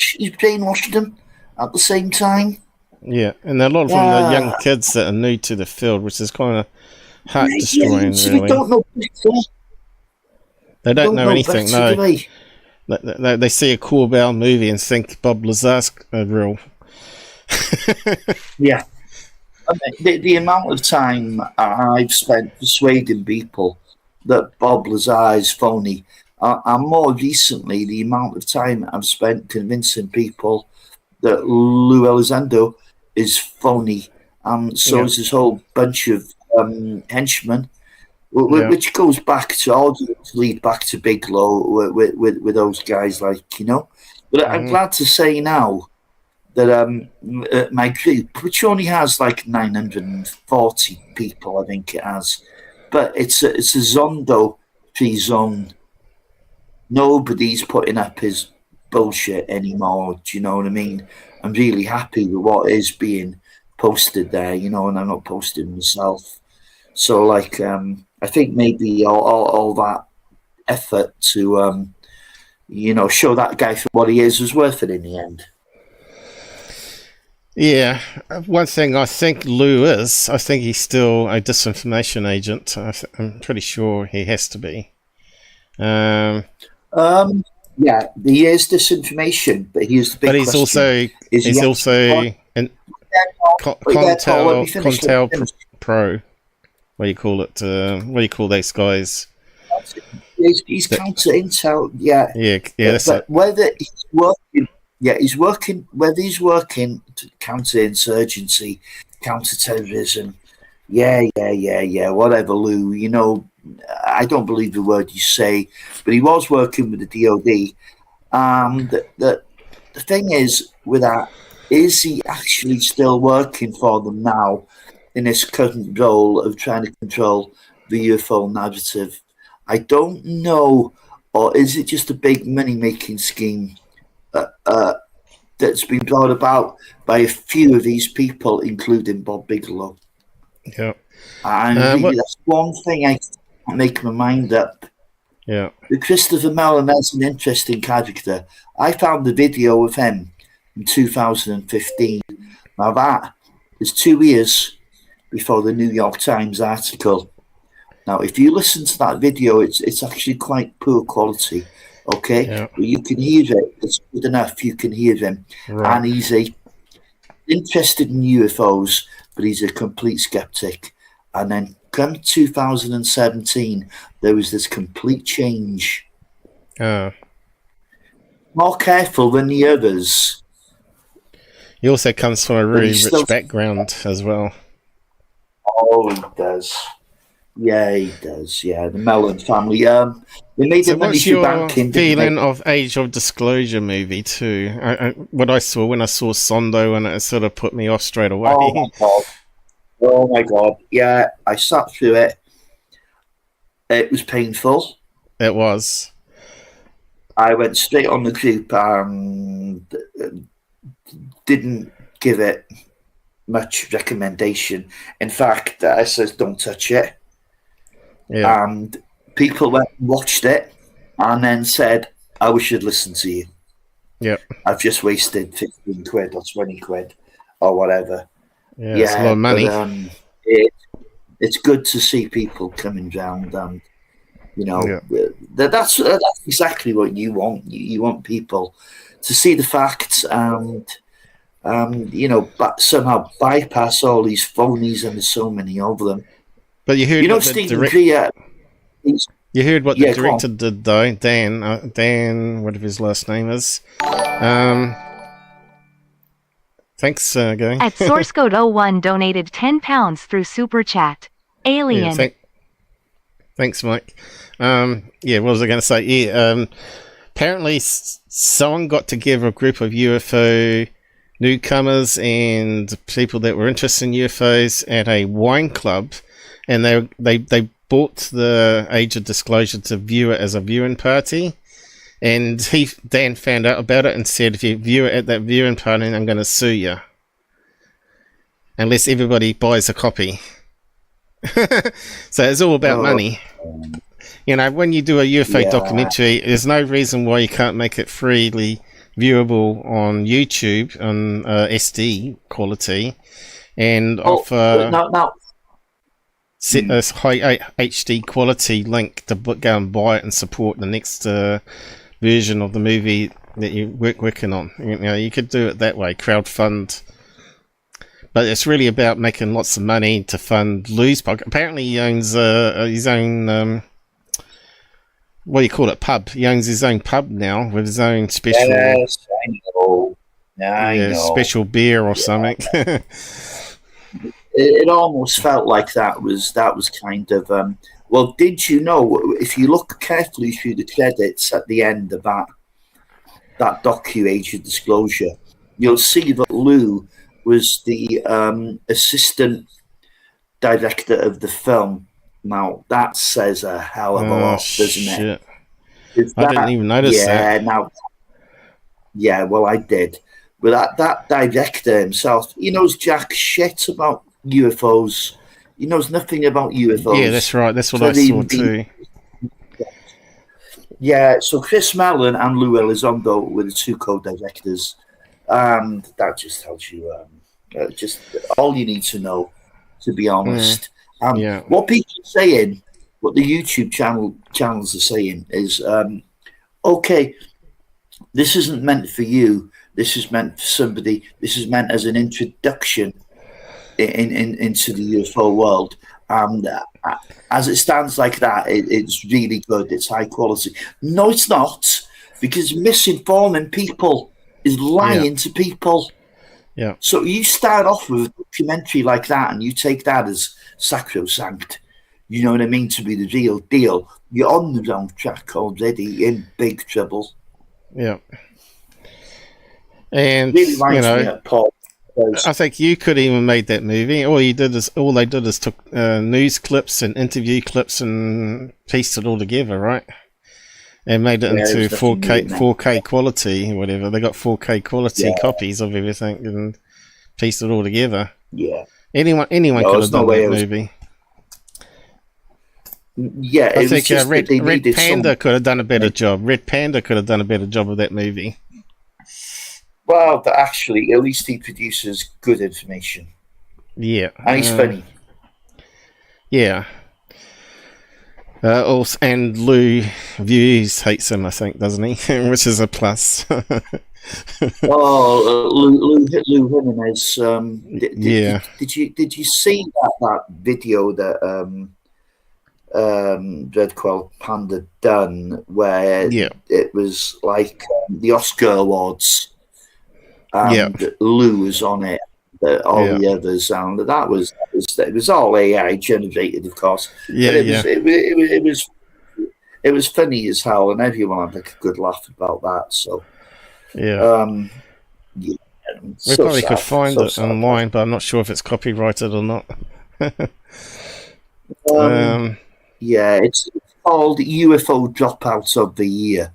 brainwashed them at the same time. Yeah, and a lot of them are young kids that are new to the field, which is kind of heart destroying, so really. They don't know better. They don't know anything, better, no. They see a Corbell movie and think Bob Lazar's real. Yeah. The amount of time I've spent persuading people that Bob Lazar is phony, and more recently, the amount of time I've spent convincing people that Lue Elizondo is phony, so is this whole bunch of henchmen, which goes back to all lead back to Bigelow with those guys, like, you know. But I'm glad to say now that my group, which only has like 940 people, I think it has, but it's a Zondo free zone. Nobody's putting up his bullshit anymore. Do you know what I mean? I'm really happy with what is being posted there, you know, and I'm not posting myself. So, like, I think maybe all that effort to, you know, show that guy for what he is was worth it in the end. Yeah, one thing I think Lou is, I think he's still a disinformation agent. I'm pretty sure he has to be. Yeah, he is disinformation, but he's the big question. He's also Contel Pro. What do you call it? What do you call those guys? He's counter intel. Yeah. That's but whether he's working. Yeah, whether he's working to counter insurgency, counter terrorism, whatever, Lou, you know, I don't believe the word you say, but he was working with the DOD. The thing is with that, is he actually still working for them now in his current role of trying to control the UFO narrative? I don't know, or is it just a big money-making scheme that's been brought about by a few of these people, including Bob Bigelow? Yeah. And really, that's one thing I can't make my mind up. Yeah. The Christopher Mellon is an interesting character. I found the video of him in 2015. Now that is 2 years before the New York Times article. Now, if you listen to that video, it's actually quite poor quality. Okay, but you can hear it. It's good enough. You can hear him, and he's interested in UFOs, but he's a complete skeptic. And then, come 2017, there was this complete change. More careful than the others. He also comes from a really rich background as well. Oh, he does. Yeah, he does. Yeah, the Mellon family. They made so the money what's through your banking. Feeling of Age of Disclosure movie too? What I saw when I saw Zondo, and it sort of put me off straight away. Oh my god! Yeah, I sat through it. It was painful. It was. I went straight on the group and didn't give it much recommendation. In fact, I said, "Don't touch it." Yeah. And people went and watched it and then said, I wish I'd listened to you. Yep. I've just wasted 15 quid or 20 quid or whatever. Yeah, it's a lot of money. But, it's good to see people coming round and, you know, that's exactly what you want. You want people to see the facts and, you know, somehow bypass all these phonies, and there's so many of them. But you heard, you know, Stephen Greer. You heard what the director did, though. Dan, whatever his last name is. Thanks, Guy. At SourceCode01 donated £10 through Super Chat. Alien. Yeah, thanks, Mike. What was I going to say? Yeah, apparently, someone got together a group of UFO newcomers and people that were interested in UFOs at a wine club, and they bought the Age of Disclosure to view it as a viewing party. And Dan found out about it and said, if you view it at that viewing party, I'm going to sue you. Unless everybody buys a copy. So it's all about money. You know, when you do a UFO documentary, there's no reason why you can't make it freely viewable on YouTube on SD quality, and offer set a high HD quality link to go and buy it and support the next version of the movie that you're working on. You know, you could do it that way, crowdfund. But it's really about making lots of money to fund Lue's podcast. Apparently, he owns his own. What do you call it? Pub. He owns his own pub now with his own special. Yes, I know. I know. Special beer or something. It almost felt like that was kind of. Well, did you know? If you look carefully through the credits at the end of that docu-Age of Disclosure, you'll see that Lue was the assistant director of the film. Now that says a hell of a lot, doesn't it? I didn't even notice that. Yeah, well, I did. But that director himself, he knows jack shit about UFOs. He knows nothing about UFOs. Yeah, that's right. That's what I saw too. Yeah, so Chris Mellon and Lue Elizondo were the two co-directors. And that just tells you just all you need to know, to be honest. What people are saying, what the YouTube channels are saying is, okay, this isn't meant for you. This is meant for somebody. This is meant as an introduction into the UFO world. And as it stands like that, it's really good. It's high quality. No, it's not, because misinforming people is lying to people. Yeah. So you start off with a documentary like that, and you take that as sacrosanct. You know what I mean? To be the real deal. You're on the wrong track already, in big trouble. Yeah. And really reminds me of Paul. I think you could even made that movie. All they did is took news clips and interview clips and pieced it all together, right? And made it into 4K quality, whatever. They got 4K quality copies of everything and pieced it all together. Yeah. Anyone could have done that movie. Yeah, I think Red Panda could have done a better job. Red Panda could have done a better job of that movie. Well, but actually, at least he produces good information. Yeah. And he's funny. Yeah. Also, and Lue Views hates him, I think, doesn't he? Which is a plus. Lou Jimenez. Did you see that video that Red Quell Panda done, where it was like the Oscar Awards, and Lou was on it, all the others, and it was all AI generated, of course. It was funny as hell, and everyone had like a good laugh about that. So we probably could find it online, but I'm not sure if it's copyrighted or not. It's called UFO Dropouts of the Year.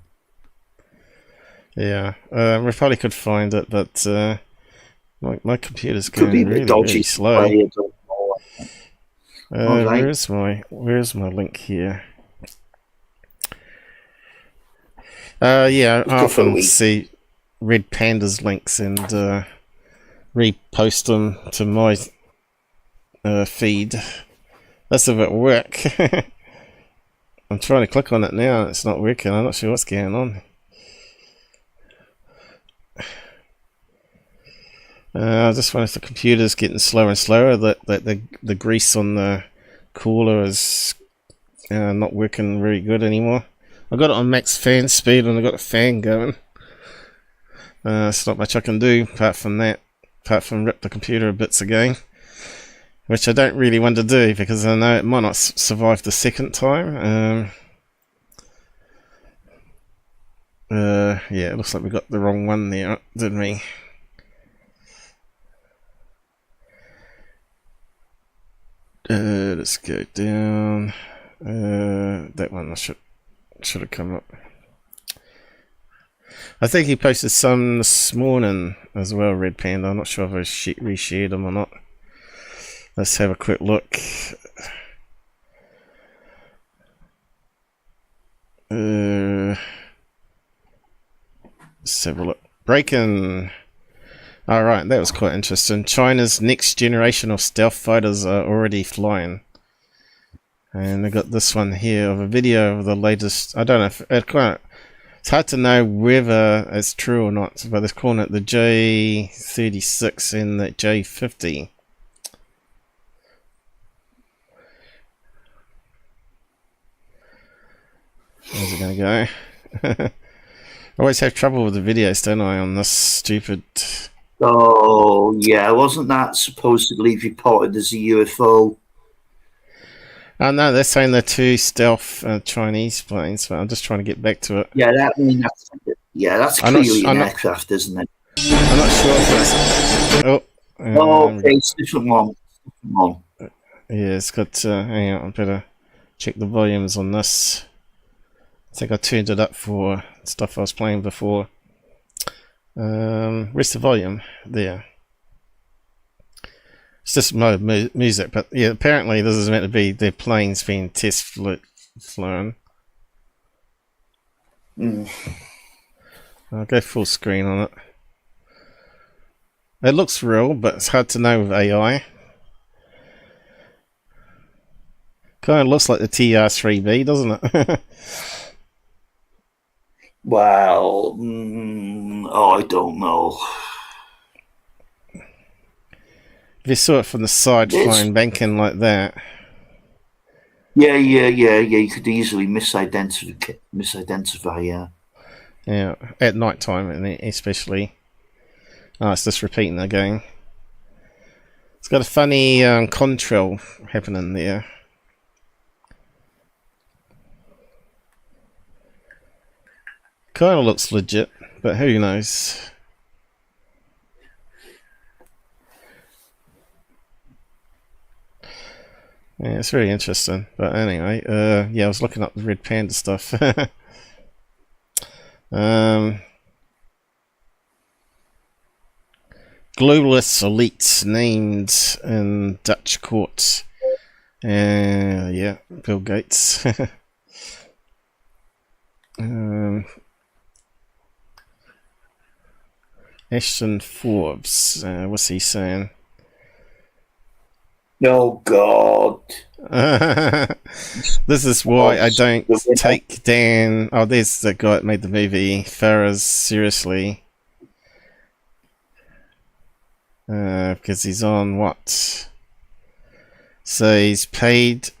Yeah, we probably could find it, but my computer's going really slow. Where's my link here? I often see Red Panda's links and repost them to my feed. That's if it work. I'm trying to click on it now and it's not working. I'm not sure what's going on. I just find if the computer's getting slower and slower, that the grease on the cooler is not working very good anymore. I got it on max fan speed and I got a fan going. There's not much I can do apart from rip the computer to bits again, which I don't really want to do because I know it might not survive the second time. It looks like we got the wrong one there, didn't we? Let's go down. That one I should have come up. I think he posted some this morning as well, Red Panda. I'm not sure if I reshared them or not. Let's have a quick look. Let's have a look. breaking. All right, that was quite interesting. China's next generation of stealth fighters are already flying. And I got this one here of a video of the latest. I don't know if it's hard to know whether it's true or not, but they're calling it the J36 and the J50. How's it going to go? I always have trouble with the videos, don't I, on this stupid... Oh, yeah, wasn't that supposedly reported as a UFO? Oh, no, they're saying they're two stealth Chinese planes, but I'm just trying to get back to it. Yeah, that's clearly an aircraft, isn't it? I'm not sure if it's... okay, it's different one. Yeah, it's got... hang on, I better check the volumes on this. I think I turned it up for stuff I was playing before. Where's the volume? There. It's just music, but yeah, apparently this is meant to be their planes being flown. I'll go full screen on it. It looks real, but it's hard to know with AI. Kind of looks like the TR-3B, doesn't it? Well, I don't know. If you saw it from the side flying banking like that. Yeah, you could easily misidentify, yeah. Yeah, at night time, especially. Oh, it's just repeating again. It's got a funny contrail happening there. Kind of looks legit, but who knows? Yeah, it's very interesting. But anyway, yeah, I was looking up the Red Panda stuff. Globalist elites named in Dutch court. Yeah, Bill Gates. Ashton Forbes, what's he saying? Oh God! This is why I don't take Dan. Oh, there's the guy that made the movie Farrah's seriously, because he's on what? So he's paid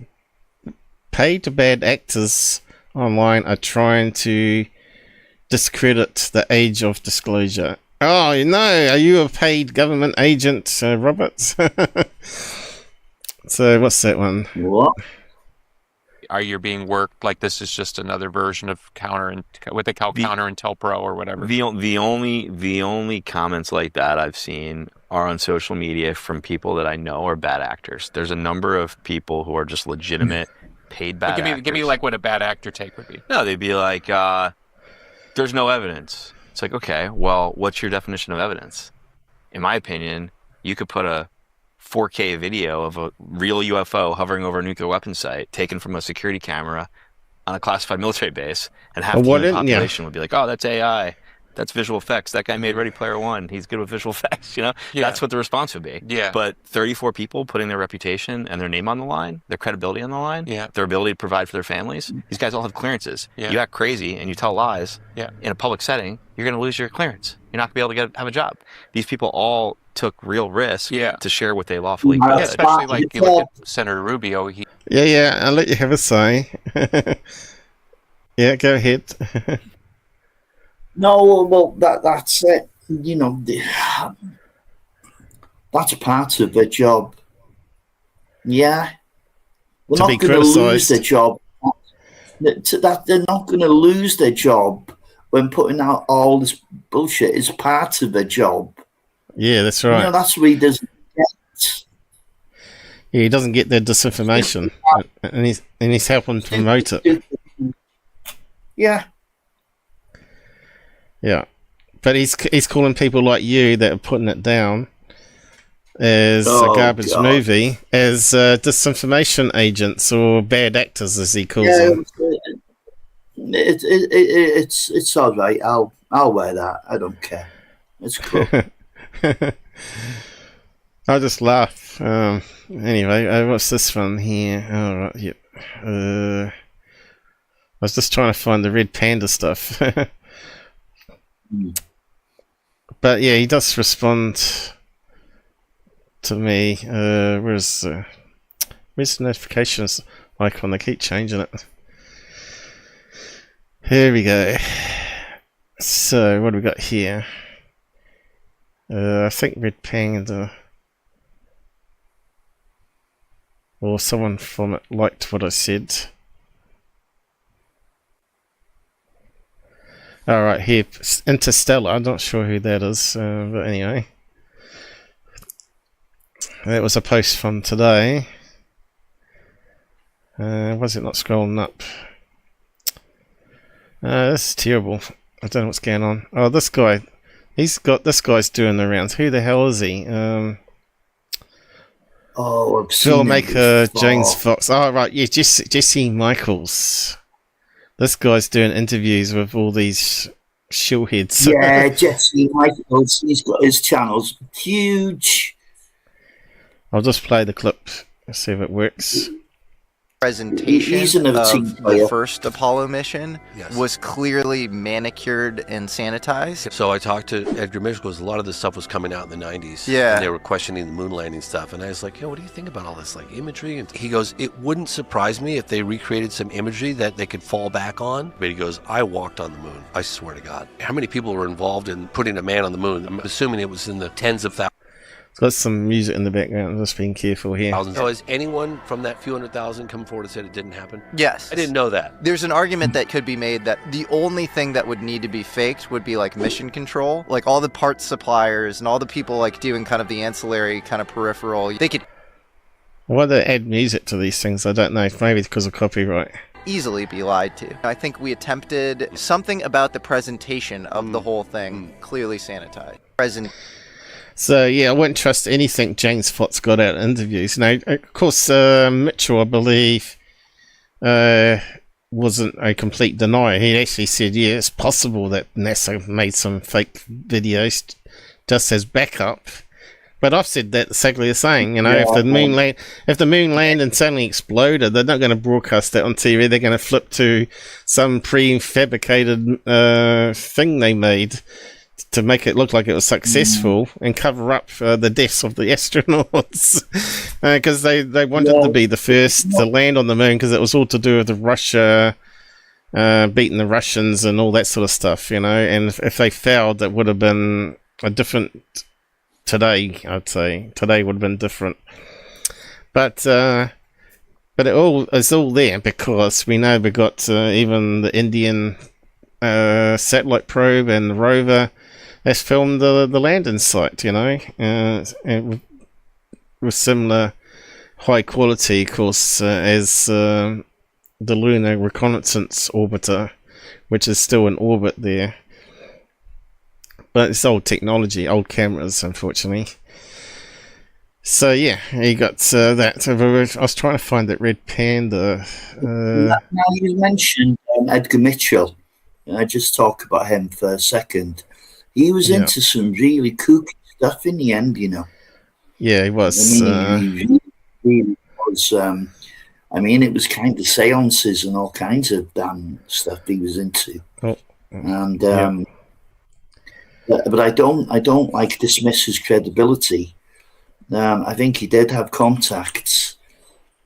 to bad actors online are trying to discredit the age of disclosure. Oh, no, are you a paid government agent, Roberts? So, what's that one? What? Are you being worked like this is just another version of what they call Counter Intel Pro or whatever? The only comments like that I've seen are on social media from people that I know are bad actors. There's a number of people who are just legitimate paid bad actors. Give me like what a bad actor take would be. No, they'd be like, there's no evidence. It's like, okay, well, what's your definition of evidence? In my opinion, you could put a 4K video of a real UFO hovering over a nuclear weapons site taken from a security camera on a classified military base, and half the population would be like, oh, that's AI. That's visual effects. That guy made Ready Player One. He's good with visual effects, you know? Yeah. That's what the response would be. Yeah. But 34 people putting their reputation and their name on the line, their credibility on the line, their ability to provide for their families, these guys all have clearances. Yeah. You act crazy and you tell lies in a public setting, you're going to lose your clearance. You're not going to be able to have a job. These people all took real risk to share what they lawfully could. Especially like you look at Senator Rubio. Yeah, I'll let you have a say. Yeah, go ahead. No, well, that's it. You know, that's part of their job. Yeah, they're not going to lose their job. They're not going to lose their job when putting out all this bullshit. It's part of their job. Yeah, that's right. You know, that's what he doesn't get. Yeah, he doesn't get their disinformation, and he's helping promote it. Yeah. Yeah, but he's calling people like you that are putting it down as a garbage movie as disinformation agents or bad actors, as he calls them. It's all right. I'll wear that. I don't care. It's cool. I just laugh. Anyway, what's this one here? Oh, right, yep. I was just trying to find the red panda stuff. But yeah, he does respond to me. Where's the notifications icon? They keep changing it. Here we go. So, what do we got here? I think Red Panda, or someone from it liked what I said. Alright, here, Interstellar. I'm not sure who that is, but anyway. That was a post from today. Was it not scrolling up? This is terrible. I don't know what's going on. Oh, this guy. This guy's doing the rounds. Who the hell is he? Filmmaker James Fox. Oh, right. Yeah, Jesse Michaels. This guy's doing interviews with all these shillheads. Yeah, Jesse Michaels. He's got his channels huge. I'll just play the clip. Let's see if it works. Presentation of the first Apollo mission was clearly manicured and sanitized. So I talked to Edgar Mitchell because a lot of this stuff was coming out in the 90s. Yeah. And they were questioning the moon landing stuff. And I was like, yo, what do you think about all this like imagery? And he goes, it wouldn't surprise me if they recreated some imagery that they could fall back on. But he goes, I walked on the moon. I swear to God. How many people were involved in putting a man on the moon? I'm assuming it was in the tens of thousands. It's got some music in the background. I'm just being careful here. So has anyone from that few 100,000 come forward and said it didn't happen? Yes. I didn't know that. There's an argument that could be made that the only thing that would need to be faked would be like mission control. Like all the parts suppliers and all the people like doing kind of the ancillary kind of peripheral. They could why they add music to these things, I don't know. Maybe because of copyright. Easily be lied to. I think we attempted something about the presentation of the whole thing clearly sanitized. So yeah, I wouldn't trust anything James Fox got out of interviews. Now, of course, Mitchell, I believe, wasn't a complete denier. He actually said, yeah, it's possible that NASA made some fake videos just as backup. But I've said that exactly the same. You know, if the moon landed and suddenly exploded, they're not going to broadcast that on TV. They're going to flip to some prefabricated thing they made to make it look like it was successful and cover up the deaths of the astronauts because they wanted to be the first to land on the moon because it was all to do with Russia beating the Russians and all that sort of stuff, you know. And if they failed, it would have been a different today. I'd say today would have been different, but it's all there because we know we got even the Indian satellite probe and the rover that's filmed the landing site, you know, and with similar high quality, of course, as the Lunar Reconnaissance Orbiter, which is still in orbit there. But it's old technology, old cameras, unfortunately. So yeah, you got that. I was trying to find that Red Panda. Now you mentioned Edgar Mitchell. I just talk about him for a second. He was into some really kooky stuff in the end, you know. Yeah, he was. I mean, he really was. I mean, it was kind of seances and all kinds of damn stuff he was into. And but I don't like dismiss his credibility. I think he did have contacts,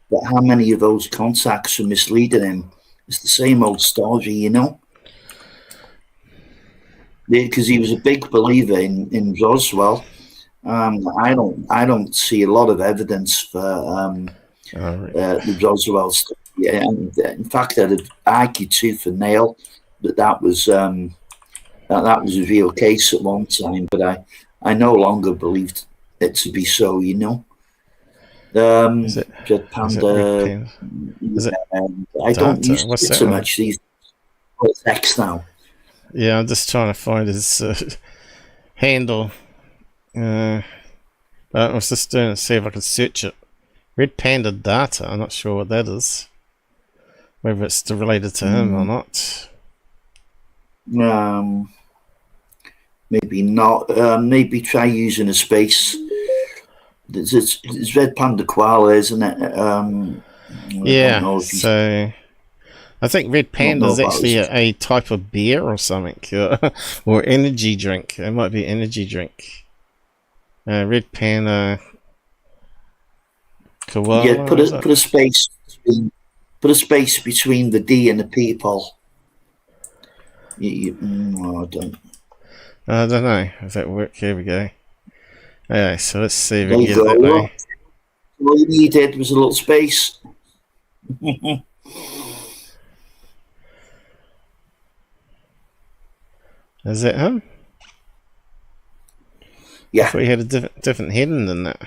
but how many of those contacts were misleading him? It's the same old story, you know. Because he was a big believer in Roswell. I don't see a lot of evidence for the Roswell stuff. Yeah, and in fact, I'd argue tooth and nail that was a real case at one time, but I no longer believed it to be so. You know, Panda. I don't use it so much these text now. Yeah, I'm just trying to find his handle. I was just doing to see if I could search it. Red Panda Data. I'm not sure what that is. Whether it's related to him or not. maybe not. Maybe try using a space. It's red Panda Koala, isn't it? Yeah, so I think red panda is actually a type of beer or something, or energy drink. It might be energy drink. Red panda koala. Yeah, put a space between the D and the people. I don't know if that worked. Here we go. Okay, so let's see if we can get it that way. All you needed was a little space. Is that him? Yeah. I thought he had a different heading than that.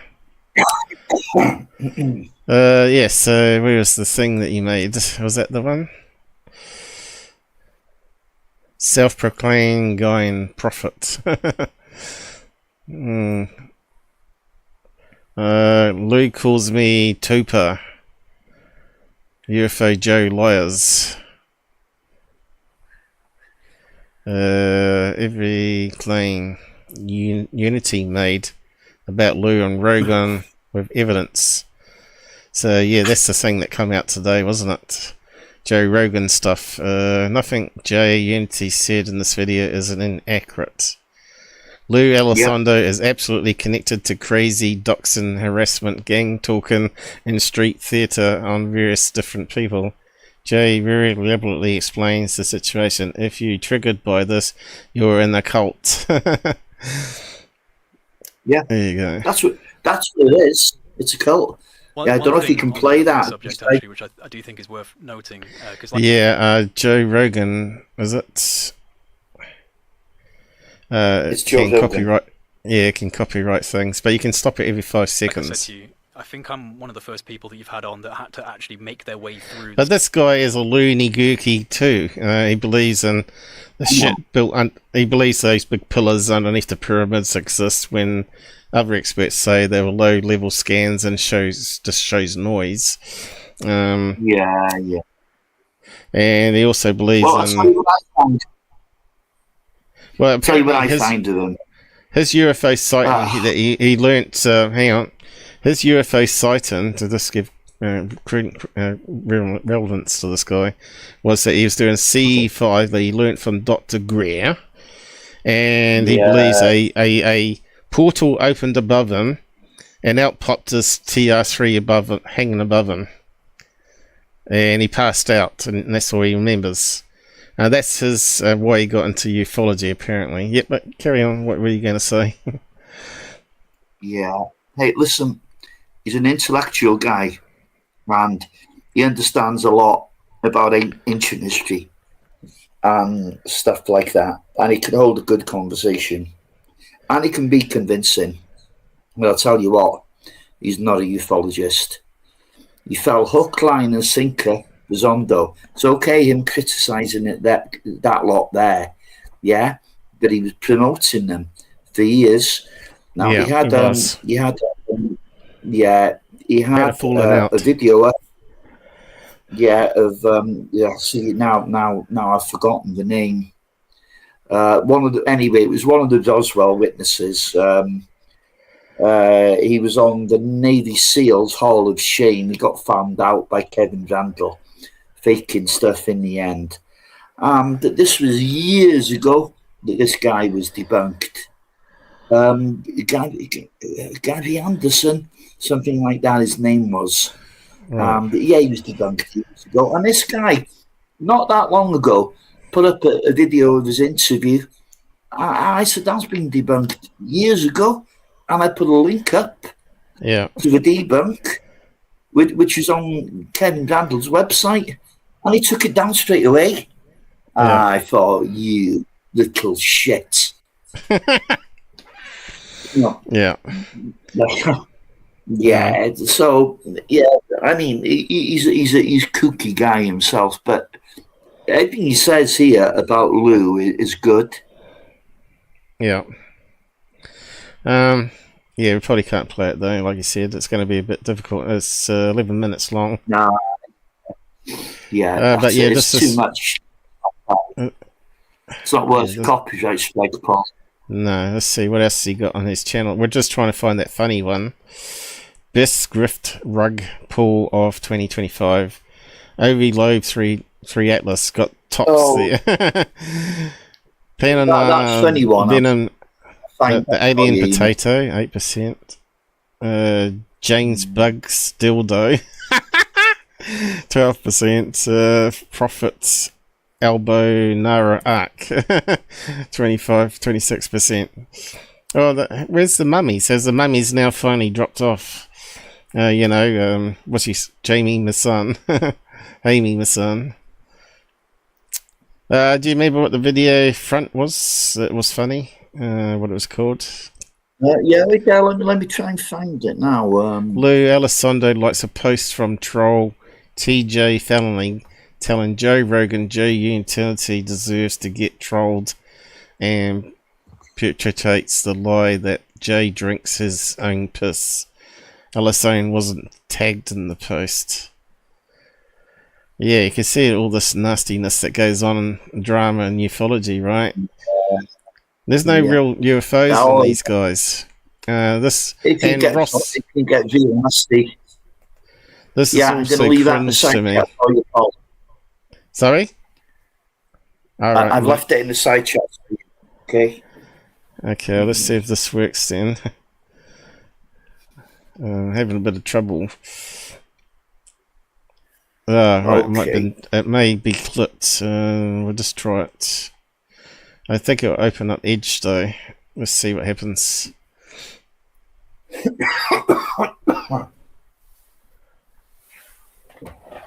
Yeah, so where was the thing that you made? Was that the one? Self-proclaimed guy in profit. Lou calls me Tupa. UFO Joe liars. Every claim Unity made about Lue and Rogan with evidence. So yeah, that's the thing that come out today, wasn't it? Joe Rogan stuff. Nothing Jay Unity said in this video is inaccurate. Lue Elizondo is absolutely connected to crazy doxing, harassment, gang talking, and street theatre on various different people. Jay very elaborately explains the situation. If you triggered by this, you're in a cult. Yeah, there you go. That's what it is. It's a cult. Yeah, I don't know if you can play that. Subject, actually, which I do think is worth noting. Joe Rogan, is it? It's Joe can Rogan. copyright. Yeah, it can copyright things, but you can stop it every 5 seconds. Like I said to you, I think I'm one of the first people that you've had on that had to actually make their way through. But this guy is a loony gooky too. He believes in the shit built. He believes those big pillars underneath the pyramids exist when other experts say they were low-level scans and just shows noise. Yeah. And he also believes I'll tell you what I found. Well, I'll tell you what I find of them. His UFO sighting that he learnt. Hang on. His UFO sighting, to just give relevance to this guy, was that he was doing C5 that he learnt from Dr. Greer, and he believes a portal opened above him, and out popped his TR3 hanging above him, and he passed out, and that's all he remembers. That's his why he got into ufology, apparently. Yep, but carry on. What were you going to say? Yeah. Hey, listen. He's an intellectual guy, and he understands a lot about ancient history and stuff like that. And he can hold a good conversation, and he can be convincing. But I'll tell you what, he's not a ufologist. He fell hook, line, and sinker for Zondo. It's okay him criticising it that lot there, yeah, but he was promoting them for years. Now yeah, he had a video. See now I've forgotten the name. It was one of the Roswell witnesses. He was on the Navy SEALs Hall of Shame. He got found out by Kevin Randall, faking stuff in the end. That this was years ago that this guy was debunked. Gary Anderson, something like that his name was. He was debunked years ago. And this guy, not that long ago, put up a video of his interview. I said, that's been debunked years ago. And I put a link up to the debunk, which is on Kevin Randall's website. And he took it down straight away. Yeah. I thought, you little shit. Yeah. Yeah. So I mean, he's a kooky guy himself, but everything he says here about Lou is good. Yeah. We probably can't play it though. Like you said, it's going to be a bit difficult. It's 11 minutes long. No. Yeah, but yeah, it's too much. It's not worth copyright strike, Paul. No, let's see, what else he got on his channel? We're just trying to find that funny one. Best Grift Rug Pull of 2025. Avi Loeb 3 Atlas got tops there. Panda That's funny one. Venom, the Alien Potato, 8%. James Bugs Dildo, 12%. Profits Elbow Nara Arc, 26%. Oh, where's the mummy? Says the mummy's now finally dropped off. What's he? Jamie, my son. Amy, my son. Do you remember what the video front was? It was funny. What it was called? Yeah, let me try and find it now. Lue Elizondo likes a post from troll TJ Felony telling Joe Rogan Joe Utility deserves to get trolled, and perpetrates the lie that Jay drinks his own piss. Elizondo wasn't tagged in the post. Yeah, you can see all this nastiness that goes on in drama and ufology, right? There's no real UFOs on these guys. Ross. It can get really nasty. This is also cringe to me. Sorry? Alright. I've left it in the side chat. Okay. Okay, let's see if this works then. Having a bit of trouble. Right, it may be clipped. We'll just try it. I think it'll open up Edge though. Let's see what happens.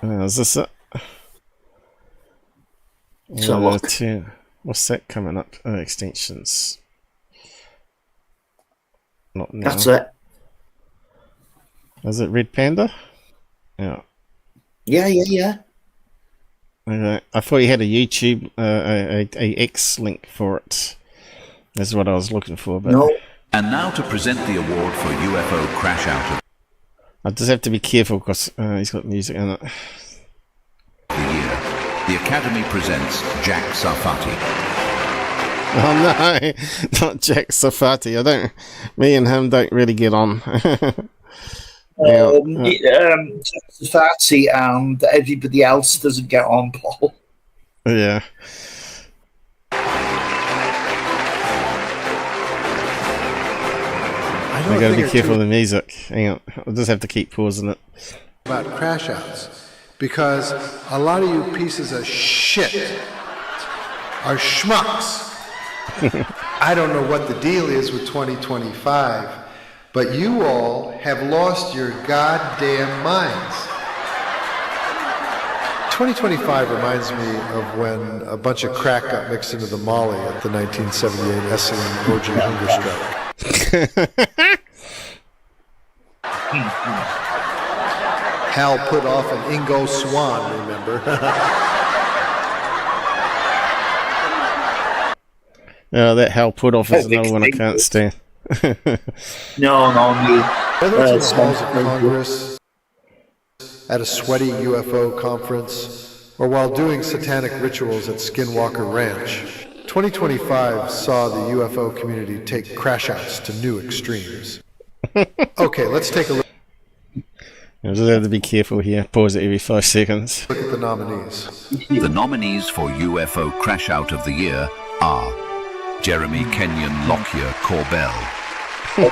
Is this it? What's that coming up? Extensions. Not now. That's it. Is it Red Panda? Yeah. Yeah. Okay. I thought you had a YouTube, a X link for it. That's what I was looking for. But no. And now to present the award for UFO Crash Out of I just have to be careful because he's got music in it. The year. The Academy presents Jack Sarfati. Oh no, not Jack Sarfati. Me and him don't really get on. Sarfati and everybody else doesn't get on, Paul. Yeah. I gotta be careful of the music. Hang on, I'll just have to keep pausing it. About crash outs, because a lot of you pieces of shit are schmucks. I don't know what the deal is with 2025, but you all have lost your goddamn minds. 2025 reminds me of when a bunch of crack got mixed into the Molly at the 1978 SCU orgy hunger strike. Hal put off an Ingo Swan, remember? That Hal put off is another one I can't stand. No, me. Whether it's in the halls of Congress, at a sweaty UFO conference, or while doing satanic rituals at Skinwalker Ranch, 2025 saw the UFO community take crash outs to new extremes. Okay, let's take a look. I just have to be careful here. Pause it every 5 seconds. Look at the nominees. The nominees for UFO Crash Out of the Year are Jeremy Kenyon Lockyer Corbell. You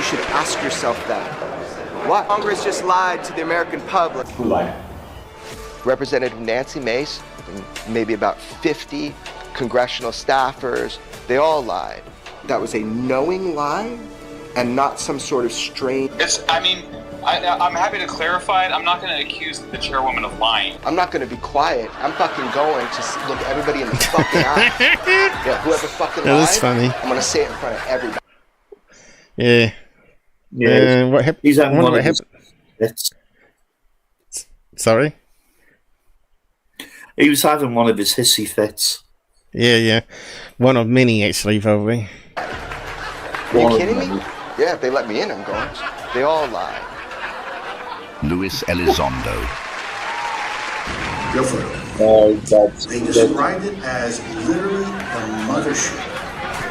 should ask yourself that. What? Congress just lied to the American public. Who lied? Representative Nancy Mace, and maybe about 50 congressional staffers, they all lied. That was a knowing lie and not some sort of strange... I'm happy to clarify it. I'm not going to accuse the chairwoman of lying. I'm not going to be quiet. I'm fucking going to look everybody in the fucking eye. Yeah, whoever fucking lied, that's funny. I'm going to say it in front of everybody. Yeah. What happened? He's having one of his fits. Sorry? He was having one of his hissy fits. Yeah. One of many, actually, probably. Are you kidding me? Yeah, if they let me in, I'm going. They all lied. Lue Elizondo. Go for it. They described it as literally the mothership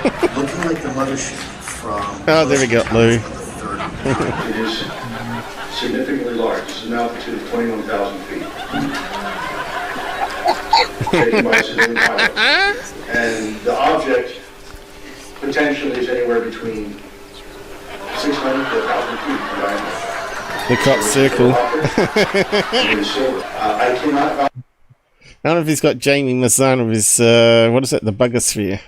Looking like the mothership from... Oh, there we go, Lou. It is significantly large. It's an altitude of 21,000 feet. Taken by a civilian pilot. And the object potentially is anywhere between 600 to 1,000 feet in diameter. The crop circle. I cannot... I don't know if he's got Jamie Mazzan of his, what is it, the Buggersphere.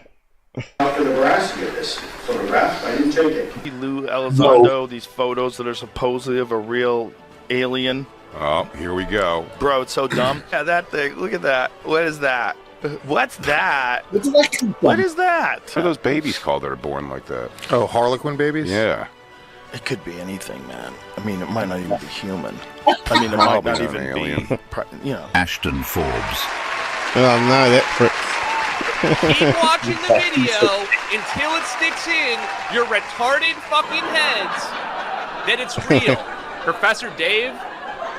For the veracity of this photograph, I didn't take it. Lue Elizondo, these photos that are supposedly of a real alien. Oh, here we go. Bro, it's so dumb. Yeah, that thing. Look at that. What is that? What's that? What is that? What are those babies called that are born like that? Oh, Harlequin babies? Yeah. It could be anything, man. I mean, it might not even be human. I mean, it might not even be, you know. Ashton Forbes. Oh no, that prick. Keep watching the video until it sticks in your retarded fucking heads that it's real. Professor Dave,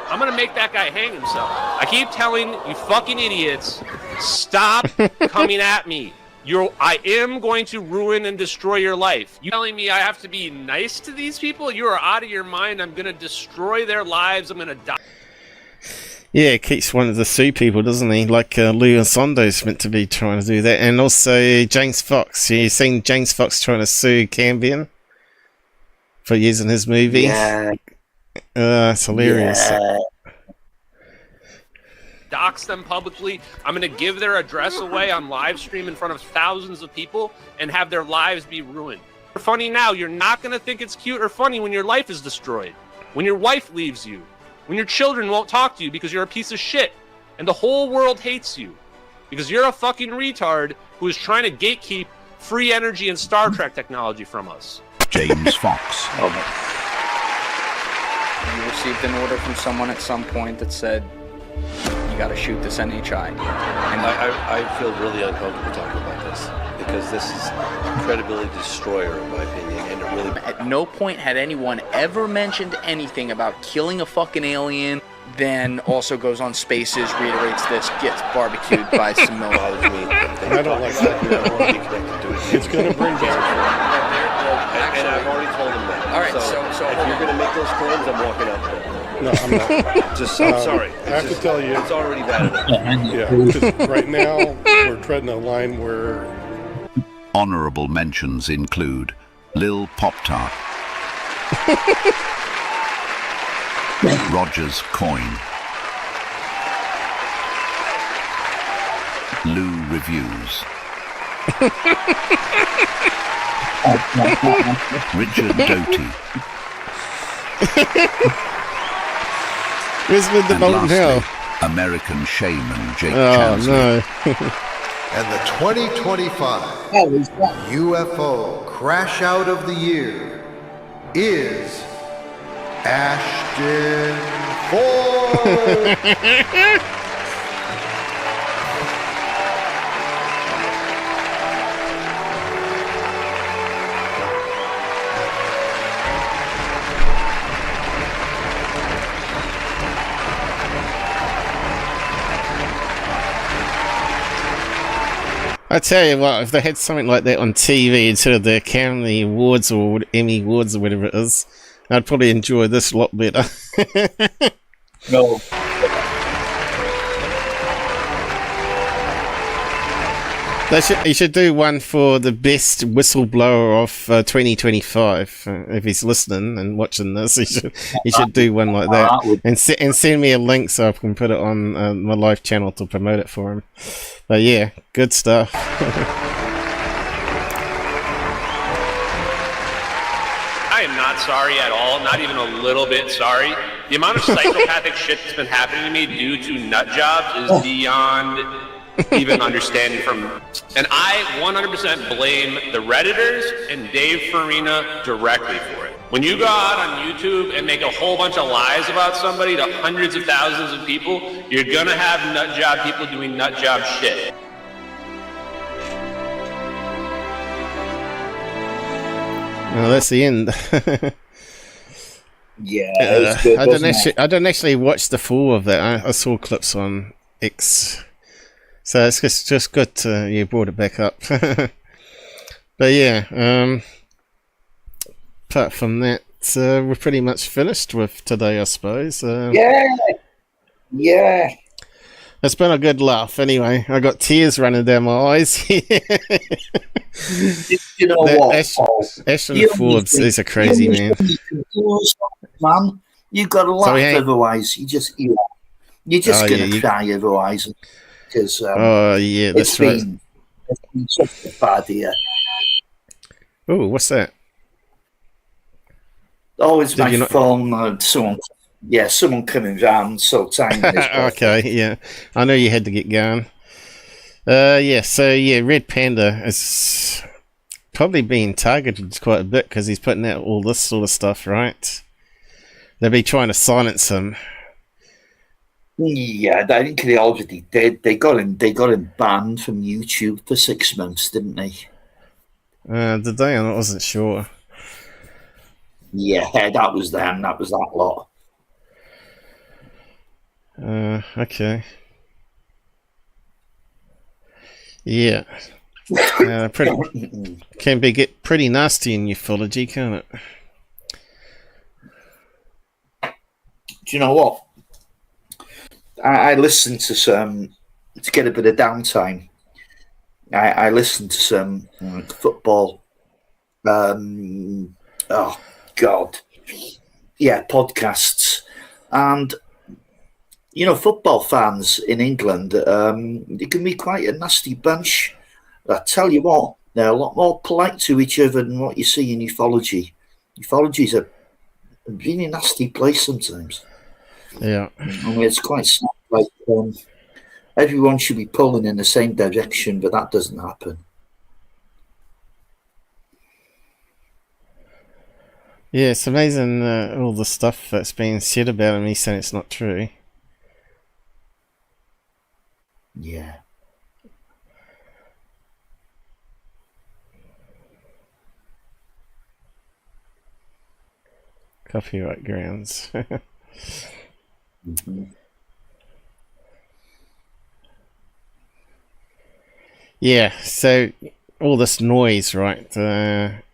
I'm gonna make that guy hang himself. I keep telling you fucking idiots, stop coming at me. I am going to ruin and destroy your life. You telling me I have to be nice to these people? You are out of your mind. I'm gonna destroy their lives. I'm gonna die. Yeah, keeps wanting to sue people, doesn't he? Like Lue Elizondo's meant to be trying to do that. And also James Fox. You've seen James Fox trying to sue Cambion for using his movie? Yeah. It's hilarious. Yeah. Dox them publicly. I'm going to give their address away on live stream in front of thousands of people and have their lives be ruined. You're funny now. You're not going to think it's cute or funny when your life is destroyed. When your wife leaves you. When your children won't talk to you because you're a piece of shit. And the whole world hates you. Because you're a fucking retard who is trying to gatekeep free energy and Star Trek technology from us. James Fox. You received an order from someone at some point that said, you gotta shoot this NHI. And I feel really uncomfortable talking about this because this is a credibility destroyer in my opinion, and it really... At no point had anyone ever mentioned anything about killing a fucking alien, then also goes on Spaces, reiterates this, gets barbecued by some milk. I don't like that. It's gonna bring down... And I've already told him that. All right, so if you're gonna make those claims, I'm walking out there. No, I'm not. I'm sorry. I have to tell you, it's already bad enough. Yeah, because right now we're treading a line where... Honourable mentions include Lil Pop-Tart, Roger's Coin, Lou Reviews, Richard Doty, Where's the Bolton Hill? American Shaman Jake Oh Chansley. no. And the 2025 UFO Crash Out of the Year is Ashton Forde. I tell you what, if they had something like that on TV instead of the Academy Awards or Emmy Awards or whatever it is, I'd probably enjoy this a lot better. No. You should do one for the best whistleblower of 2025. If he's listening and watching this, he should do one like that, and send me a link so I can put it on my live channel to promote it for him. But yeah, good stuff. I am not sorry at all, not even a little bit sorry. The amount of psychopathic shit that's been happening to me due to nut jobs is beyond even understanding from... And I 100% blame the Redditors and Dave Farina directly for it. When you go out on YouTube and make a whole bunch of lies about somebody to hundreds of thousands of people, you're gonna have nut job people doing nut job shit. Well, that's the end. Yeah, it was good, I don't actually watch the full of that. I saw clips on X. So it's just good you brought it back up. But But yeah, apart from that, we're pretty much finished with today, I suppose. Yeah. It's been a good laugh anyway. I got tears running down my eyes. You know what, Ashton Forbes is a crazy man. Man, you've got to laugh, otherwise you're just gonna cry otherwise. Because that's right. It's been such a bad year. Oh, what's that? Oh, it's my phone. Someone coming round. So tiny. Okay, yeah. I know you had to get going. Red Panda is probably being targeted quite a bit because he's putting out all this sort of stuff, right? They'll be trying to silence him. Yeah, I think they already did. They got him banned from YouTube for 6 months, didn't they? Did they? I wasn't sure. Yeah, that was them. That was that lot. Okay. Yeah. Get pretty nasty in ufology, can't it? Do you know what? I listened to some to get a bit of downtime. I listened to some football. Oh God, yeah, podcasts, and you know, football fans in England, they can be quite a nasty bunch. I tell you what, they're a lot more polite to each other than what you see in ufology. Ufology is a really nasty place sometimes. Yeah, I mean, it's quite sad. Like everyone should be pulling in the same direction, but that doesn't happen. Yeah, it's amazing all the stuff that's being said about him. He's saying it's not true. Yeah. Copyright grounds. Mm-hmm. Yeah, so all this noise, right?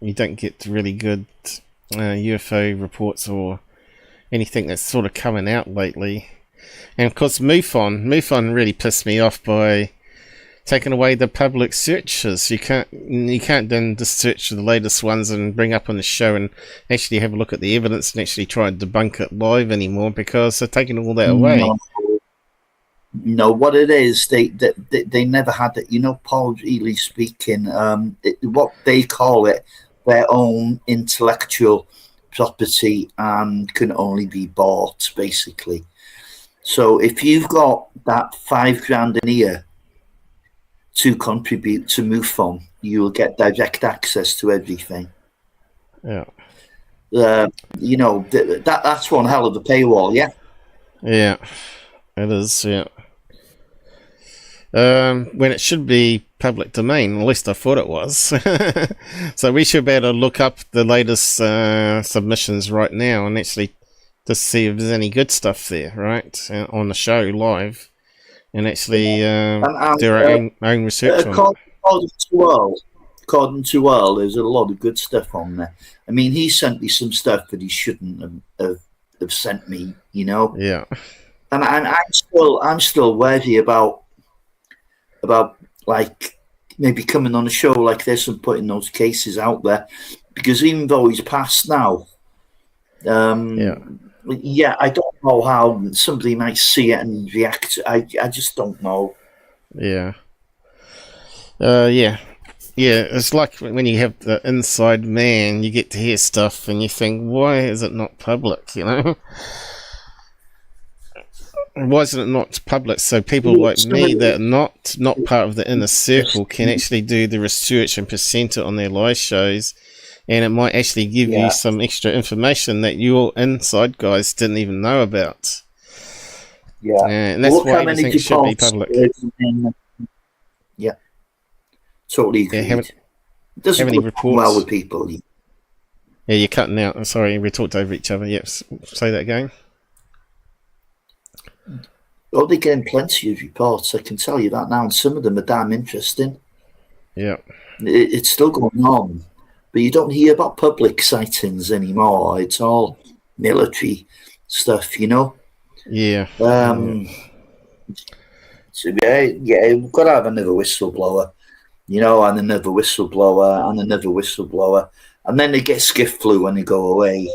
You don't get really good UFO reports or anything that's sort of coming out lately. And of course, MUFON really pissed me off by taking away the public searches. You can't then just search the latest ones and bring up on the show and actually have a look at the evidence and actually try and debunk it live anymore because they're taking all that away. No, what it is, they never had it. You know, Paul really speaking, what they call it, their own intellectual property and can only be bought, basically. So if you've got that $5,000 a year to contribute to MUFON, you will get direct access to everything. Yeah. You know, that's one hell of a paywall, yeah? Yeah, it is, yeah. When it should be public domain, at least I thought it was. So we should be able to look up the latest submissions right now and actually just see if there's any good stuff there, right? On the show live. And actually do our own research on it. According to Earl, there's a lot of good stuff on there. I mean, he sent me some stuff that he shouldn't have sent me, you know? Yeah. And I'm still wary about like maybe coming on a show like this and putting those cases out there, because even though he's passed now, yeah, I don't know how somebody might see it and react. I just don't know. Yeah. It's like when you have the inside man, you get to hear stuff and you think, why is it not public, you know? Why isn't it not public so people like me that are not part of the inner circle can actually do the research and present it on their live shows, and it might actually give you some extra information that your inside guys didn't even know about. Yeah, and that's why everything should be public. Yeah, totally agreed. Yeah, doesn't any go reports? well with people. Yeah, you're cutting out. Sorry, we talked over each other. Yep, say that again. Oh, they're getting plenty of reports, I can tell you that now, and some of them are damn interesting. Yeah. It's still going on, but you don't hear about public sightings anymore. It's all military stuff, you know. Yeah. So yeah, we've got to have another whistleblower, you know, and another whistleblower and another whistleblower, and then they get skiff flu when they go away,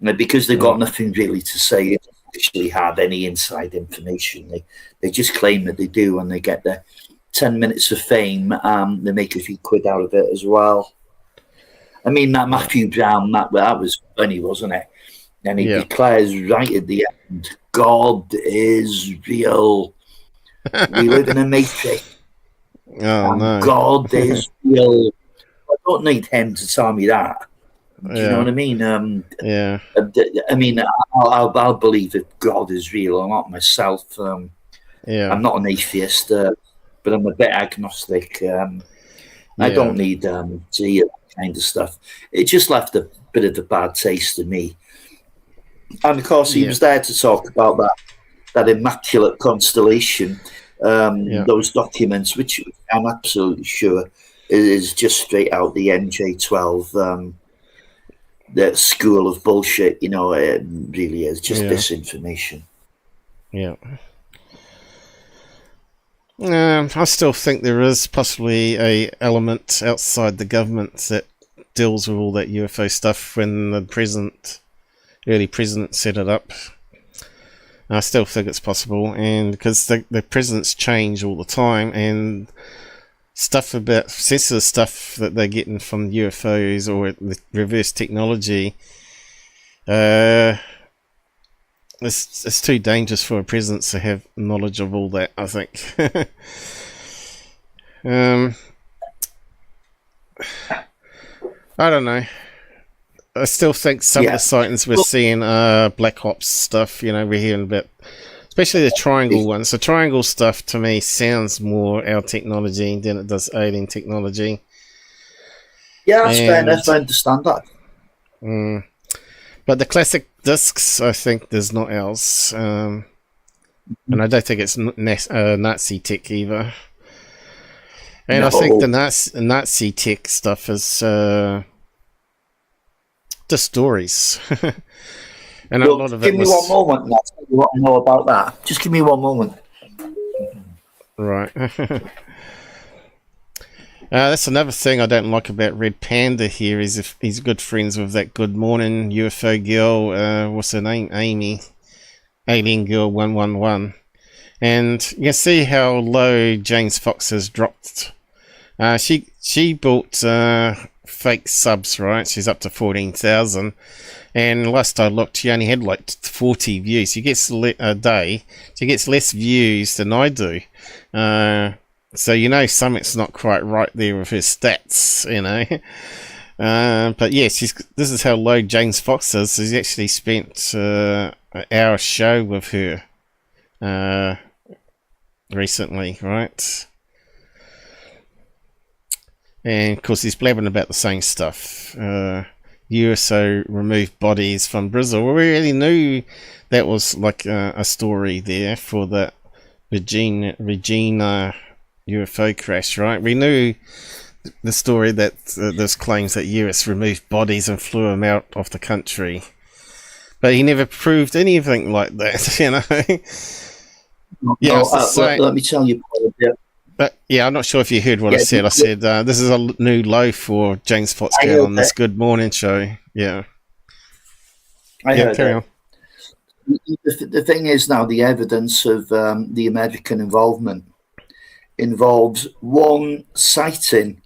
and because they've got nothing really to say. They don't actually have any inside information. They just claim that they do, and they get their 10 minutes of fame. They make a few quid out of it as well. I mean, that Matthew Brown, that was funny, wasn't it? And he declares right at the end, God is real. We live in a matrix. Oh, no. God is real. I don't need him to tell me that. Do you know what I mean? I mean, I'll believe that God is real or not myself. I'm not an atheist, but I'm a bit agnostic. I don't need to hear that kind of stuff. It just left a bit of a bad taste in me. And of course, he was there to talk about that immaculate constellation, those documents, which I'm absolutely sure is just straight out the NJ12, the school of bullshit. You know, it really is just disinformation. Yeah. I still think there is possibly a element outside the government that deals with all that UFO stuff when the early president set it up. I still think it's possible, and because the presidents change all the time, and stuff about sensitive stuff that they're getting from UFOs or the reverse technology, it's too dangerous for a president to have knowledge of all that, I think. I don't know. I still think some of the sightings we're seeing are Black Ops stuff. You know, we're hearing about, especially the triangle ones. The triangle stuff to me sounds more our technology than it does alien technology. Yeah, that's fair enough. I understand that. But the classic discs, I think, there's not else. And I don't think it's Nazi tech either. And I think the Nazi tech stuff is the stories. And a lot of it give me one moment, and I'll tell you what I know about that. Just give me one moment. Right. That's another thing I don't like about Red Panda here is if he's good friends with that Good Morning UFO girl, what's her name? Amy. Alien Girl 111. And you can see how low James Fox has dropped. She bought fake subs, right? She's up to 14,000. And last I looked, she only had like 40 views. She gets a day. She gets less views than I do. So you know something's not quite right there with her stats, you know. But yeah, this is how low James Fox is. He's actually spent an hour show with her recently, right? And of course he's blabbing about the same stuff. USO removed bodies from Brazil. Well, we already knew that was like a story there for the Regina UFO crash, right? We knew the story that there's claims that US removed bodies and flew them out of the country, but he never proved anything like that, you know. Let me tell you. But yeah, I'm not sure if you heard what I said. I said this is a new low for James Fox on this Good Morning show. Yeah, I heard carry on. The thing is now the evidence of the American involvement involves one sighting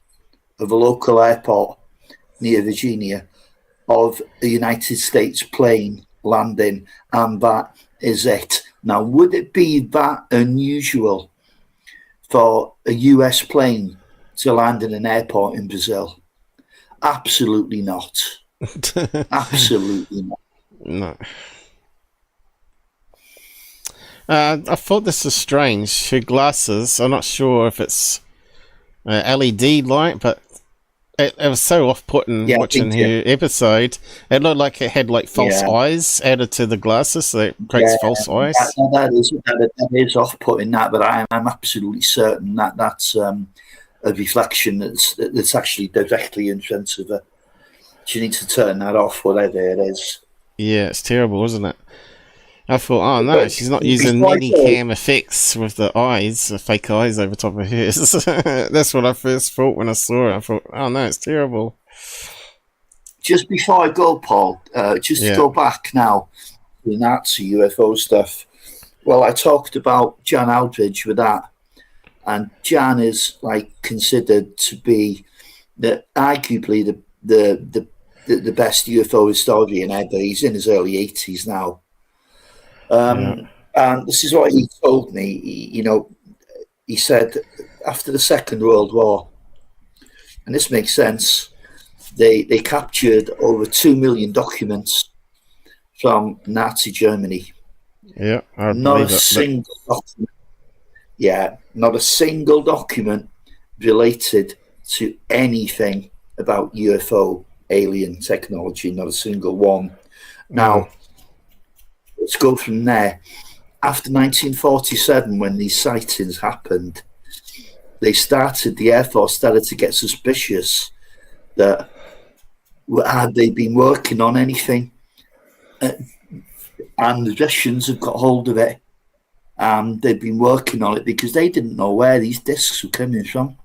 of a local airport near Virginia of a United States plane landing, and that is it. Now, would it be that unusual for a US plane to land in an airport in Brazil? Absolutely not. Absolutely not. No. I thought this was strange. Her glasses, I'm not sure if it's LED light, but it was so off-putting watching her episode. It looked like it had like false eyes added to the glasses, so it creates false eyes. That is off-putting, but I'm absolutely certain that's a reflection that's actually directly in front of her. She needs to turn that off, whatever it is. Yeah, it's terrible, isn't it? I thought, oh no, she's not using mini-cam effects with the eyes, the fake eyes over top of hers. That's what I first thought when I saw it. I thought, oh no, it's terrible. Just before I go, Paul, to go back now to the Nazi UFO stuff. Well, I talked about Jan Aldridge with that, and Jan is like considered to be arguably the best UFO historian ever. He's in his early 80s now. And this is what he told me. He said after the Second World War, and this makes sense, they captured over 2 million documents from Nazi Germany. Yeah, I not a believe it, single document. Yeah, not a single document related to anything about UFO alien technology. Not a single one. Now, let's go from there. After 1947, when these sightings happened, the Air Force started to get suspicious that had they been working on anything, and the Russians have got hold of it. They've been working on it because they didn't know where these discs were coming from.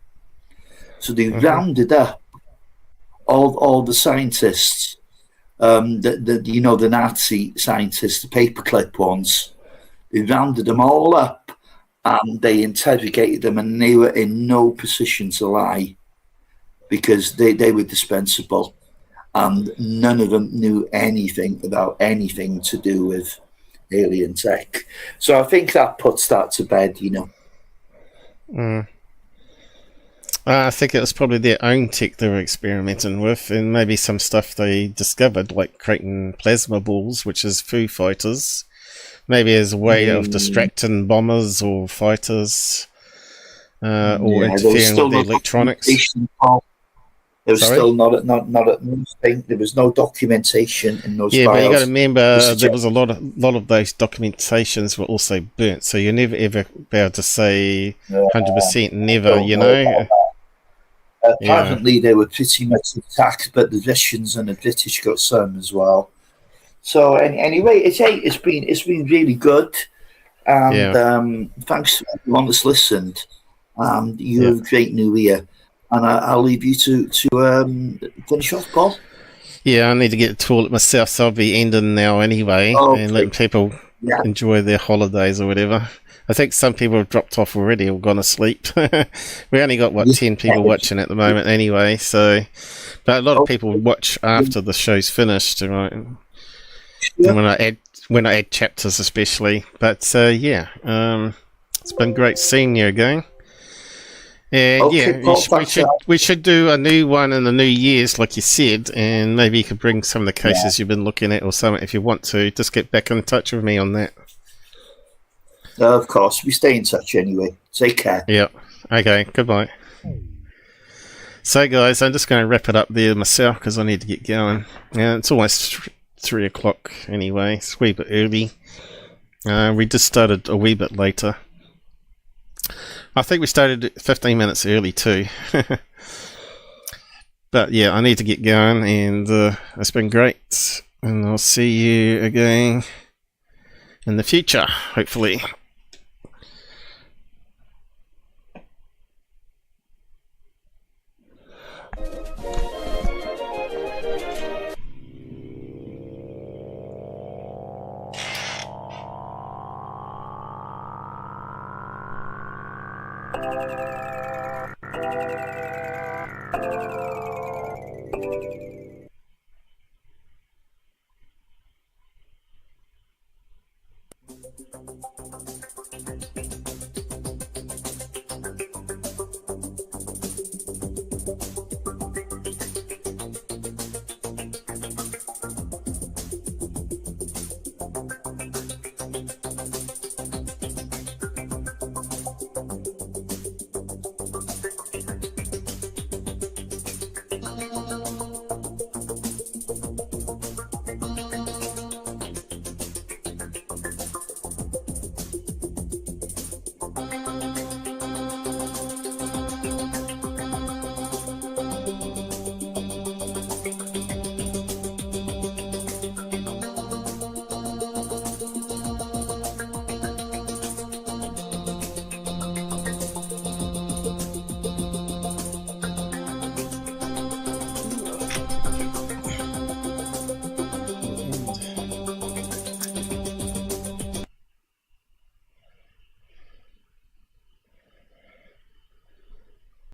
So they rounded up all the scientists, the Nazi scientists, the paperclip ones. They rounded them all up and they interrogated them, and they were in no position to lie because they were dispensable, and none of them knew anything about anything to do with alien tech. So I think that puts that to bed, I think it was probably their own tech they were experimenting with, and maybe some stuff they discovered, like creating plasma balls, which is Foo Fighters. Maybe as a way of distracting bombers or fighters, or interfering with the electronics. There was still not there was no documentation in those files. But you got to remember there was a lot of those documentations were also burnt, so you're never ever be able to say 100% never. Apparently they were pretty much attacked, but the Russians and the British got some as well. So anyway, it's been really good, and thanks to everyone that's listened. You have a great new year. And I'll leave you to finish off, Paul. Yeah, I need to get the toilet myself, so I'll be ending now anyway, and letting people enjoy their holidays or whatever. I think some people have dropped off already or gone to sleep. We only got, 10 people watching at the moment anyway, so... But a lot of people watch after the show's finished, right? And when I add chapters especially. But, it's been great seeing you again. And we should do a new one in the New Year's, like you said, and maybe you could bring some of the cases you've been looking at or something if you want to. Just get back in touch with me on that. Of course, we stay in touch anyway. Take care. Yeah. Okay. Goodbye. So, guys, I'm just going to wrap it up there myself because I need to get going. It's almost 3 o'clock anyway. It's a wee bit early. We just started a wee bit later. I think we started 15 minutes early too. But yeah, I need to get going, and it's been great. And I'll see you again in the future, hopefully.